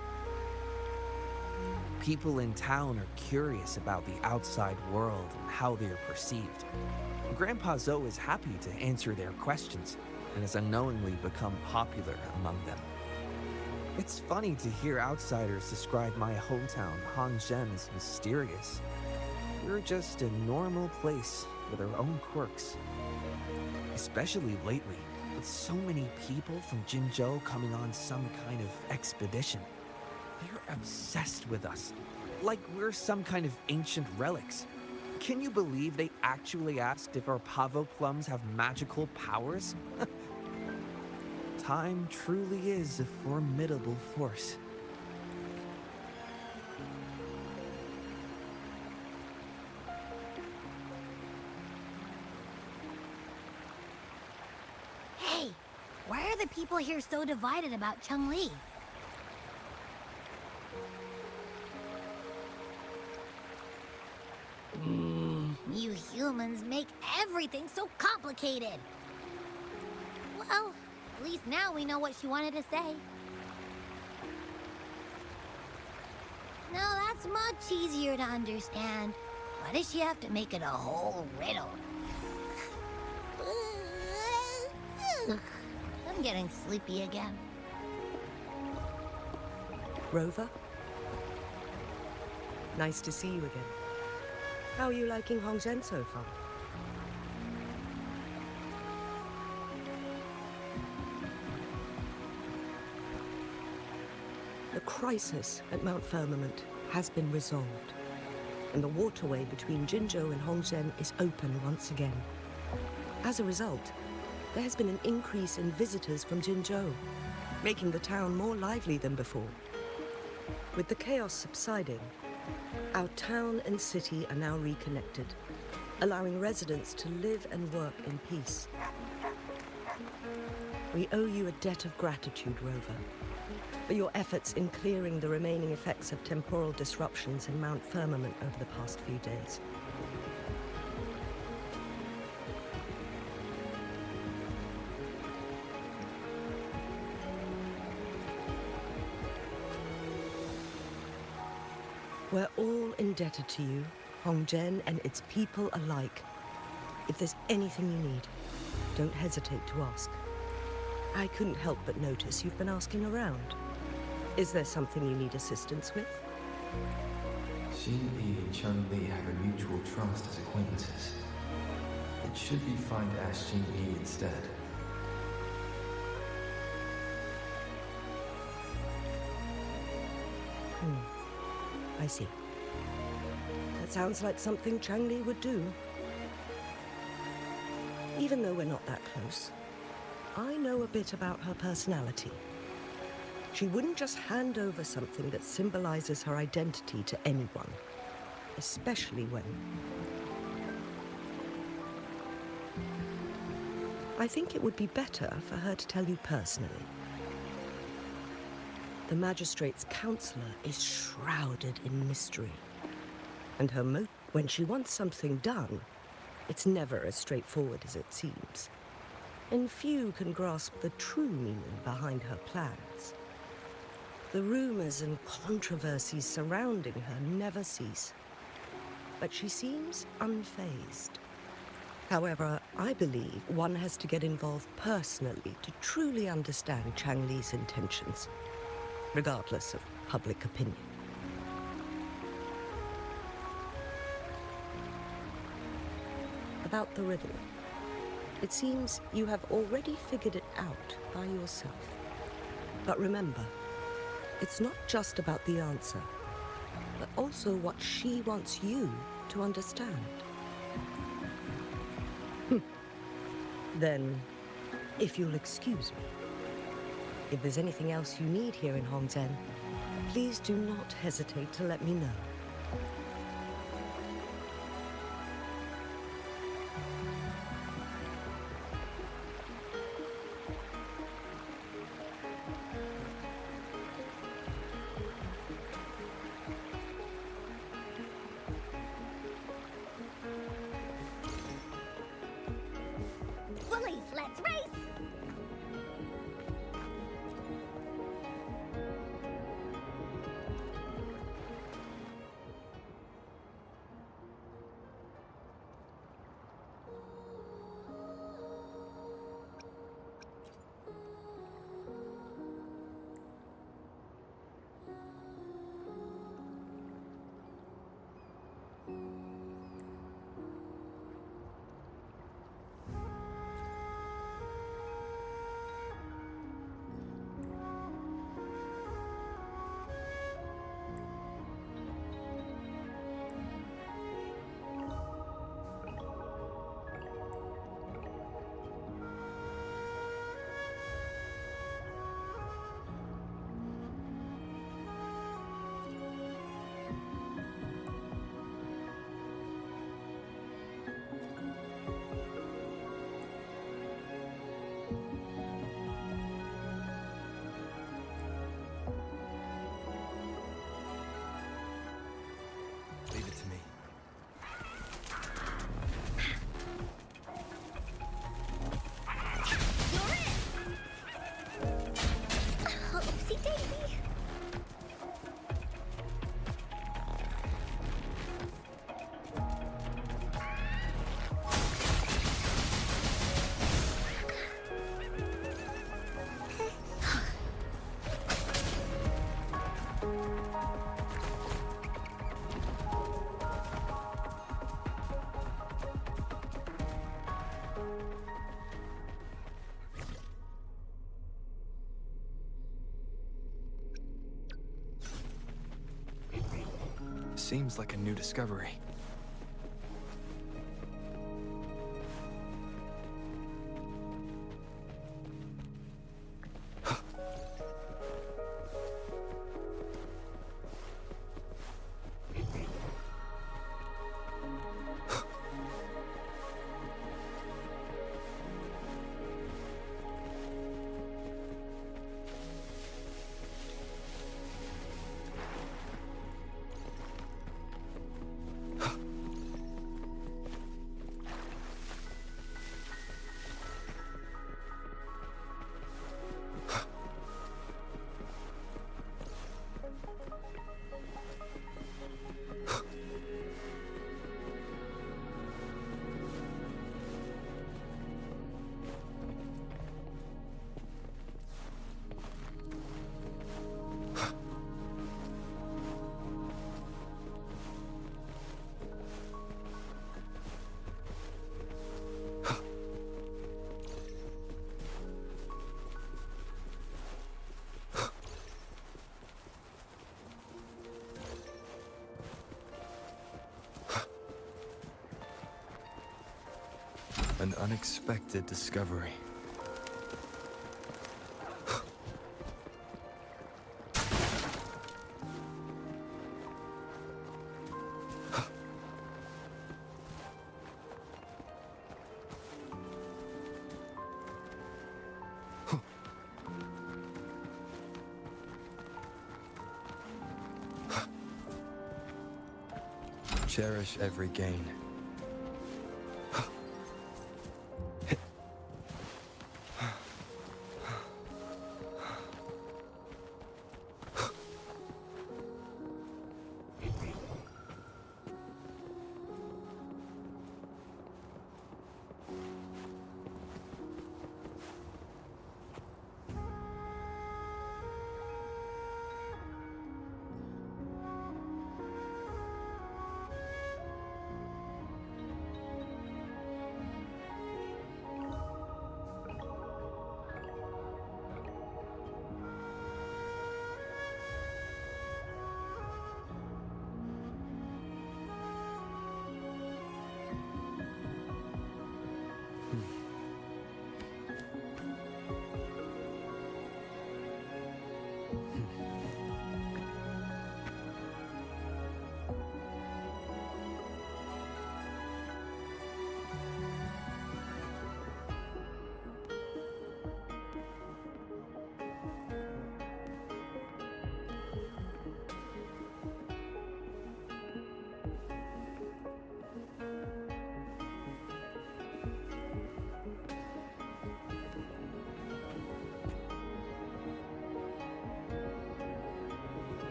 People in town are curious about the outside world and how they are perceived. Grandpa Zoe is happy to answer their questions and has unknowingly become popular among them. It's funny to hear outsiders describe my hometown, Hangzhen, as mysterious. we're just a normal place with our own quirks. Especially lately, with so many people from Jinzhou coming on some kind of expedition. They're obsessed with us, like we're some kind of ancient relics. Can you believe they actually asked if our pavo plums have magical powers? Time truly is a formidable force. Hey, why are the people here so divided about Cheng-Li? You humans make everything so complicated. Well, at least now we know what she wanted to say. Now that's much easier to understand. Why does she have to make it a whole riddle? I'm getting sleepy again. Rover? Nice to see you again. How are you liking Hongzhen so far? The crisis at Mount Firmament has been resolved, and the waterway between Jinzhou and Hongzhen is open once again. As a result, there has been an increase in visitors from Jinzhou, making the town more lively than before. With the chaos subsiding, our town and city are now reconnected, allowing residents to live and work in peace. We owe you a debt of gratitude, Rover, for your efforts in clearing the remaining effects of temporal disruptions in Mount Firmament over the past few days. We're all indebted to you, Hongzhen and its people alike. If there's anything you need, don't hesitate to ask. I couldn't help but notice you've been asking around. Is there something you need assistance with? Xin-Yi and Cheng-Li have a mutual trust as acquaintances. It should be fine to ask Xin-Yi instead. I see. That sounds like something Cheng-Li would do. Even though we're not that close, I know a bit about her personality. She wouldn't just hand over something that symbolizes her identity to anyone, especially when... I think it would be better for her to tell you personally. The Magistrate's counselor is shrouded in mystery, and her when she wants something done, it's never as straightforward as it seems. And few can grasp the true meaning behind her plans. The rumors and controversies surrounding her never cease, but she seems unfazed. However, I believe one has to get involved personally to truly understand Cheng-Li's intentions, regardless of public opinion. About the riddle. It seems you have already figured it out by yourself. But remember, it's not just about the answer, but also what she wants you to understand. Then, if you'll excuse me, if there's anything else you need here in Hongzhen, please do not hesitate to let me know. Bullies, let's race! seems like a new discovery. An unexpected discovery. Cherish every gain.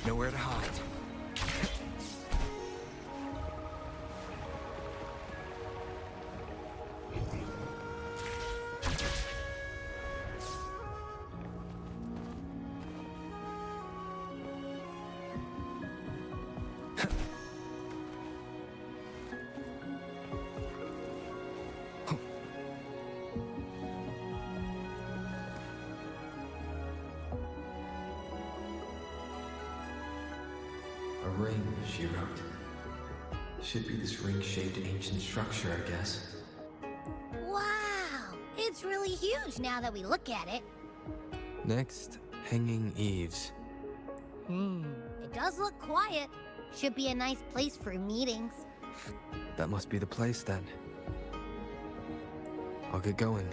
Nowhere to hide. ring, she wrote. Should be this ring-shaped ancient structure, I guess. Wow! It's really huge now that we look at it. Next, hanging eaves. It does look quiet. Should be a nice place for meetings. That must be the place then. I'll get going.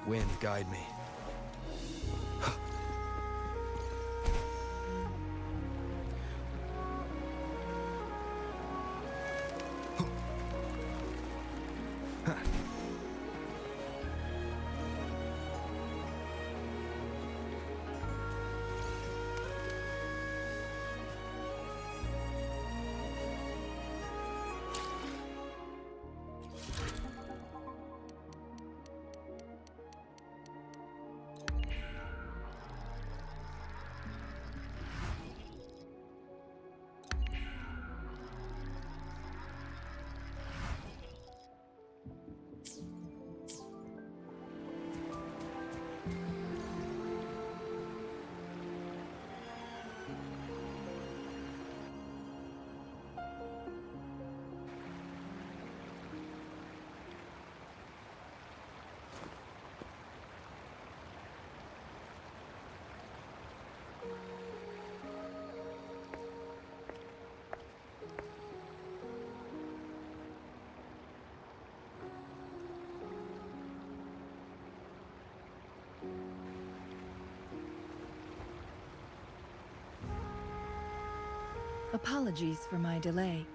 Wind, guide me. Apologies for my delay.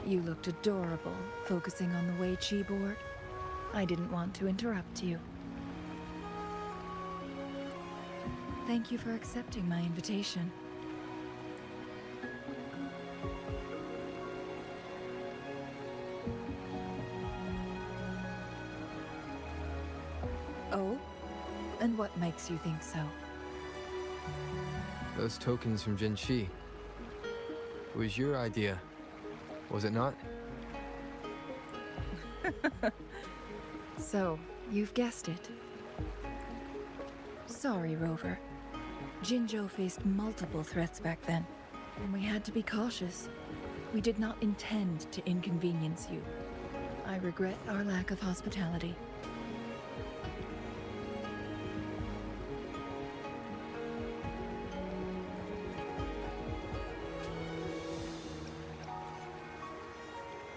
You looked adorable, focusing on the Weiqi board. I didn't want to interrupt you. Thank you for accepting my invitation. Oh? And what makes you think so? Those tokens from Jinshi. It was your idea, was it not? So, you've guessed it. Sorry, Rover. Jinzhou faced multiple threats back then, and we had to be cautious. We did not intend to inconvenience you. I regret our lack of hospitality.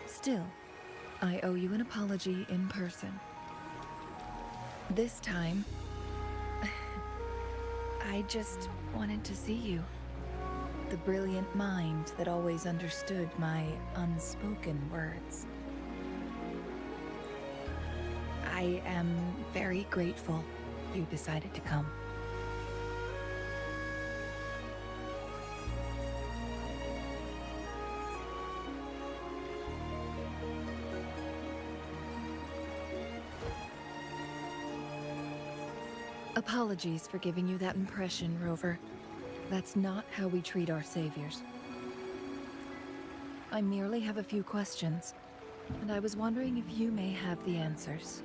Still, I owe you an apology in person. This time, I just wanted to see you. The brilliant mind that always understood my unspoken words. I am very grateful you decided to come. Apologies for giving you that impression, Rover. That's not how we treat our saviors. I merely have a few questions, and I was wondering if you may have the answers.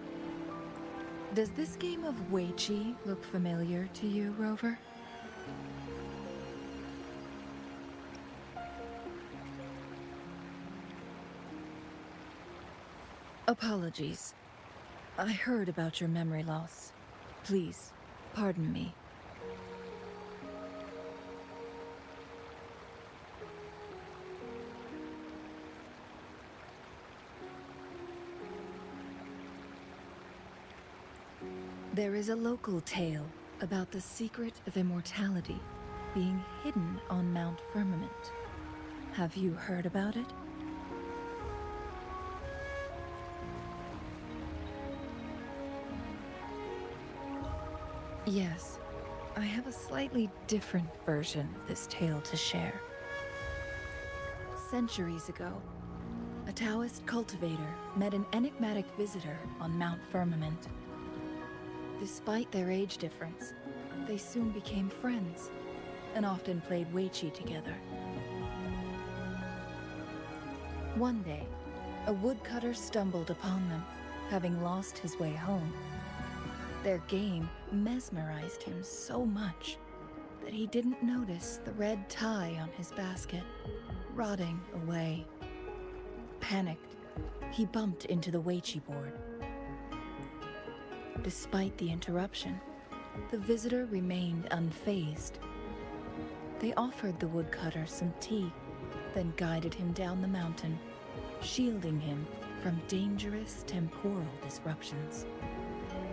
Does this game of Weiqi look familiar to you, Rover? Apologies. I heard about your memory loss. Please, pardon me. There is a local tale about the secret of immortality being hidden on Mount Firmament. Have you heard about it? Yes, I have a slightly different version of this tale to share. Centuries ago, a Taoist cultivator met an enigmatic visitor on Mount Firmament. Despite their age difference, they soon became friends and often played Weiqi together. One day, a woodcutter stumbled upon them, having lost his way home. Their game mesmerized him so much that he didn't notice the red tie on his basket, rotting away. Panicked, he bumped into the Weiqi board. Despite the interruption, the visitor remained unfazed. They offered the woodcutter some tea, then guided him down the mountain, shielding him from dangerous temporal disruptions.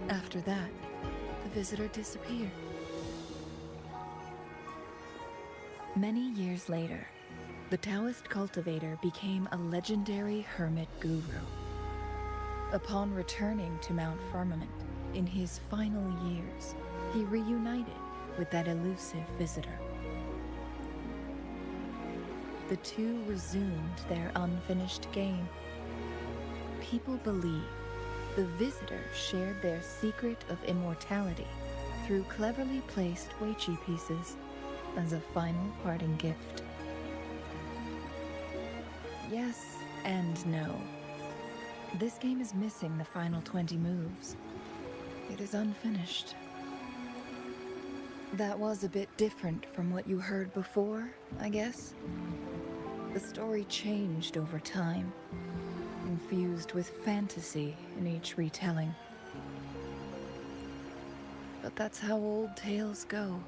After that, the visitor disappeared. Many years later, the Taoist cultivator became a legendary hermit guru. Upon returning to Mount Firmament in his final years, he reunited with that elusive visitor. The two resumed their unfinished game. People believe the visitor shared their secret of immortality through cleverly placed Weiqi pieces as a final parting gift. Yes and no. This game is missing the final 20 moves. It is unfinished. That was a bit different from what you heard before, I guess. The story changed over time, infused with fantasy in each retelling. But that's how old tales go,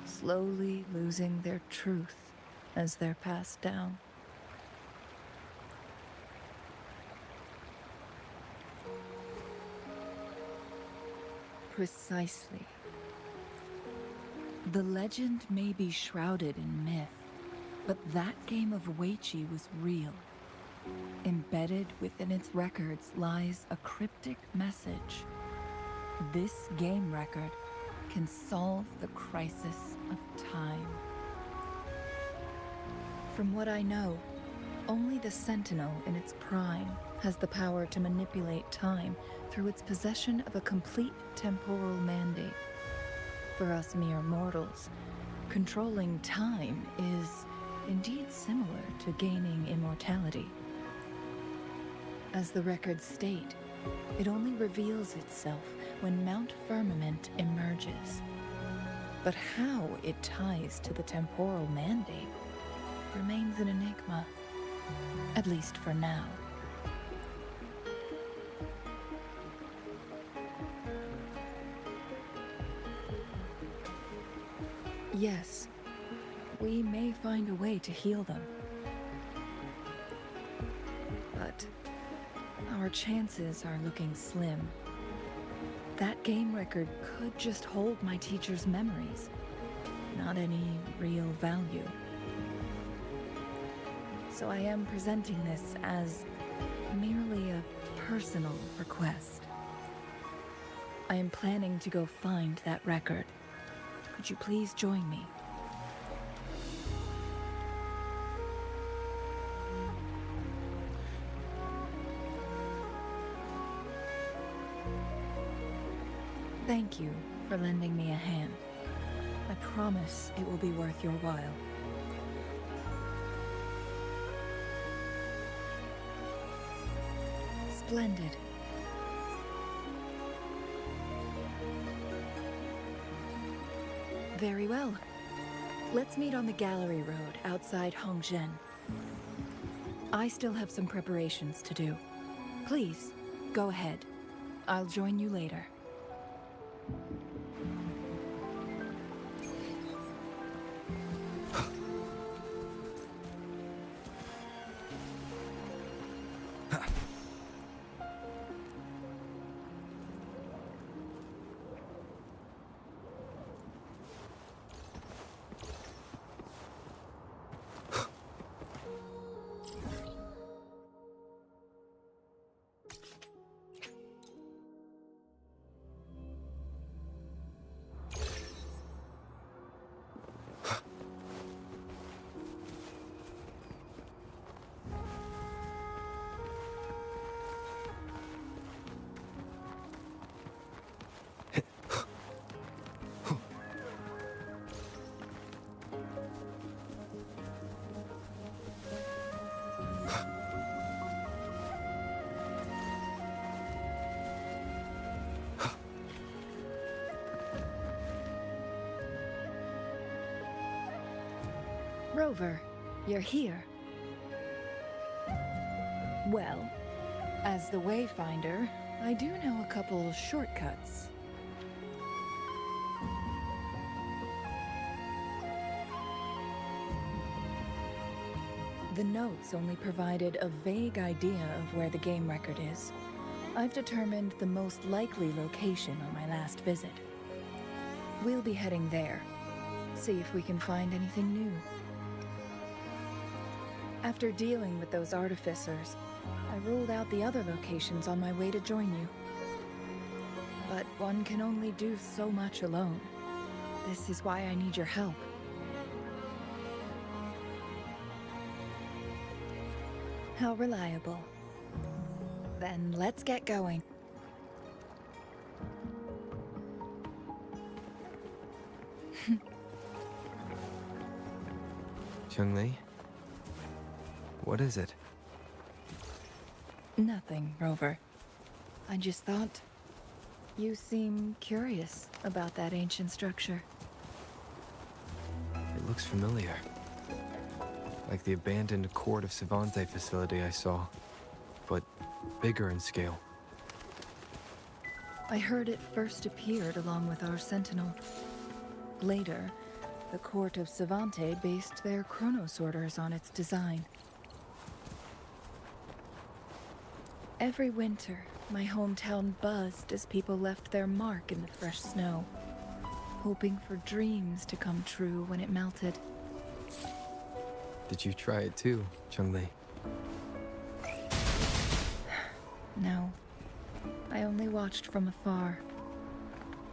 slowly losing their truth as they're passed down. Precisely. The legend may be shrouded in myth, but that game of Weiqi was real. Embedded within its records lies a cryptic message. This game record can solve the crisis of time. From what I know, only the Sentinel in its prime has the power to manipulate time through its possession of a complete temporal mandate. For us mere mortals, controlling time is indeed similar to gaining immortality. As the records state, it only reveals itself when Mount Firmament emerges. But how it ties to the temporal mandate remains an enigma, at least for now. Yes, we may find a way to heal them. But our chances are looking slim. That game record could just hold my teacher's memories, not any real value. So I am presenting this as merely a personal request. I am planning to go find that record. Could you please join me? Thank you for lending me a hand. I promise it will be worth your while. Splendid. Very well. Let's meet on the Gallery Road outside Hongzhen. I still have some preparations to do. Please, go ahead. I'll join you later. Rover, you're here. Well, as the Wayfinder, I do know a couple shortcuts. The notes only provided a vague idea of where the game record is. I've determined the most likely location on my last visit. We'll be heading there. See if we can find anything new. After dealing with those artificers, I ruled out the other locations on my way to join you. But one can only do so much alone. This is why I need your help. How reliable. Then let's get going. Chun-Li? What is it? Nothing, Rover. I just thought you seem curious about that ancient structure. It looks familiar. Like the abandoned Court of Savante facility I saw, but bigger in scale. I heard it first appeared along with our Sentinel. Later, the Court of Savante based their chronosorters on its design. Every winter, my hometown buzzed as people left their mark in the fresh snow, hoping for dreams to come true when it melted. Did you try it too, Chun-Li? No. I only watched from afar.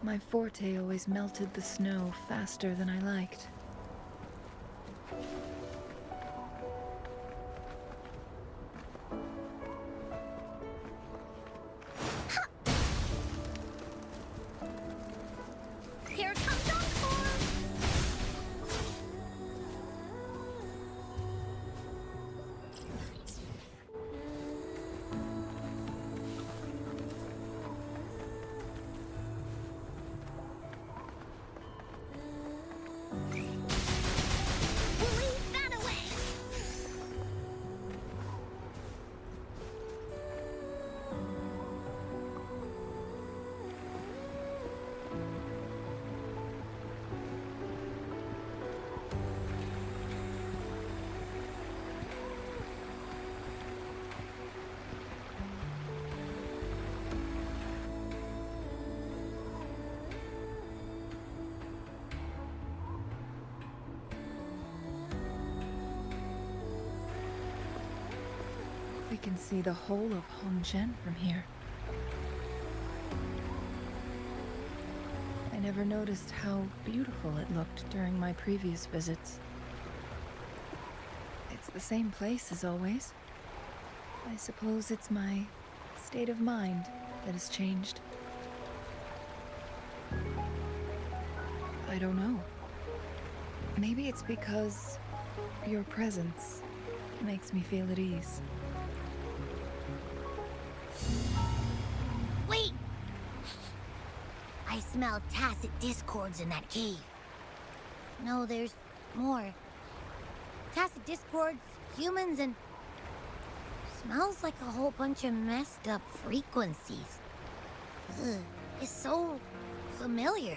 My forte always melted the snow faster than I liked. Here comes Encore! Leave that away! We can see the whole of Hongzhen from here. I never noticed how beautiful it looked during my previous visits. It's the same place as always. I suppose it's my state of mind that has changed. I don't know. Maybe it's because your presence makes me feel at ease. Wait! I smell tacit discords in that cave. No, there's more. Tacit discords, humans, and... smells like a whole bunch of messed up frequencies. Ugh, it's so familiar.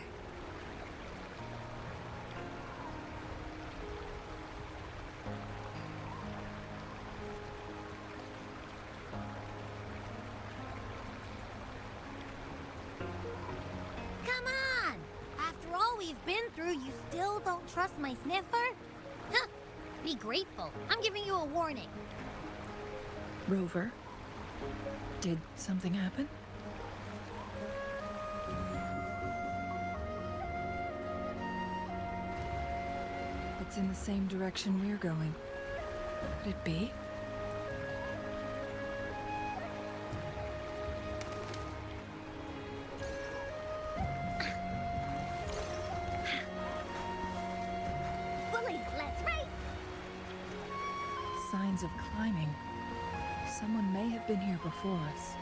Come on! After all we've been through, you still don't trust my sniffer? Huh! Be grateful. I'm giving you a warning. Rover, did something happen? It's in the same direction we're going. Could it be? Bullies, let's race! Signs of climbing. Someone may have been here before us.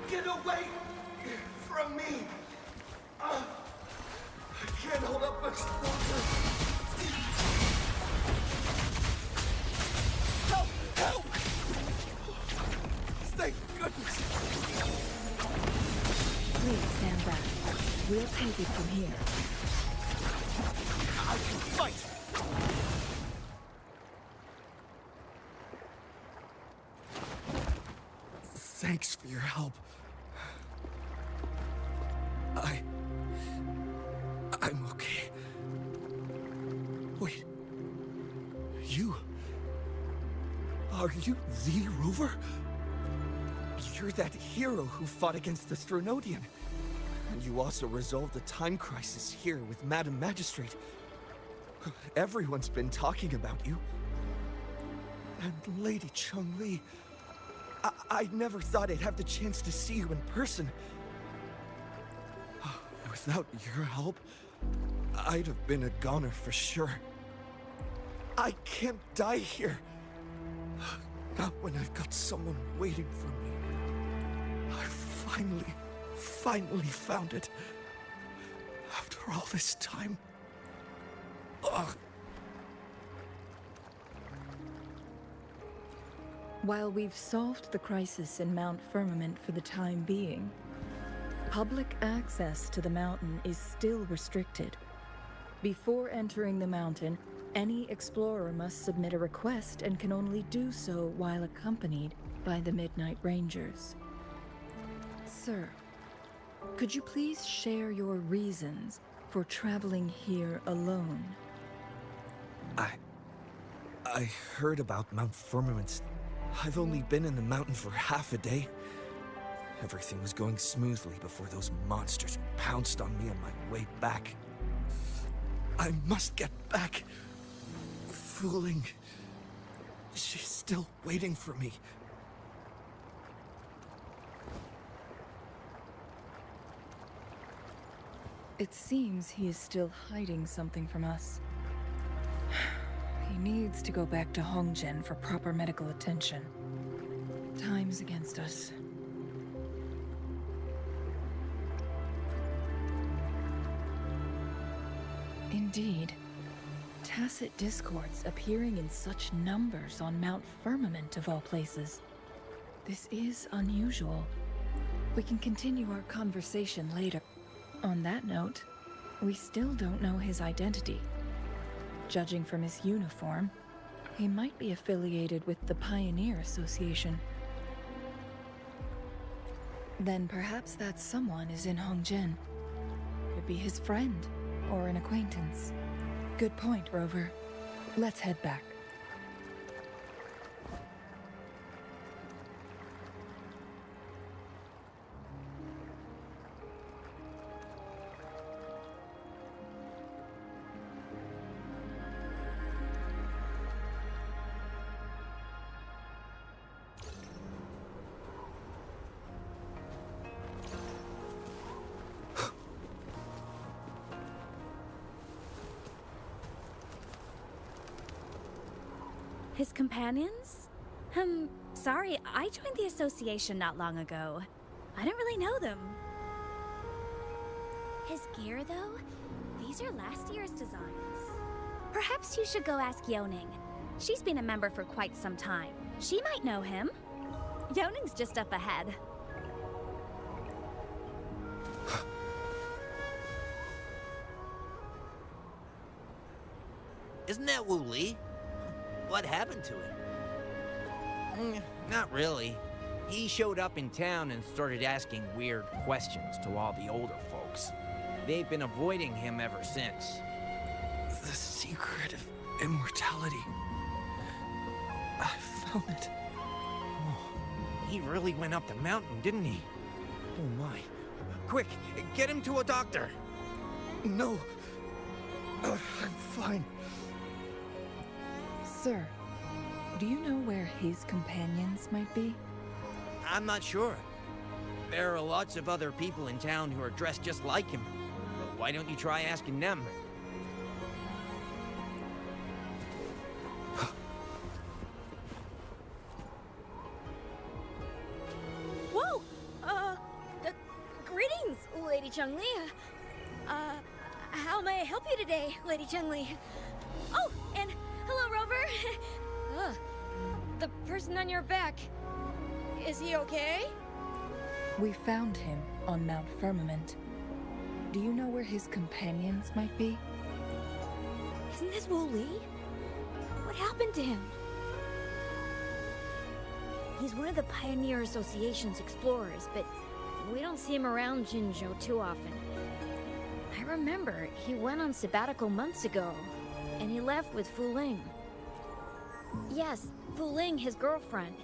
Get away from me! I can't hold up much longer. Help! Help! Thank goodness. Please stand back. We'll take it from here. I can fight! Thanks for your help. I'm okay. Wait. Are you the Rover? You're that hero who fought against the Stronodian. And you also resolved the time crisis here with Madam Magistrate. Everyone's been talking about you. And Lady Chun-Li. I never thought I'd have the chance to see you in person. Without your help, I'd have been a goner for sure. I can't die here. Not when I've got someone waiting for me. I finally found it. After all this time. Ugh. While we've solved the crisis in Mount Firmament for the time being, public access to the mountain is still restricted. Before entering the mountain, any explorer must submit a request and can only do so while accompanied by the Midnight Rangers. Sir, could you please share your reasons for traveling here alone? I heard about Mount Firmament. I've only been in the mountain for half a day. Everything was going smoothly before those monsters pounced on me on my way back. I must get back. Fooling. She's still waiting for me. It seems he is still hiding something from us. He needs to go back to Hongjian for proper medical attention. Time's against us. Indeed. Tacit discords appearing in such numbers on Mount Firmament of all places. This is unusual. We can continue our conversation later. On that note, we still don't know his identity. Judging from his uniform, he might be affiliated with the Pioneer Association. Then perhaps that someone is in Hongjian. Could be his friend or an acquaintance. Good point, Rover. Let's head back. His companions? Sorry, I joined the association not long ago. I don't really know them. His gear, though? These are last year's designs. Perhaps you should go ask Yoning. She's been a member for quite some time. She might know him. Yoning's just up ahead. Isn't that Wu Li? What happened to him? Not really. He showed up in town and started asking weird questions to all the older folks. They've been avoiding him ever since. The secret of immortality. I found it. Oh, he really went up the mountain, didn't he? Oh my. Quick, get him to a doctor. No. I'm fine. Sir, do you know where his companions might be? I'm not sure. There are lots of other people in town who are dressed just like him. But why don't you try asking them? Whoa! Greetings, Lady Chun-Li. How may I help you today, Lady Chun-Li? Oh, and hello, Rover. The person on your back. Is he okay? We found him on Mount Firmament. Do you know where his companions might be? Isn't this Wu Li? What happened to him? He's one of the Pioneer Association's explorers, but we don't see him around Jinzhou too often. I remember he went on sabbatical months ago, and he left with Fu Ling. Yes, Fu Ling, his girlfriend.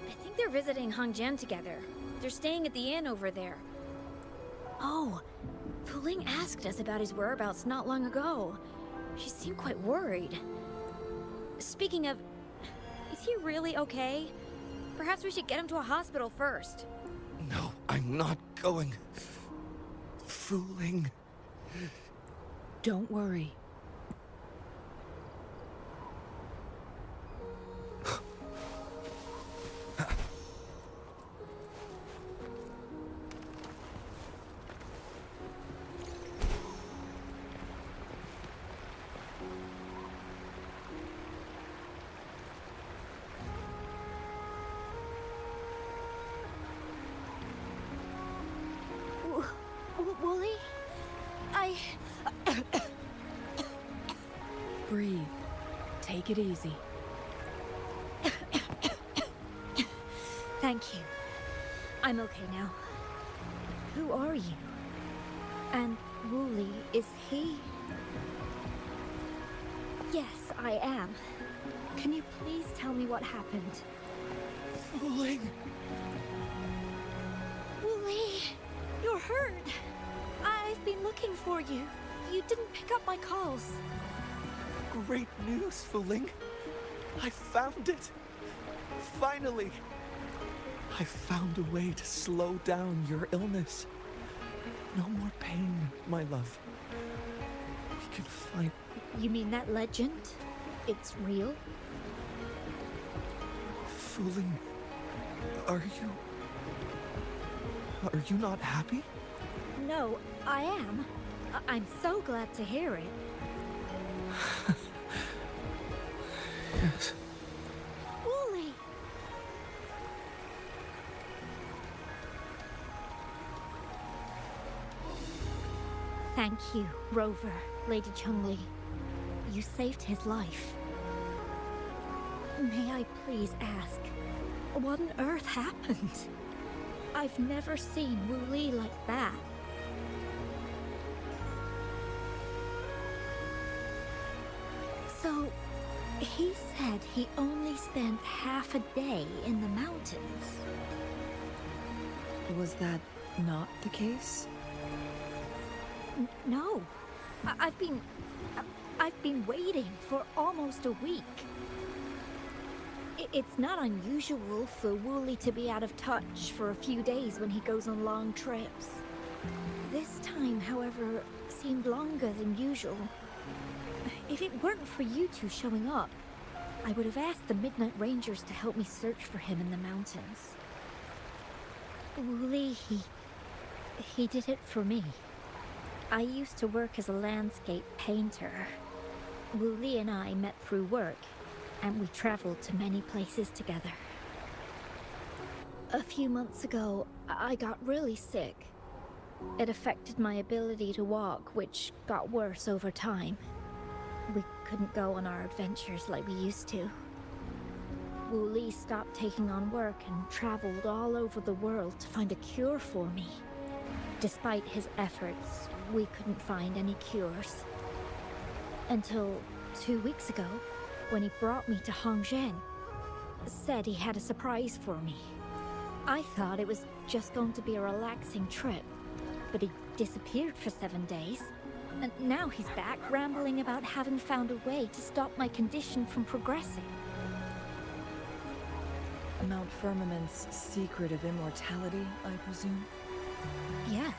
I think they're visiting Hongjian together. They're staying at the inn over there. Oh, Fu Ling asked us about his whereabouts not long ago. She seemed quite worried. Speaking of, is he really okay? Perhaps we should get him to a hospital first. No, I'm not going. Fooling. Don't worry. Wooly? Breathe. Take it easy. Thank you. I'm okay now. Who are you? And Wooly, is he? Yes, I am. Can you please tell me what happened? Fooling. Wooly, you're hurt. I've been looking for you. You didn't pick up my calls. Great news, Fooling. I found it. Finally. I found a way to slow down your illness. No more pain, my love. We can find... You mean that legend? It's real? Fooling. Are you not happy? No, I am. I'm so glad to hear it. Yes. Wooly! Thank you, Rover, Lady Chun-Li. You saved his life. May I please ask, what on earth happened? I've never seen Wu Li like that. So, he said he only spent half a day in the mountains. Was that not the case? No. I've been waiting for almost a week. It's not unusual for Wooly to be out of touch for a few days when he goes on long trips. This time, however, seemed longer than usual. If it weren't for you two showing up, I would have asked the Midnight Rangers to help me search for him in the mountains. Wooly, he did it for me. I used to work as a landscape painter. Wooly and I met through work, and we traveled to many places together. A few months ago, I got really sick. It affected my ability to walk, which got worse over time. We couldn't go on our adventures like we used to. Wooly stopped taking on work and traveled all over the world to find a cure for me. Despite his efforts, we couldn't find any cures. Until 2 weeks ago, when he brought me to Hongjian, said he had a surprise for me. I thought it was just going to be a relaxing trip, but he disappeared for 7 days. And now he's back rambling about having found a way to stop my condition from progressing. Mount Firmament's secret of immortality, I presume? Yes.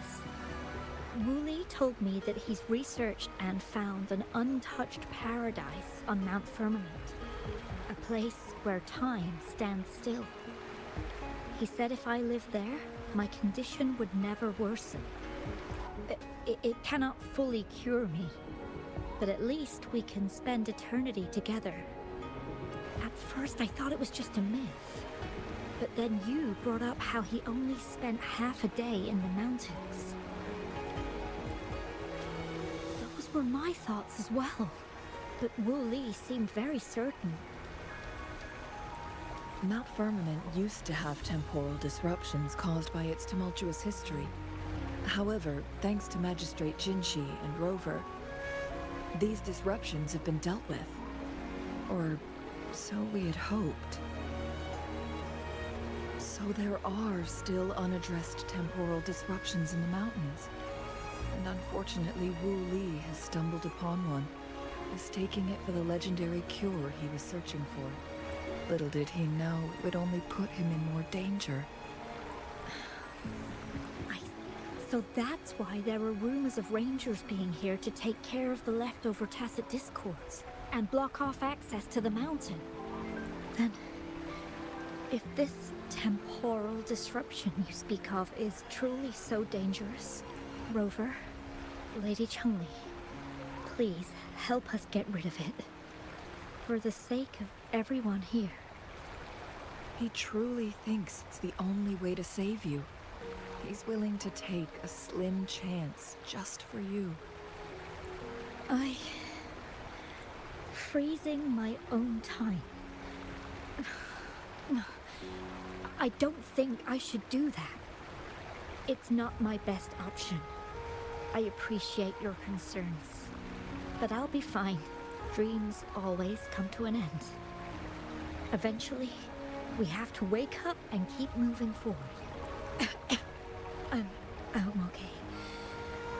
Wooly told me that he's researched and found an untouched paradise on Mount Firmament. A place where time stands still. He said if I lived there, my condition would never worsen. It cannot fully cure me, but at least we can spend eternity together. At first, I thought it was just a myth, but then you brought up how he only spent half a day in the mountains. Those were my thoughts as well, but Wu Li seemed very certain. Mount Firmament used to have temporal disruptions caused by its tumultuous history. However, thanks to Magistrate Jinshi and Rover, these disruptions have been dealt with. Or so we had hoped. So there are still unaddressed temporal disruptions in the mountains. And unfortunately, Wu Li has stumbled upon one, mistaking it for the legendary cure he was searching for. Little did he know it would only put him in more danger. So that's why there were rumors of rangers being here to take care of the leftover tacit discords and block off access to the mountain. Then, if this temporal disruption you speak of is truly so dangerous, Rover, Lady Chun-Li, please help us get rid of it. For the sake of everyone here. He truly thinks it's the only way to save you. He's willing to take a slim chance just for you. Freezing my own time. I don't think I should do that. It's not my best option. I appreciate your concerns, but I'll be fine. Dreams always come to an end. Eventually, we have to wake up and keep moving forward. I'm okay.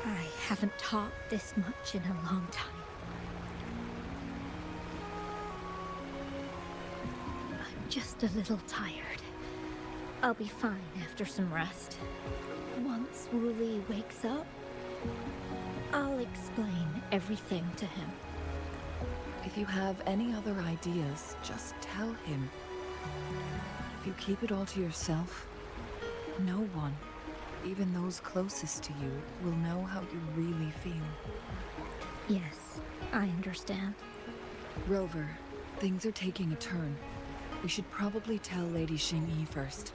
I haven't talked this much in a long time. I'm just a little tired. I'll be fine after some rest. Once Wu Li wakes up, I'll explain everything to him. If you have any other ideas, just tell him. If you keep it all to yourself, no one, even those closest to you, will know how you really feel. Yes, I understand. Rover, things are taking a turn. We should probably tell Lady Xingyi first.